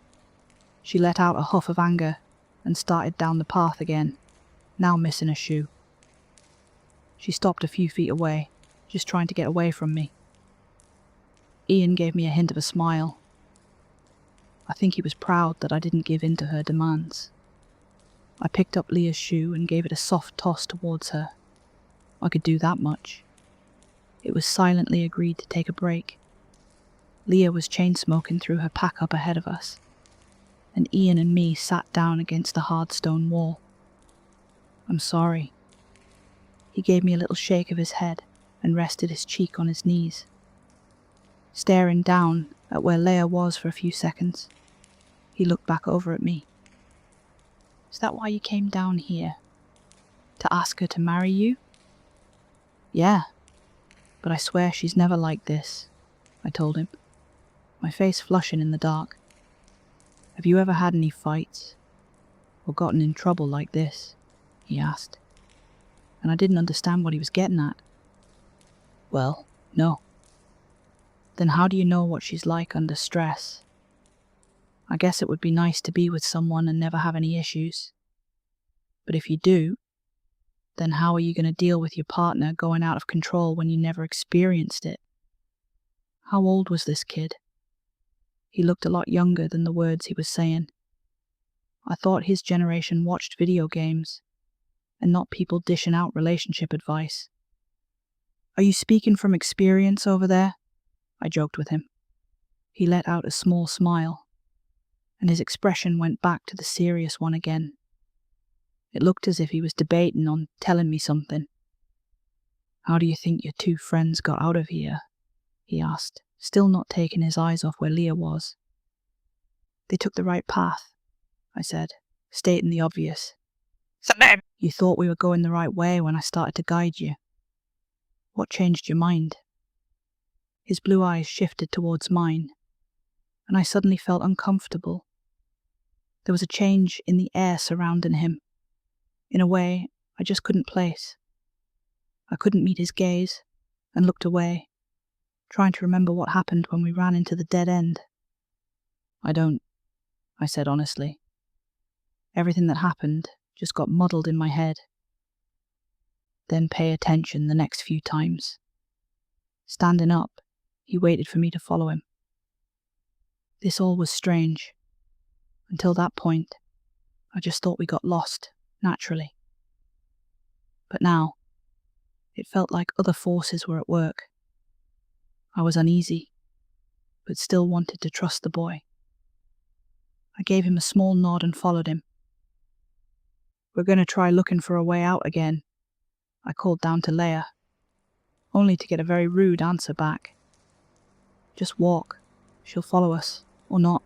She let out a huff of anger and started down the path again, now missing a shoe. She stopped a few feet away, just trying to get away from me. Ian gave me a hint of a smile. I think he was proud that I didn't give in to her demands. I picked up Leah's shoe and gave it a soft toss towards her. I could do that much. It was silently agreed to take a break. Leah was chain-smoking through her pack up ahead of us, and Ian and me sat down against the hard stone wall. I'm sorry. He gave me a little shake of his head and rested his cheek on his knees. Staring down at where Leah was for a few seconds, he looked back over at me. Is that why you came down here? To ask her to marry you? Yeah, but I swear she's never like this, I told him, my face flushing in the dark. Have you ever had any fights? Or gotten in trouble like this? He asked. And I didn't understand what he was getting at. Well, no. Then how do you know what she's like under stress? I guess it would be nice to be with someone and never have any issues. But if you do, then how are you going to deal with your partner going out of control when you never experienced it? How old was this kid? He looked a lot younger than the words he was saying. I thought his generation watched video games, and not people dishing out relationship advice. Are you speaking from experience over there? I joked with him. He let out a small smile, and his expression went back to the serious one again. It looked as if he was debating on telling me something. How do you think your two friends got out of here? He asked, still not taking his eyes off where Leah was. They took the right path, I said, stating the obvious. You thought we were going the right way when I started to guide you. What changed your mind? His blue eyes shifted towards mine, and I suddenly felt uncomfortable. There was a change in the air surrounding him, in a way I just couldn't place. I couldn't meet his gaze, and looked away, trying to remember what happened when we ran into the dead end. I don't, I said honestly. Everything that happened just got muddled in my head. Then pay attention the next few times. Standing up, he waited for me to follow him. This all was strange. Until that point, I just thought we got lost, naturally. But now, it felt like other forces were at work. I was uneasy, but still wanted to trust the boy. I gave him a small nod and followed him. We're going to try looking for a way out again, I called down to Leah, only to get a very rude answer back. Just walk, she'll follow us, or not.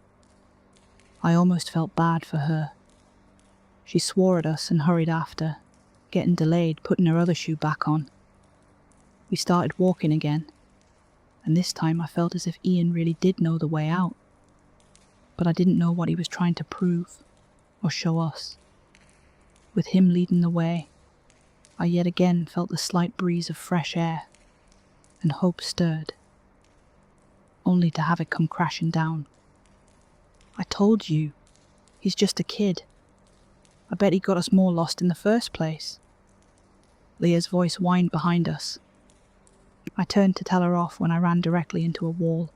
I almost felt bad for her. She swore at us and hurried after, getting delayed putting her other shoe back on. We started walking again, and this time I felt as if Ian really did know the way out. but I didn't know what he was trying to prove or show us. With him leading the way, I yet again felt the slight breeze of fresh air, and hope stirred, only to have it come crashing down. I told you, he's just a kid. I bet he got us more lost in the first place. Leah's voice whined behind us. I turned to tell her off when I ran directly into a wall.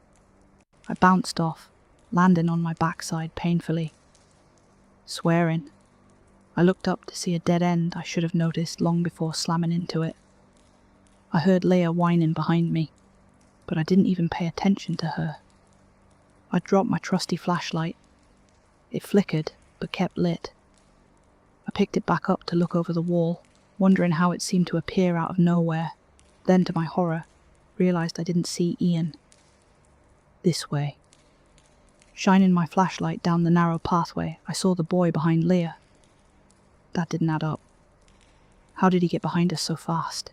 I bounced off, landing on my backside painfully. Swearing, I looked up to see a dead end I should have noticed long before slamming into it. I heard Leah whining behind me, but I didn't even pay attention to her. I dropped my trusty flashlight. It flickered, but kept lit. I picked it back up to look over the wall, wondering how it seemed to appear out of nowhere. Then, to my horror, realized I didn't see Ian. This way. Shining my flashlight down the narrow pathway, I saw the boy behind Leah. That didn't add up. How did he get behind us so fast?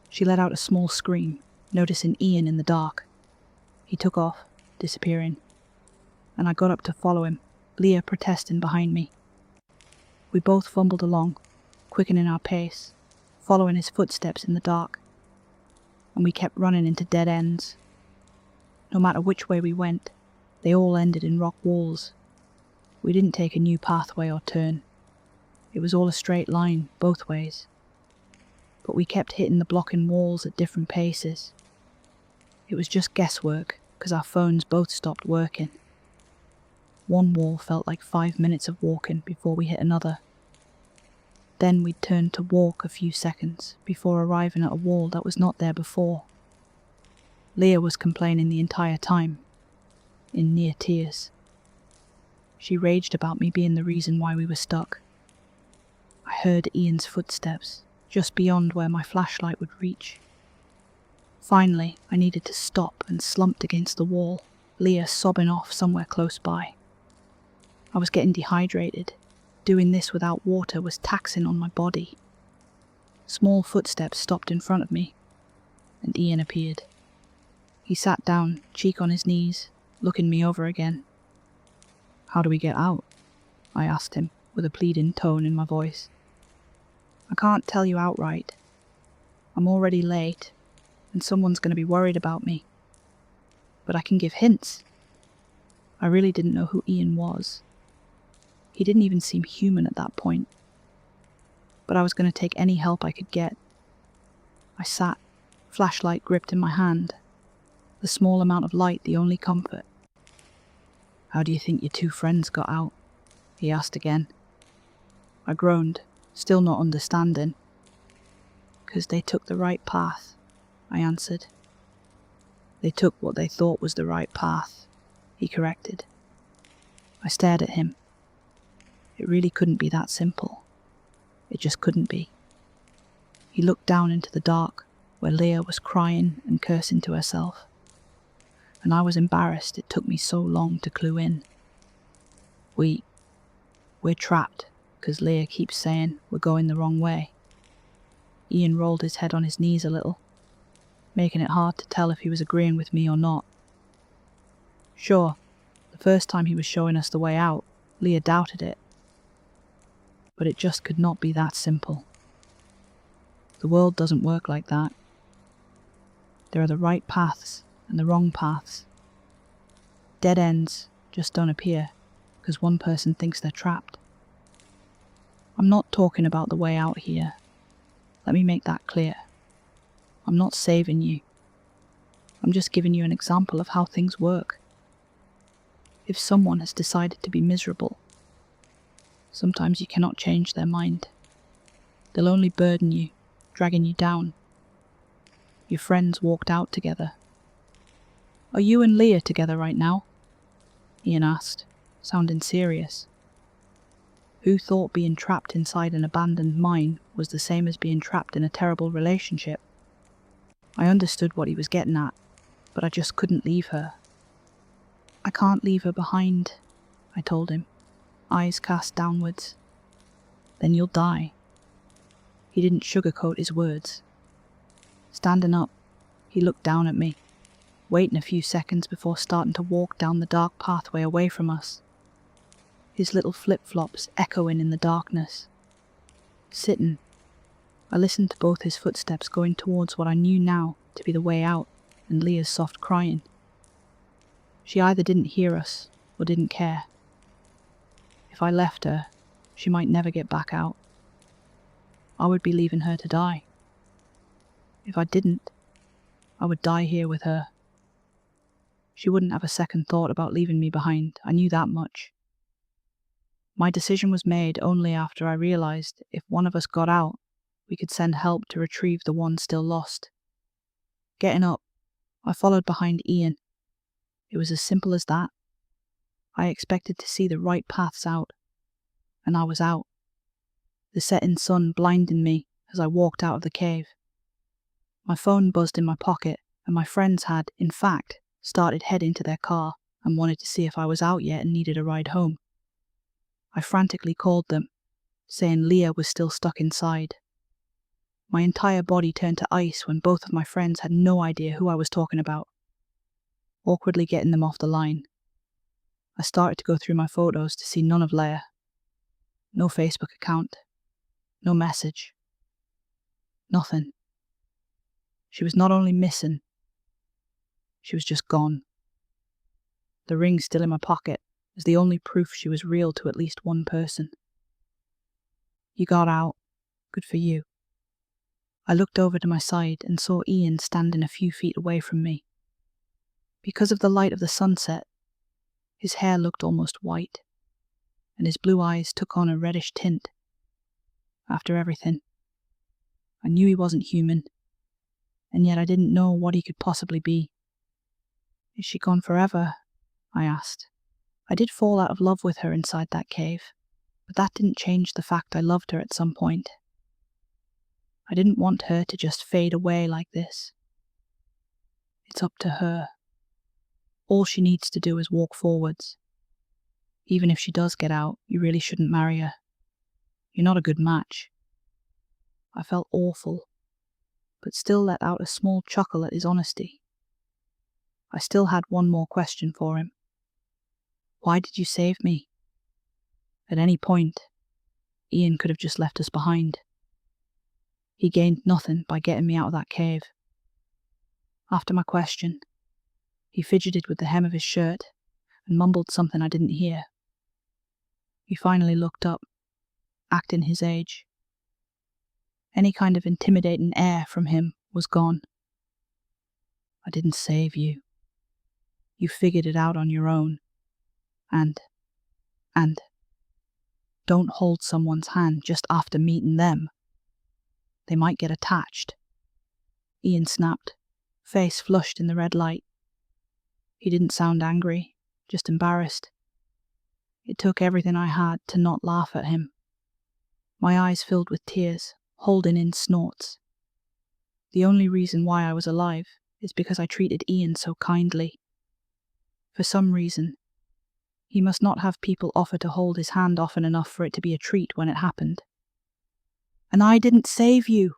She let out a small scream, noticing Ian in the dark. He took off, disappearing, and I got up to follow him, Leah protesting behind me. We both fumbled along, quickening our pace, following his footsteps in the dark, and we kept running into dead ends. No matter which way we went, they all ended in rock walls. We didn't take a new pathway or turn. It was all a straight line, both ways. But we kept hitting the blocking walls at different paces. It was just guesswork, because our phones both stopped working. One wall felt like 5 minutes of walking before we hit another. Then we'd turn to walk a few seconds before arriving at a wall that was not there before. Leah was complaining the entire time, in near tears. She raged about me being the reason why we were stuck. I heard Ian's footsteps, just beyond where my flashlight would reach. Finally, I needed to stop and slumped against the wall, Leah sobbing off somewhere close by. I was getting dehydrated. Doing this without water was taxing on my body. Small footsteps stopped in front of me, and Ian appeared. He sat down, cheek on his knees, looking me over again. "How do we get out?" I asked him, with a pleading tone in my voice. "I can't tell you outright. I'm already late, and someone's going to be worried about me. But I can give hints." I really didn't know who Ian was. He didn't even seem human at that point. But I was going to take any help I could get. I sat, flashlight gripped in my hand, the small amount of light the only comfort. "How do you think your two friends got out?" he asked again. I groaned, still not understanding. "'Cause they took the right path," I answered. "They took what they thought was the right path," he corrected. I stared at him. It really couldn't be that simple. It just couldn't be. He looked down into the dark, where Leah was crying and cursing to herself. And I was embarrassed it took me so long to clue in. We're trapped, 'cause Leah keeps saying we're going the wrong way." Ian rolled his head on his knees a little, making it hard to tell if he was agreeing with me or not. Sure, the first time he was showing us the way out, Leah doubted it. But it just could not be that simple. The world doesn't work like that. There are the right paths and the wrong paths. Dead ends just don't appear because one person thinks they're trapped. I'm not talking about the way out here. Let me make that clear. I'm not saving you. I'm just giving you an example of how things work. If someone has decided to be miserable, sometimes you cannot change their mind. They'll only burden you, dragging you down. Your friends walked out together. "Are you and Leah together right now?" Ian asked, sounding serious. Who thought being trapped inside an abandoned mine was the same as being trapped in a terrible relationship? I understood what he was getting at, but I just couldn't leave her. "I can't leave her behind," I told him, eyes cast downwards. "Then you'll die." He didn't sugarcoat his words. Standing up, he looked down at me. waiting a few seconds before starting to walk down the dark pathway away from us, his little flip-flops echoing in the darkness. Sitting, I listened to both his footsteps going towards what I knew now to be the way out, and Leah's soft crying. She either didn't hear us or didn't care. If I left her, she might never get back out. I would be leaving her to die. If I didn't, I would die here with her. She wouldn't have a second thought about leaving me behind, I knew that much. My decision was made only after I realized if one of us got out, we could send help to retrieve the one still lost. Getting up, I followed behind Ian. It was as simple as that. I expected to see the right paths out, and I was out. The setting sun blinding me as I walked out of the cave. My phone buzzed in my pocket, and my friends had, in fact, started heading to their car and wanted to see if I was out yet and needed a ride home. I frantically called them, saying Leah was still stuck inside. My entire body turned to ice when both of my friends had no idea who I was talking about. Awkwardly getting them off the line, I started to go through my photos to see none of Leah. No Facebook account. No message. Nothing. She was not only missing, she was just gone. The ring still in my pocket is the only proof she was real to at least one person. You got out. Good for you. I looked over to my side and saw Ian standing a few feet away from me. Because of the light of the sunset, his hair looked almost white, and his blue eyes took on a reddish tint. After everything, I knew he wasn't human, and yet I didn't know what he could possibly be. Is she gone forever? I asked. I did fall out of love with her inside that cave, but that didn't change the fact I loved her at some point. I didn't want her to just fade away like this. It's up to her. All she needs to do is walk forwards. Even if she does get out, you really shouldn't marry her. You're not a good match. I felt awful, but still let out a small chuckle at his honesty. I still had one more question for him. Why did you save me? At any point, Ian could have just left us behind. He gained nothing by getting me out of that cave. After my question, he fidgeted with the hem of his shirt and mumbled something I didn't hear. He finally looked up, acting his age. Any kind of intimidating air from him was gone. I didn't save you. You figured it out on your own. And don't hold someone's hand just after meeting them. They might get attached. Ian snapped, face flushed in the red light. He didn't sound angry, just embarrassed. It took everything I had to not laugh at him. My eyes filled with tears, holding in snorts. The only reason why I was alive is because I treated Ian so kindly. For some reason, he must not have people offer to hold his hand often enough for it to be a treat when it happened. And I didn't save you,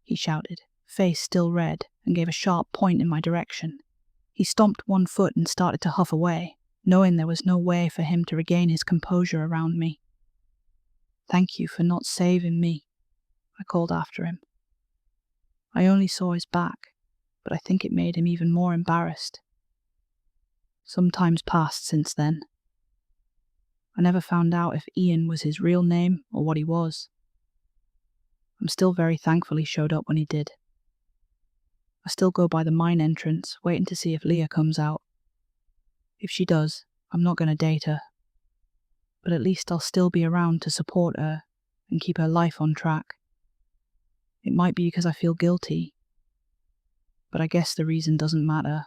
he shouted, face still red, and gave a sharp point in my direction. He stomped one foot and started to huff away, knowing there was no way for him to regain his composure around me. Thank you for not saving me, I called after him. I only saw his back, but I think it made him even more embarrassed. Some time's passed since then. I never found out if Ian was his real name or what he was. I'm still very thankful he showed up when he did. I still go by the mine entrance, waiting to see if Leah comes out. If she does, I'm not going to date her. But at least I'll still be around to support her and keep her life on track. It might be because I feel guilty, but I guess the reason doesn't matter.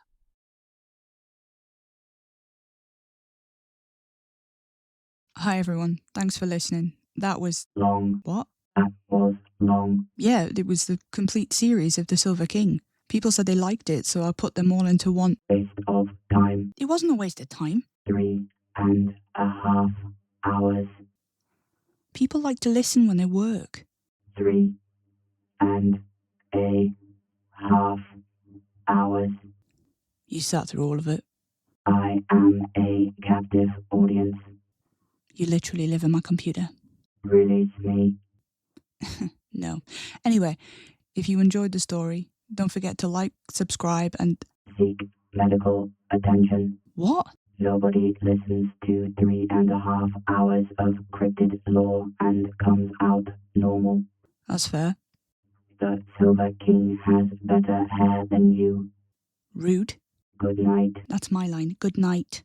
Hi everyone, thanks for listening. That was long. what? That was long. Yeah, it was the complete series of The Silver King. People said they liked it, so I put them all into one. Waste of time. It wasn't a waste of time. 3.5 hours. People like to listen when they work. 3.5 hours. You sat through all of it. I am a captive audience. You literally live in my computer. Release me. No. Anyway, if you enjoyed the story, don't forget to like, subscribe, and... Seek medical attention. What? Nobody listens to 3.5 hours of cryptid lore and comes out normal. That's fair. The Silver King has better hair than you. Rude. Good night. That's my line. Good night.